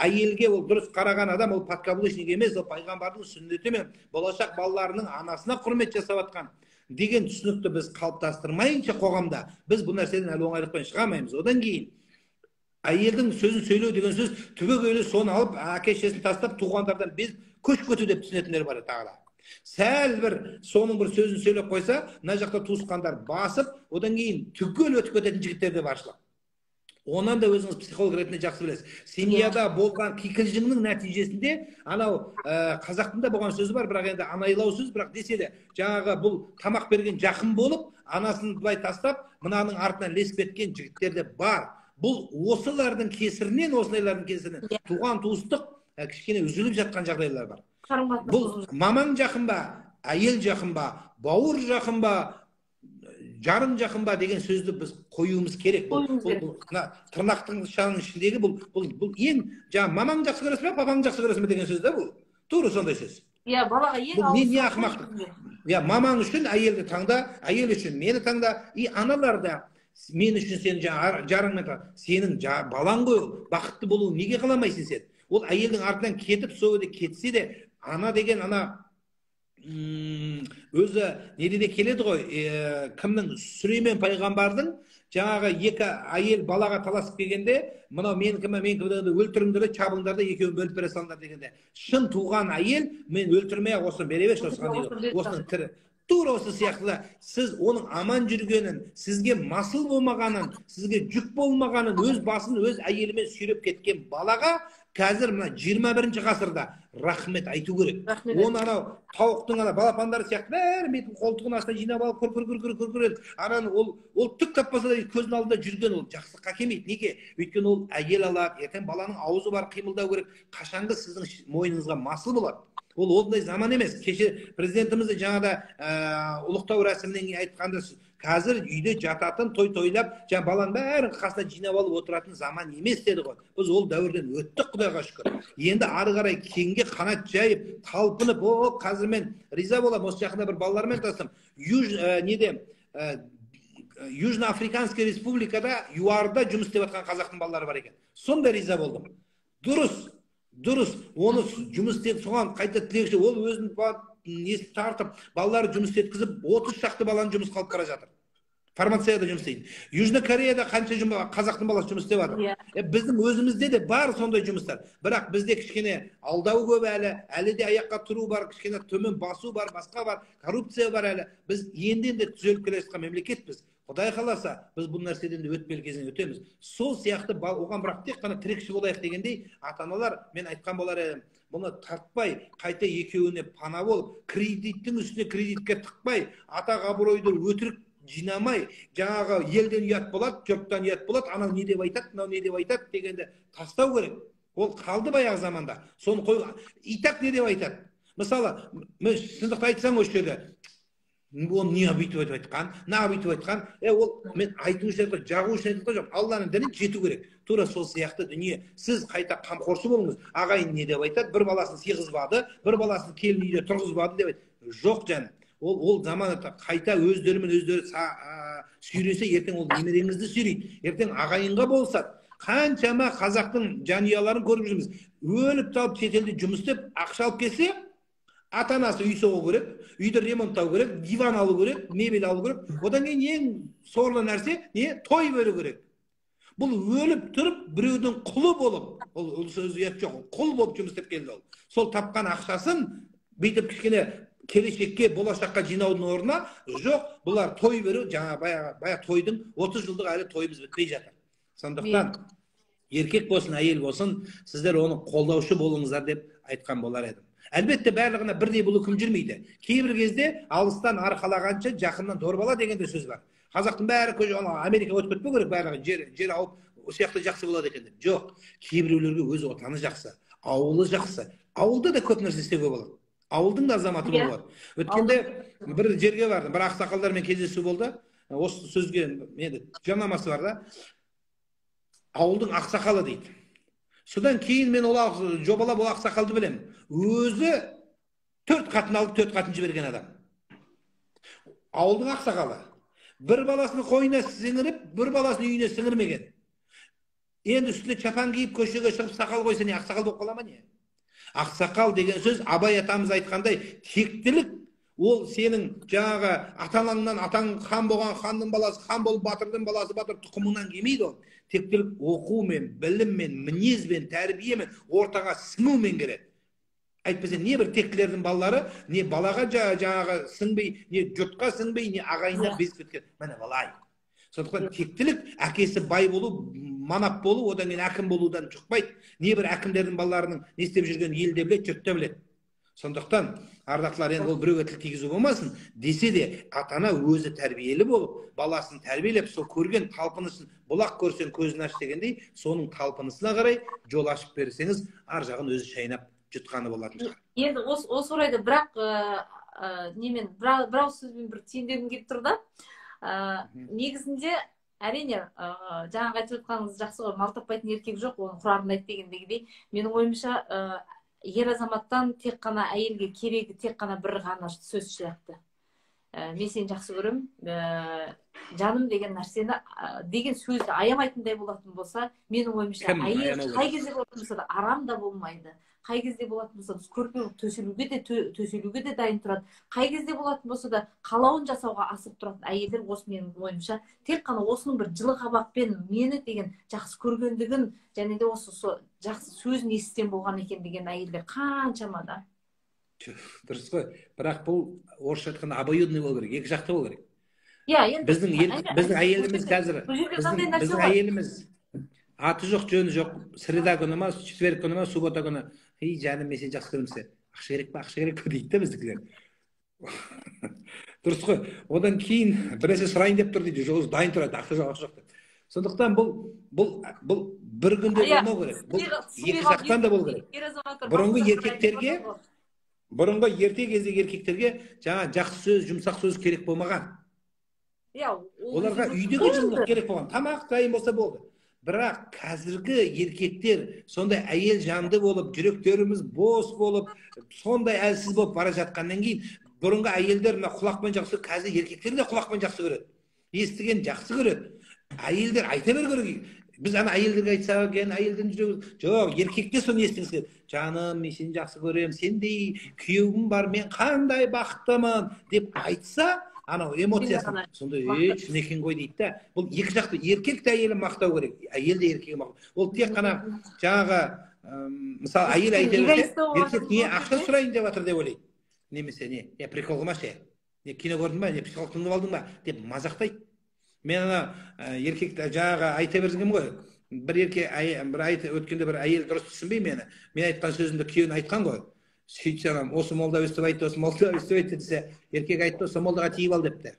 әйелге ол дұрыс қараған адам, ол подкаблучник емес, ол пайғамбардың сүннеті мен болашақ балаларының анасына құрмет жасап жатқан деген түсінікті біз қалыптастырмайынша қоғамда, біз бұл нәрседен әлі оңайлықпен шыға алмаймыз. Одан кейін әйелдің сөзін сөйлеу деген сөз түбегейлі соны алып, әке-шешесін тастап, туғандардан без көш көту деп түсінетіндер бар тағы да. Сәл бір соның бір сөзін сөйлеп қойса, мына жақта туысқандар басып, одан кейін түгел өтіп кететін жігіттер де баршылық. Онан да өзіңіз психолог ретінде жақсы білесіз. Семьяда болған кикілжіңнің нәтижесінде, анау қазақтың да болған сөзі бар, бірақ енді анайлау сөз, бірақ десе де, жаңағы бұл тамақ берген жақын болып, анасын былай тастап, мынаның артынан лесіп кеткен жігіттер де бар. Бұл осылардың кесірінен, осылардың кесірінен туған туыстық кішкене үзіліп жатқан жағдайлар бар. Бұл мамаң жақын ба, әйел жақын ба, бауыр жақын ба, жарым жақын ба деген сөзді біз қоюымыз керек. Бұл тырнақтың ішіндегі бұл ең жаңа мамаң жақсы көресің бе, папаң жақсы көресің бе деген сөз да бұл. Тура сондай сөз. Иә, балаға ең алғыс. Не ақымақтық. Иә, мамаң үшін әйелді таңда, әйел үшін мені таңда, аналар да мен үшін сен жарыңмен таңда, сенің балаң ғой, бақытты болуын неге қаламайсың сен? Ол әйелдің артынан кетіп, соғыда кетсе де, ана деген ана өзі неде де келеді ғой, кімнің Сүлеймен пайғамбардың жаңағы екі әйел балаға таласып келгенде, мынау мен кім өлтіріңдер, чабыңдар да екеуін бөліп бере салыңдар дегенде, шын туған әйел мен өлтірмей-ақ осыны бере берші, осының тірі. Тура осы сияқты сіз оның аман жүргенін, сізге масыл болмағанын, сізге жүк болмағанын, өз басын өз әйелімен сүйреп кеткен балаға қазір мына 21-ші ғасырда рахмет айту керек. Оны анау тауықтың балапандары сияқты бәрі бетін қолтығын астына жинап алып күр ананы ол түк таппаса да көздің алдында жүрген ол жақсылыққа келмейді. Неге? Өйткені ол әйел алады, ертең баланың аузы бар, қимылдау керек. Қашанғы сіздің мойныңызға масыл болады. Ол ондай заман емес. Кеше президентіміз де жаңада ұлықтау рәсімінен айтқанда, қазір үйде жататын, тойлап, жаңа баланың бәрін қасына жинап алып отыратын заман емес деді ғой. Біз ол дәуірден өттік, Құдайға шүкір. Енді ары қарай кеңге қанат жайып, талпынып, қазір мен риза боламын. Осы жақында бір балалармен тастым. Южно-Африканский республикада ЮАРда жұмыс істеп жатқан қазақтың балалары бар екен. Сондай риза болдым. Дұрыс, оны жұмыс істеп, соған қайта тілекші, ол өзін несіп тартып, балалары жұмыс еткізіп, 30 шақты баланы жұмыс қалып бара жатыр. Фармацияда жұмыс істейді. Южно Кореяда қанша қазақтың баласы жұмыс істеп жатыр. Біздің өзімізде де бар сондай жұмыстар. Бірақ бізде кішкене алдау көп әлі де аяққа тұру бар, кішкене төмен басу бар, басқа бар, коррупция бар әлі. Біз енді түзеліп келе жатқан мемлекетпіз. Құдай қаласа, біз бұл нәрседен де өтпелі кезінен өтеміз. Сол сияқты оған бірақ тек қана тірекші болайық дегендей, ата-аналар мен айтқан болар едім, мұны тартпай, қайта екеуіне пана болып, кредиттің үстіне кредитке тықпай, атақ абыройды өтірік жинамай, жаңағы елден ұят болады, жұрттан ұят болады, анау не деп айтады, мынау не деп айтады дегенді тастау керек. Ол қалды баяғы заманда. Соны қой, итак не деп айтады. Мысалы, шындықты айтсаң осы жерде, оны не бүйтіп айтқан, на бүйтіп айтқан, ол мен айту үшін айтқан, жағу үшін айтқан жоқ. Алланың дінін жету керек. Тура сол сияқты дүние. Сіз қайта қамқоршы болыңыз. Ағайын не деп айтады, бір баласын сыйғызбады, бір баласын келін үйде тұрғызбады деп айтады. Жоқ жаным. Ол заманда қайта өздерімен өздері сүйресе, ертең ол немереңізді сүйрейді. Ертең ағайынға болсады. Қаншама қазақтың жанұяларын көріп жүрміз. Өліп талып шетелде жұмыс істеп, ақша алып келсе, ата-анасы үй соғу керек, үйді ремонттау керек, диван алу керек, мебель алу керек. Одан кейін ең сорлы нәрсе не? Той беру керек. Бұл өліп тұрып, біреудің құлы болып, ол сөз ұят жоқ, құл болып жұмыс істеп келді ол. Сол тапқан ақшасын бүйтіп кішкене келешекке, болашаққа жинаудың орнына жоқ, бұлар той беру, жаңа баяғы тойдың 30 жылдық әлі тойымыз бітпей жатыр. Сондықтан еркек болсын, әйел болсын, сіздер оны қолдаушы болыңыздар деп айтқан болар едім. Әлбетте барлығына бірдей бұл үкім жүрмейді. Кейбір кезде алыстан арқалағанша жақыннан дорбала деген де сөз бар. Қазақтың бәрі Америкаға өтіп кетпеу керек, барлығы жер ауып сияқты жақсы болады екен деп. Жоқ, кейбіреулерге өз отаны жақсы, ауылы жақсы. Ауылда да көп нәрсе істеуге болады. Ауылдың да азаматы болады. Өткенде бір жерге бардым, бір ақсақалдармен кездесу болды. Осы сөзге енді жарнамасы бар да. Ауылдың ақсақалы дейді. Содан кейін мен ол жобалап ол ақсақалды білемін. Өзі 4 қатын алып 4 қатын жіберген адам. Ауылдың ақсақалы. Бір баласының қойына сіңіріп, бір баласының үйіне сіңірмеген. Енді үстіне чапан киіп көшеге шығып сақал қойса не ақсақал болып қала ма не? Ақсақал деген сөз Абай атамыз айтқандай, тектілік ол сенің жаңағы ата-анаңнан атаң хан болған ханның баласы, хан болып батырдың баласы батыр тұқымыңнан келмейді ол. Тектілік оқумен, біліммен, мінезбен, тәрбиемен, ортаға сіңумен келеді. Әйтпесе не бір тектілердің балалары не балаға жаңағы сіңбей, не жұртқа сіңбей, не ағайындар безіп кеткен. Міне балай. Сондықтан тектілік әкесі бай болу, манап болу, одан кейін әкім болудан жұқпайды. Не бір әкімдердің балаларының не істеп жүрген елде біледі, жұртта біледі. Сондықтан ардақтылар, енді ол біреуге тіл тигізу болмасын, десе де ата-ана өзі тәрбиелі болып, баласын тәрбиелеп, сол көрген талпынысын бұлақ көрсең көзін аш дегендей, соның талпынысына қарай жол ашып берсеңіз, ар жағын өзі шайнап жұтқаны болатын шығар. Енді осы орайда бірақ немен бір сөзбен бір түйіндегім келіп тұр да. Негізінде әрине жаңағы айтып жатқаныңыз жақсы ғой, мал таппайтын еркек жоқ, оны құрарын айт дегендегідей. Менің ойымша ер азаматтан тек қана әйелге керегі тек қана бір ғана сөз сияқты. Мен сені жақсы көрем, жаным деген нәрсені деген сөзді аямайтындай болатын болса, менің ойымша әйел қай кезде болатын болса да арам да болмайды. Қай кезде болатын болса да көрпе төселуге де дайын тұрады. Қай кезде болатын болса да қалауын жасауға асып тұратын әйелдер осы менің ойымша тек қана осының бір жылы қабақпен мені деген жақсы көргендігін және де осы жақсы сөзін естен болған екен деген әйелдер қаншама да. Дұрыс қой. Бірақ бұл орысша айтқанда обоюдный болу керек, екі жақты болу керек. Біздің әйеліміз қазір, біздің әйеліміз аты жоқ, жөні жоқ, среда күні ма, четверг күні ма, суббота күні, жаным мен сені жақсы көремін, ақша керек па, ақша керек па дейді да біздікілер. Дұрыс қой. Одан кейін біресе сұрайын деп тұр дейді, жоқ, дайын тұрады, ақша жоқ, ақша жоқ деп. Сондықтан бұл бір күнде болмау керек. Бұл екі жақтан да болу керек. Бұрынғы ерте кездегі еркектерге жаңа жақсы сөз, жұмсақ сөз керек болмаған. Оларға үйдегі жылылық керек болған. Тамақ дайын болса болды. Бірақ қазіргі еркектер сондай әйел жанды болып, жүректеріміз бос болып, сондай әлсіз болып бара жатқаннан кейін, бұрынғы әйелдер құлақпен жақсы, қазір еркектер де құлақпен жақсы көреді. Естіген жақсы көреді. Әйелдер айта бер керек. Біз ана әйелдерге айтсақ екен, әйелден жүрегі, жоқ, еркекте соны естіңіз келеді. Жаным, мен сені жақсы көремін, сендей күйеуім бар, мен қандай бақыттымын деп айтса, анау эмоциясын сондай шын екен ғой дейді да. Бұл екі жақты, еркек те әйелін мақтау керек, әйел де еркегін мақтау. Ол тек қана жаңағы мысалы әйел айта берсе, еркек не ақша сұрайын деп жатыр деп ойлайды. Немесе не прикол қылмашы, не кино көрдің ба, не психолог тыңдап алдың ба деп мазақтайды. Мен ана еркекті жаңағы айта бергенмін ғой. Бір өткенде бір әйел дұрыс түсінбей мені. Мен айтқан сөзімді күйеуін айтқан ғой. Сөйтсе анам, осы молда өстіп айтты, осы молда өстіп айтты десе, еркек айтты, осы молдаға тиіп ал депті.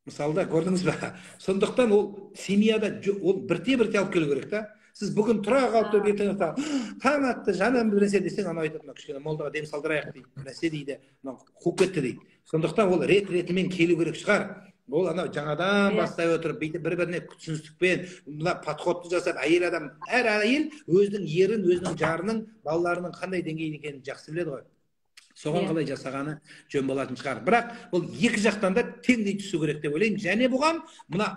Мысалда көрдіңіз ба? Сондықтан ол семьяда ол бірте-бірте алып келу керек та. Сіз бүгін тұра қалып тұрып ертең таң атты жаным бір нәрсе десең, анау айтады, кішкене молдаға дем салдырайық дейді, бір нәрсе дейді, мынау қуып кетті дейді. Сондықтан ол рет-ретімен келу керек шығар. Ол анау жаңадан бастай отырып бүйтіп бір-біріне түсіністікпен мына подходты жасап, әйел адам, әр әйел өзінің ерін, өзінің жарының, балаларының қандай деңгейде екенін жақсы біледі ғой. Соған қалай жасағаны жөн болатын шығар. Бірақ бұл екі жақтан да теңдей түсу керек деп ойлаймын. Және бұған мына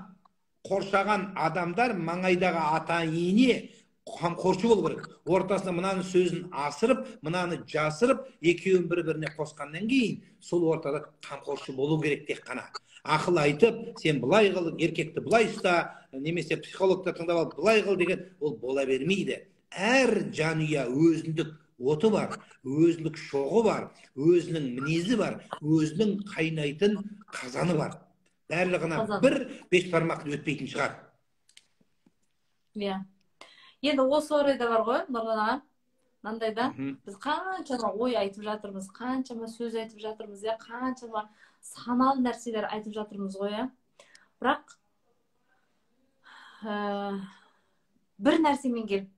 қоршаған адамдар, маңайдағы ата ене қамқоршы болу керек. Ортасында мынаны сөзін асырып, мынаны жасырып, екеуін бір-біріне қосқаннан кейін сол ортада қамқоршы болу керек тек қана. Ақыл айтып, сен былай қыл, еркекті былай ұста, немесе психологты тыңдап алып былай қыл деген ол бола бермейді. Әр жанұя өзіндік оты бар, өзіндік шоғы бар, өзінің мінезі бар, өзінің қайнайтын қазаны бар. Барлығына бір беш бармақ өтпейтін шығар. Иә. Енді осы орайда бар ғой, Нұрлан аға, мынандай да, біз қаншама ой айтып жатырмыз, қаншама сөз айтып жатырмыз, қаншама саналы нәрселер айтып жатырмыз ғой, бірақ бір нәрсемен келіп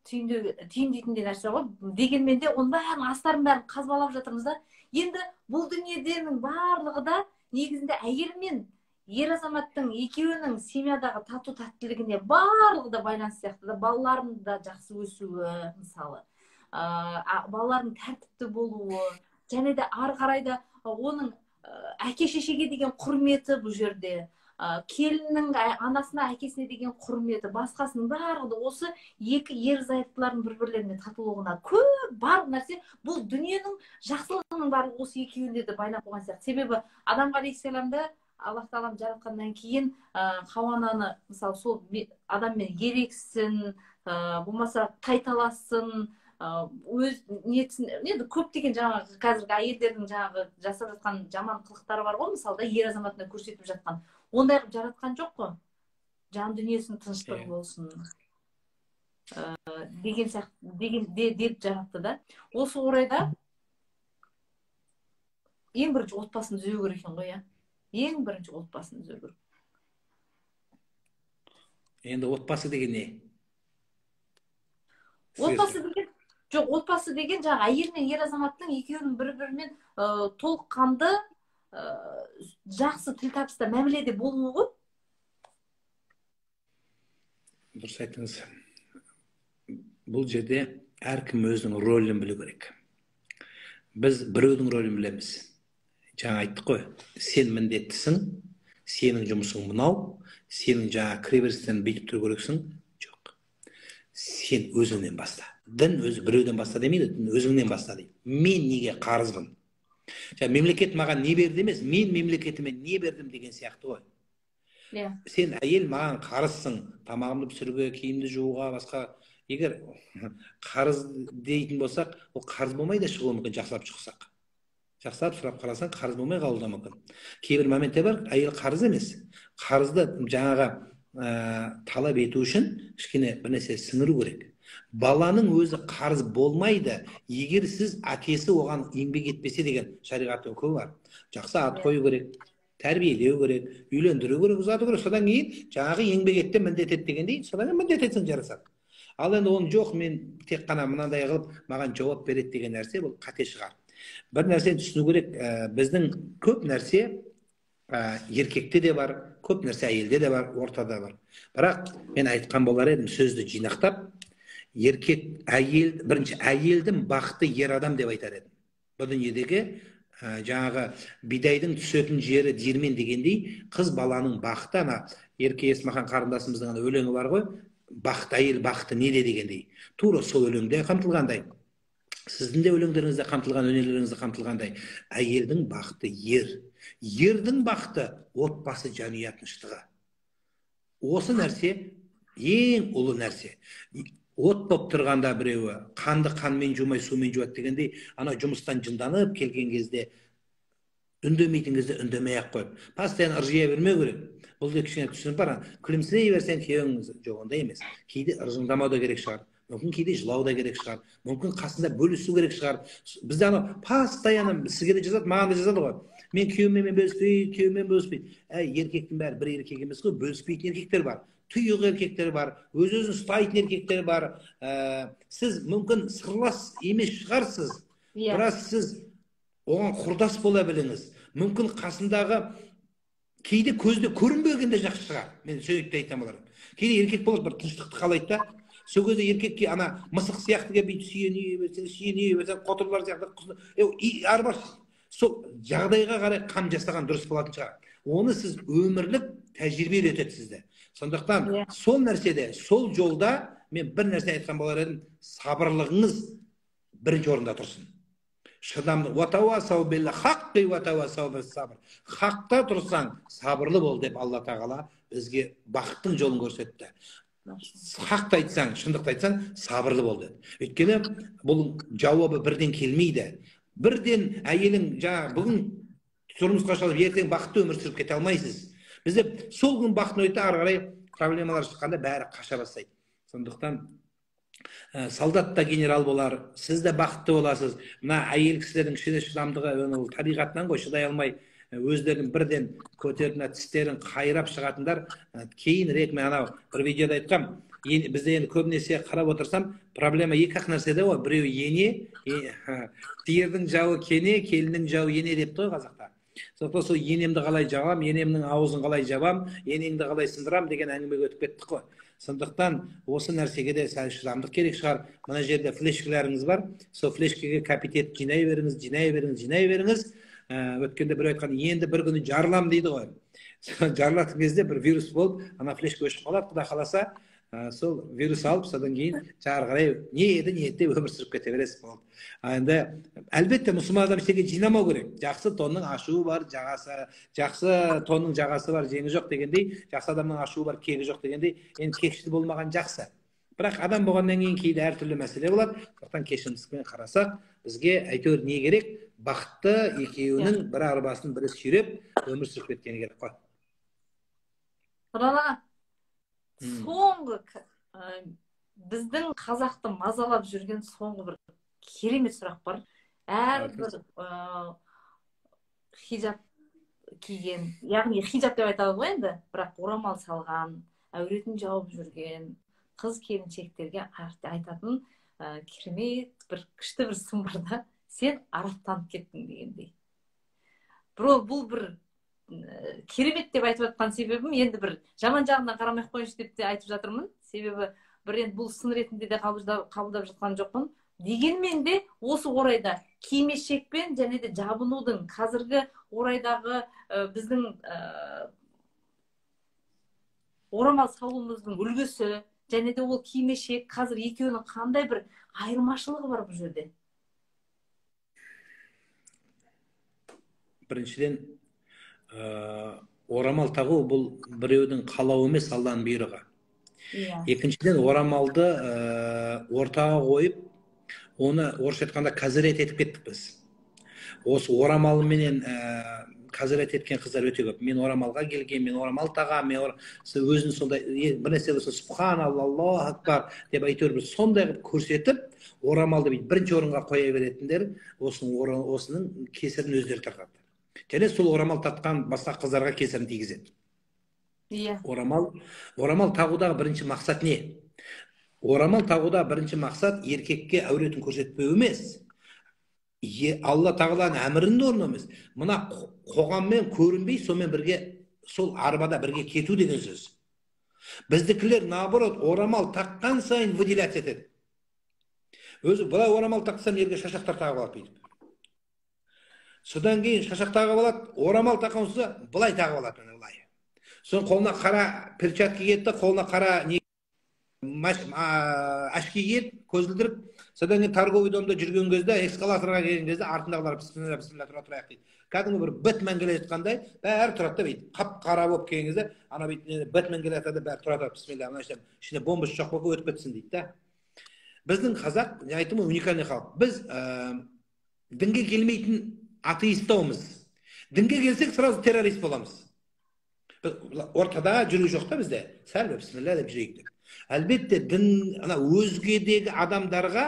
түйіндейтіндей нәрсе ғой. Дегенмен де оның бәрін астарын бәрін қазбалап жатырмыз да. Енді бұл дүниеденің барлығы да негізінде әйел мен ер азаматтың екеуінің семьядағы тату-тәттілігіне барлығы да байланысты сияқты да. Балалардың да жақсы өсуі, мысалы, балалардың тәртіпті болуы, және де ары қарай да оның әке-шешеге деген құрметі бұл жерде, келіннің анасына, әкесіне деген құрметі, басқасының барлығы осы екі ерлі-зайыптылардың бір-бірлеріне татулығына көп барлық нәрсе, бұл дүниенің жақсылығының барлығы осы екеуінде де байланып қойған сияқты. Себебі Адам алейхиссаламды Аллах тағала жаратқаннан кейін Хауа-ананы, мысалы, сол адаммен ерегіссін, болмаса тайталассын, өз нетсін, енді көптеген жаңағы қазіргі әйелдердің жаңағы жасап жатқан жаман қылықтары бар ғой, мысалы да ер азаматына көрсетіп жатқан. Ондай қылып жаратқан жоқ қой. Жан дүниесінің тыныштығы болсын деген сияқты деп жаратты да. Осы орайда ең бірінші отбасын түзеу керек екен ғой, ең бірінші отбасын түзеу керек. Енді отбасы деген не? Отбасы деген жоқ, отбасы деген жаңағы әйел мен ер азаматтың екеуінің бір-бірімен толыққанды жақсы тіл табыста мәміледе болуы ғой. Дұрыс айттыңыз. Бұл жерде әркім өзінің рөлін білу керек. Біз біреудің рөлін білеміз. Жаңа айттық қой, сен міндеттісің, сенің жұмысың мынау, сенің жаңа кіреберістен бүйтіп тұру керексің. Жоқ. Сен өзіңнен баста. Дін өзі біреуден баста демейді, дін өзіңнен баста дейді. Мен неге қарызбын? Мемлекет маған не берді емес, мен мемлекетіме не бердім деген сияқты ғой. Сен әйел маған қарызсың, тамағымды пісіруге, киімді жууға, басқа. Егер қарыз дейтін болсақ, ол қарыз болмай да шығуы мүмкін, жақсылап шықсақ. Жақсылап сұрап қарасаң, қарыз болмай қалуы да мүмкін. Кейбір моментте бар, әйел қарыз емес. Қарызды жаңаға талап ету үшін кішкене бір нәрсе сіңіру керек. Баланың өзі қарыз болмайды, егер сіз әкесі оған еңбек етпесе деген шариғаттың көбі бар. Жақсы ат қою керек, тәрбиелеу керек, үйлендіру керек, ұзату керек. Содан кейін жаңағы еңбек етті міндет ет дегендей, содан кейін міндет етсең жарасады. Ал енді оның жоқ, мен тек қана мынандай қылып маған жауап береді деген нәрсе, бұл қате шығар. Бір нәрсені түсіну керек, біздің көп нәрсе еркекте де бар, көп нәрсе әйелде де бар, ортада бар. Бірақ мен айтқан болар едім, сөзді жинақтап, еркек, әйел, бірінші әйелдің бақыты ер адам деп айтар едім. Бұл дүниедегі жаңағы бидайдың түсетін жері диірмен дегендей, қыз баланың бақыты, ана Ерке Есмахан қарындасымыздың өлеңі бар ғой, бақыт, әйел бақыты неде дегендей. Тура сол өлеңде қамтылғандай. Сіздің де өлеңдеріңізде қамтылған, өнерлеріңізде қамтылғандай. Әйелдің бақыты ер. Ердің бақыты отбасы жанұя тыныштығы. Осы нәрсе ең ұлы нәрсе. От болып тұрғанда біреуі қанды қанмен жумай сумен жуады дегендей, ана жұмыстан жынданып келген кезде, үндемейтін кезде үндемей-ақ қойып, постоянно ыржия бермеу керек. Бұл да кішкене түсініп бар, күлімсірей берсең күйеуіңіз жоқ, ондай емес. Кейде ыржыңдамау да керек шығар. мүмкін кейде жылау да керек шығар, мүмкін қасында бөлісу керек шығар. Бізде анау постоянно сізге де жазады, маған да жазады ғой, мен күйеуіммен бөліспейді, күйеуіммен бөліспейді. Еркектің бәрі бір еркек емес қой, бөліспейтін еркектер бар, тұйық еркектер бар, өз-өзін ұстайтын еркектер бар. Сіз мүмкін сырлас емес шығарсыз, бірақ сіз оған құрдас бола біліңіз. Мүмкін қасындағы кейде көзде көрінбеген де жақсы шығар. Мен сөйтіп айтамын оларға. Кейде еркек болады, бір тыныштықты қалайды да. Сол кезде еркекке ана мысық сияқтыға бүйтіп сүйене берсең, қотырлар сияқты арбаш. Сол жағдайға қарай қам жасаған дұрыс болатын шығар. Оны сіз өмірлік тәжірибе үйретеді сізді. Сондықтан сол нәрседе, сол жолда мен бір нәрсе айтқан болар едім, сабырлығыңыз бірінші орында тұрсын. Шыдамды хақта тұрсаң сабырлы бол деп Алла тағала бізге бақыттың жолын көрсетті. Хақты айтсаң, шындықты айтсаң, сабырлы бол деді. Өйткені бұл жауабы бірден келмейді. Бірден әйелің бүгін тұрмысқа шығып, ертең бақытты өмір сүріп кете алмайсыз. Бізде сол күн бақытын өтті, ары қарай проблемалар шыққанда бәрі қаша бастайды. Сондықтан солдат та генерал болар, сіз де бақытты боласыз. Мына әйел кісілердің кішкене шыдамдығы ол табиғатынан ғой, шыдай алмай өздерін бірден көтеріп, тістерін қайрап шығатындар. Кейінірек мен анау бір видеода айтқам, бізде енді көбінесе қарап отырсам, проблема екі-ақ нәрседе ғой. Біреу ене, сиырдың жауы кене, келіннің жауы ене депті ғой қазақта. Сондықтан сол енемді қалай жабам, енемнің аузын қалай жабам, енеңді қалай сындырам деген әңгімеге өтіп кеттік қой. Сондықтан осы нәрсеге де сәл шыдамдық керек шығар. Мына жерде флешкаларыңыз бар. Сол флешкеге капитет жинай беріңіз. Өткенде бір айтқан, енді бір күні жарылам дейді ғой. Жарылатын кезде бір вирус болып, ана флешка өшіп қалады, құда қаласа, сол вирус алып, содан кейін жары қарай не еді өмір сүріп кете бересіз болды. Енді әлбетте мұсылман адам ештеңе жинамау керек. Жақсы тонның ашуы бар, жақсы тонның жағасы бар, жеңі жоқ дегендей, жақсы адамның ашуы бар, кегі жоқ дегендей, енді кекшіл болмаған жақсы. Бірақ адам болғаннан кейін кейде әртүрлі мәселе болады. Сондықтан кешірімділікпен қарасақ, бізге әйтеуір не керек? Бақытты екеуінің бір арбасын бірі сүйреп өмір сүріп кеткені керек қой. Нұрала, соңғы біздің қазақты мазалап жүрген соңғы бір керемет сұрақ бар. Әрбір хиджаб киген, яғни хиджаб деп айтады ғой енді, бірақ орамал салған, әуретін жауып жүрген қыз келіншектерге айтатын керемет бір күшті бір сын бар да, сен арақтанып кеттің дегендей. Бұл бір керемет деп айтып жатқан себебім, енді бір жаман жағынан қарамай қойыншы деп те айтып жатырмын. Себебі бір енді бұл сын ретінде де қабылдап жатқан жоқпын. Дегенмен де осы орайда кимешекпен және де жабынудың қазіргі орайдағы біздің орамал салуымыздың үлгісі және де ол кимешек қазір екеуінің қандай бір айырмашылығы бар бұл жерде? Біріншіден, орамал тағу бұл біреудің қалауы емес, Алланың бұйрығы. Екіншіден, орамалды ортаға қойып, оны орысша айтқанда қазірет етіп кеттік біз. Осы орамалменен қазірет еткен қыздар өте көп. Мен орамалға келген, мен орамал тағам, өзін сондай бір нәрсе болса, субханалла, Аллаху акбар деп әйтеуір бір сондай көрсетіп, орамалды бірінші орынға қоя беретіндер осының кесірін өздері тартады. Және сол орамал тартқан басқа қыздарға кесірін тигізеді. Орамал тағудағы бірінші мақсат не? Орамал тағуда бірінші мақсат еркекке әуретін көрсетпеу емес. Алла тағаланың әмірін орындау емес. Мына қоғаммен көрінбей, сонымен бірге сол арбада бірге кету деген сөз. Біздікілер наоборот орамал таққан сайын выделять етеді. Өзі былай орамал тақсам ерге шашақтар тағып алады дейді. Содан кейін шашақ тағып алады, орамал таққан болса былай тағып алады. Соң қолына қара перчатка киеді, қолына қара ашки киеді, көзілдіріп, содан кейін торговый домда жүрген кезде, эскалаторға келген кезде артындағылар бісміллә тұрайық дейді. Кәдімгі бір Бэтмен келе жатқандай, бәрі тұрады да дейді. Қап-қара болып келген кезде, ана Бэтмен келе жатады, бәрі тұрады, бісміллә, ана ішіне бомба шоқ болып өтіп кетсін дейді да. Біздің қазақ, айтым уникальный халық. Біз дінге келмейтін атеистаумыз. Дінге келсек, сразу террорист боламыз. Ортада жүру жоқ та бізде. Сәл бісміллә деп жүрейік деп. Әлбетте дін ана өзгедегі адамдарға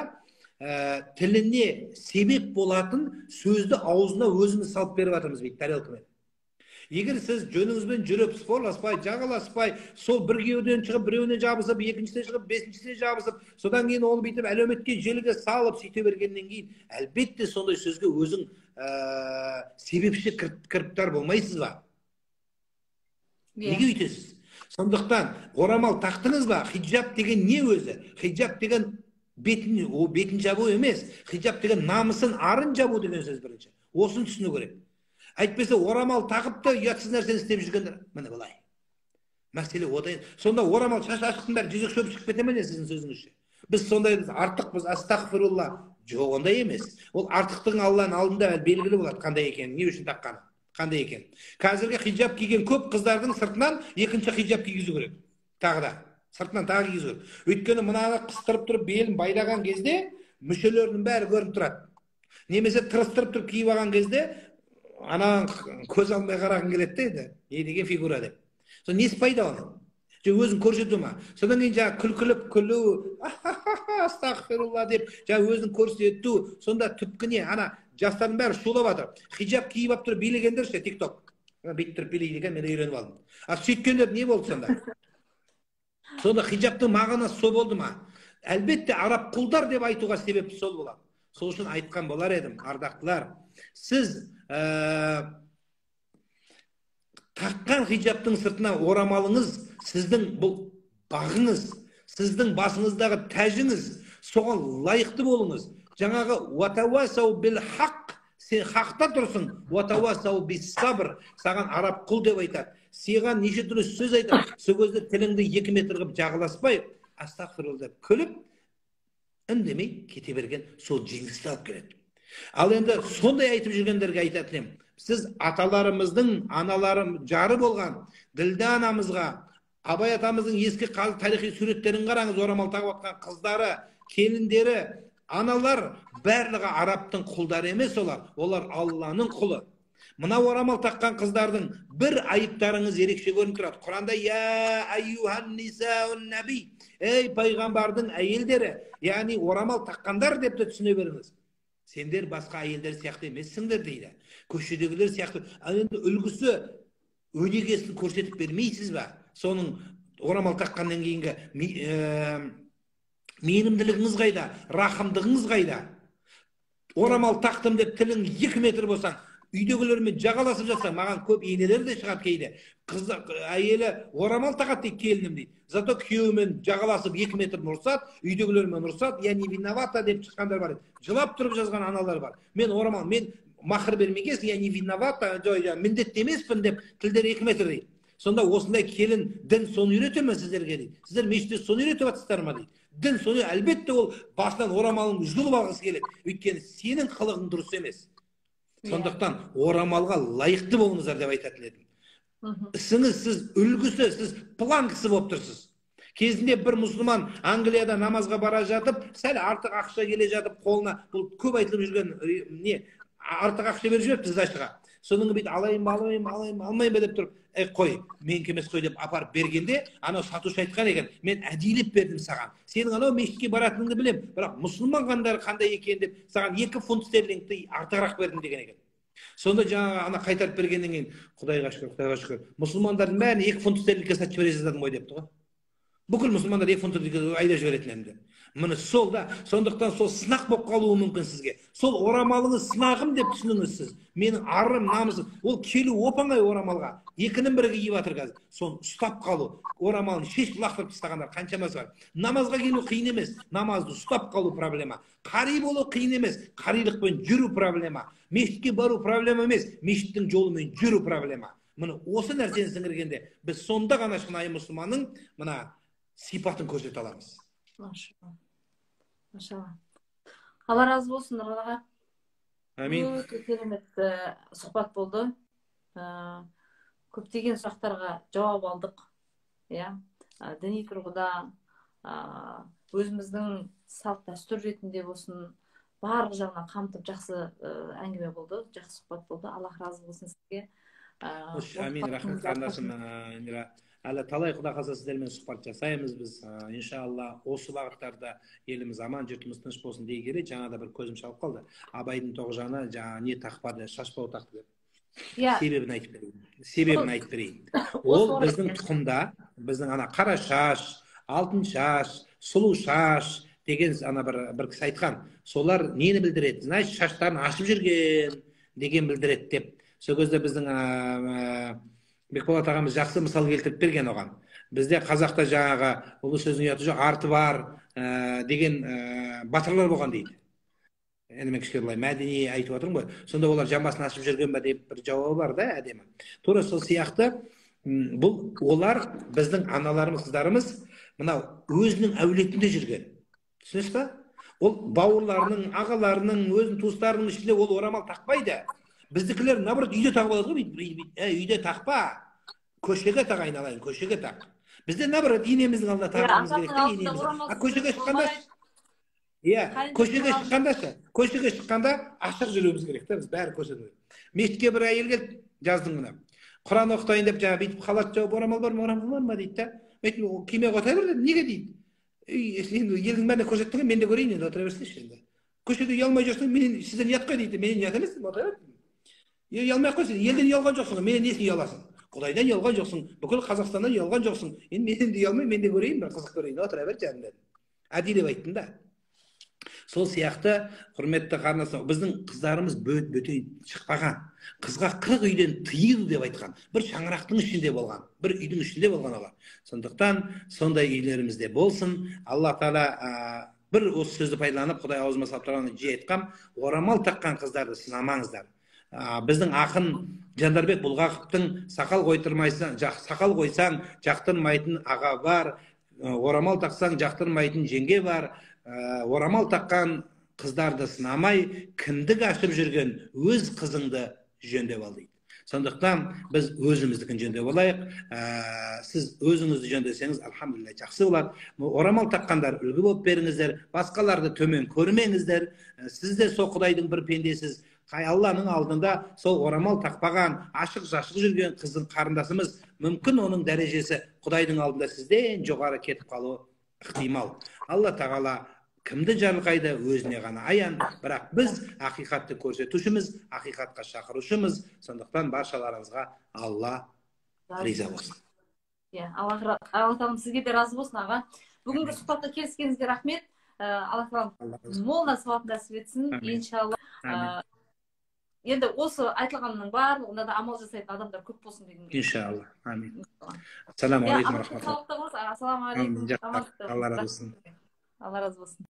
тіліне себеп болатын сөзді аузына өзіміз салып беріп жатырмыз бүйтіп тарелкамен. Егер сіз жөніңізбен жүріп, спорласпай, жағаласпай, сол бір кеуден шығып, біреуіне жабысып, екіншісіне шығып, бесіншісіне жабысып, содан кейін оны бүйтіп әлеуметке желіге салып сөйте бергеннен кейін, әлбетте сондай сөзге өзің себепші кіріптар болмайсыз ба? Неге өйтесіз? Сондықтан орамал тақтыңыз ба? Хиджаб деген не өзі? Хиджаб деген бетін жабу емес. Хиджаб деген намысын, арын жабу деген сөз бірінші. Осын түсіну керек. Әйтпесе орамал тағып та ұятсыз нәрсені істеп жүргендер, міне былай. Мәселе одан. Сонда орамал шаш ашықтың бәрі жүзек шөп шығып кете ме сіздің сөзіңізше? Біз сондай артықпыз, астағфирулла. Жоқ, ондай емес. Ол артықтың Алланың алдында белгілі болады қандай екенін, не үшін таққаны, қандай екен. Қазіргі хиджаб киген көп қыздардың сыртынан екінші хиджаб кигізу керек. Тағы да сыртынан тағы кигізу керек. Өйткені мынаны қыстырып тұрып белін байлаған кезде мүшелерінің бәрі көрініп тұрады. Немесе тырыстырып тұрып киіп алған кезде ана көз алмай қарағың келеді дейді. Не деген фигура деп. Сол несі пайда оның? Өзін көрсету ма? Содан кейін жаңа күлкіліп күлу, астағфирулла деп жаңа өзін көрсету, сонда түпкі не? Ана жастардың бәрі шулап жатыр. Хиджаб киіп алып тұрып билегендер ше, TikTok. Бүйтіп тұрып билейді екен, мен үйреніп алдым. Сөйткендер не болды сонда? Сонда хиджабтың мағынасы сол болды ма? Әлбетте араб құлдар деп айтуға себеп сол болады. Сол үшін айтқан болар едім, ардақтылар. Сіз таққан хиджабтың сыртына орамалыңыз, сіздің бұл бағыңыз, сіздің басыңыздағы тәжіңіз, соған лайықты болыңыз. Жаңағы уатауасау бил хақ, сен хақта тұрсың, уатауасау бис сабр, саған араб құл деп айтады. Саған неше түрлі сөз айтады. Сол кезде тіліңді 2 метр қылып жағаласпай, астағфирулла деп күліп, үндемей кете берген сол жеңісті алып келеді. Ал енді сондай айтып жүргендерге айтатын едім. Сіз аталарымыздың, аналарым жары болған Ділдә анамызға, Абай атамыздың ескі тарихи суреттерін қараңыз, орамал тағып отқан қыздары, келіндері, аналар барлығы арабтың құлдары емес олар. Олар Алланың құлы. Мына орамал таққан қыздардың бір айыптарыңыз ерекше көрініп тұрады. Құранда я айюхан нисаун наби, ей пайғамбардың әйелдері, яғни орамал таққандар деп те түсіне беріңіз. Сендер басқа әйелдер сияқты емессіңдер дейді. Көшедегілер сияқты. Ал енді үлгісі өнегесін көрсетіп бермейсіз ба? Соның орамал таққаннан кейінгі мейірімділігіңіз қайда? Рахымдығыңыз қайда? Орамал тақтым деп тілің 2 метр болсаң, үйдегілермен жағаласып жатсаң, маған көп енелер де шығады кейде. Әйелі орамал тағады дейді, келінім дейді. Зато күйеуімен жағаласып 2 метр ұрсады, үйдегілермен ұрсады, я не виновата деп шыққандар бар. Жылап тұрып жазған аналар бар. Мен орамал, мен махыр бермегенсің, я не виновата, міндетті емеспін деп тілдер 2 метр дейді. Сонда осындай келін дін соны үйрете ме сіздерге дейді. Сіздер мешітте соны үйретіп жатсыздар ма дейді. Дін соны, әлбетте ол басынан орамалын жұлып алғысы келеді. Өйткені сенің қылығың дұрыс емес. Сондықтан орамалға лайықты болыңыздар деп айтатын едім. Ісіңіз, сіз үлгісі, сіз планкасы болып тұрсыз. Кезінде бір мұсылман Англияда намазға бара жатып, сәл артық ақша келе жатып, қолына, бұл көп айтылып жүрген не, артық ақша беріп жіберіпті зашыға. Соның бейт алмайын ба деп тұрып, қой, менікі емес қой деп апарып бергенде, анау сатушы айтқан екен, мен әдейілеп бердім саған. Сенің анау мешітке баратыныңды білем, бірақ мұсылман қандай екен деп, саған 2 фунт стерлингті артығырақ бердім деген екен. Сонда жаңағы ана қайтарып бергеннен кейін, Құдайға шүкір, мұсылмандардың бәрін 2 фунт стерлингке сатып жібере жаздадым ғой депті ғой. Бүкіл мұсылмандар 2 фунт стерлингке айда жіберетін енді. Міне сол да, сондықтан сол сынақ болып қалуы мүмкін сізге. Сол орамалыңыз сынағым деп түсініңіз сіз. Менің арым, намысым, ол келу оп-оңай орамалға. 2-нің бірі киіп жатыр қазір. Соны ұстап қалу, орамалын шешіп лақтырып тастағандар қаншамасы бар. Намазға келу қиын емес, намазды ұстап қалу проблема. Қари болу қиын емес, қарилықпен жүру проблема. Мешітке бару проблема емес, мешіттің жолымен жүру проблема. Міне осы нәрсені сіңіргенде біз сонда ғана шынайы мұсылманның мына сипатын көрсете аламыз. Машалла. Алла разы болсын, Нұрғал аға. Амин. Өте керемет сұхбат болды. Көптеген сұрақтарға жауап алдық. Діни тұрғыда, өзіміздің салт дәстүр ретінде болсын, барлық жағынан қамтып жақсы әңгіме болды, жақсы сұхбат болды. Аллах разы болсын сізге. Амин, рахмет қарындасым Индира. әлі талай құда қаласа сіздермен сұхбат жасаймыз біз. Иншалла осы бағыттарда еліміз аман, жұртымыз тыныш болсын дей келе жаңада бір көзім шалып қалды. Абайдың Тоғжаны жаңа не тақпады, шашбау тақты деп. Себебін айтып берейін. Себебін айтып берейін. Ол біздің тұқымда, біздің ана қара шаш, алтын шаш, сұлу шаш деген ана бір кісі айтқан. Солар нені білдіреді? Значит, шаштарын ашып жүрген деген білдіреді деп. Сол кезде біздің Бекболат ағамыз жақсы мысал келтіріп берген оған. Бізде қазақта жаңағы ұлы сөздің ұяты жоқ, арты бар деген батырлар болған дейді. Енді мен кішкене былай мәдени айтып отырмын ғой. Сонда олар жамбасын ашып жүрген бе деп бір жауабы бар да әдемі. Тура сол сияқты бұл олар біздің аналарымыз, қыздарымыз мынау өзінің әулетінде жүрген. Түсінесіз ба? Ол бауырларының, ағаларының, өзінің туыстарының ішінде ол орамал тақпайды. Біздікілер наоборот үйде тағып алады ғой, үйде тақпа, көшеге тақ, айналайын, көшеге тақ. Бізде наоборот енеміздің алдына тағуымыз керек те, енеміздің. Көшеге шыққанда, көшеге шыққанда ашық жүруіміз керек те, біз бәрі көшеде. Мешітке бір әйел келді жаздың күні. Құран оқытайын деп жаңа бүйтіп халат жауып, орамал бар ма дейді да. Мен киме қоя бер дедім, неге дейді? Енді елдің бәріне көрсеттің, мен де көрейін енді, отыра берсінші енді. Көшеде ұялмай жүрсің, менен сізден ұят қой дейді, менен ұят емес, отыра бер. Ұялмай ақ қойсын, елден ұялған жоқсың, менен несін ұяласың? Құдайдан ұялған жоқсың, бүкіл Қазақстаннан ұялған жоқсың. Енді менен де ұялмай, мен де көрейін, бір қызық көрейін, отыра бер жанымда. Әдейілеп айттым да. Сол сияқты, құрметті қарындастар, біздің қыздарымыз бөтен шықпаған. Қызға 40 үйден тыйыл деп айтқан. Бір шаңырақтың ішінде болған, бір үйдің ішінде болған олар. Сондықтан сондай үйлерімізде болсын. Алла Тағала бір осы сөзді пайдаланып, Құдай аузыма салып тұрғанын жиі айтқам, орамал таққан қыздарды сынамаңыздар. Біздің ақын Жандарбек Бұлғақовтың сақал қойсаң жақтырмайтын аға бар, орамал тақсаң жақтырмайтын жеңге бар. Орамал таққан қыздарды сынамай, кіндік ашып жүрген өз қызыңды жөндеп ал дейді. Сондықтан біз өзіміздікін жөндеп алайық. Сіз өзіңізді жөндесеңіз, алхамдулилля, жақсы болады. Орамал таққандар үлгі болып беріңіздер, басқаларды төмен көрмеңіздер. Сіз де сол Құдайдың бір пендесіз. Алланың алдында сол орамал тақпаған, ашық-жашық жүрген қыздың қарындасымыз, мүмкін оның дәрежесі Құдайдың алдында сізден жоғары кетіп қалуы ықтимал. Алла Тағала кімді жарылқайды, өзіне ғана аян. Бірақ біз ақиқатты көрсетушіміз, ақиқатқа шақырушымыз. Сондықтан баршаларыңызға Алла риза болсын. Алла тағалам сізге де разы болсын, аға. Бүгінгі сұхбатқа келіскеніңізге рахмет. Алла тағалам молынан сауап нәсіп етсін, иншалла. Енді осы айтылғанның барлығында да амал жасайтын адамдар көп болсын деген. Иншалла. Амин. Ассаламу алейкум рахматуллах. Ассаламу алейкум. Алла разы болсын. Алла разы болсын.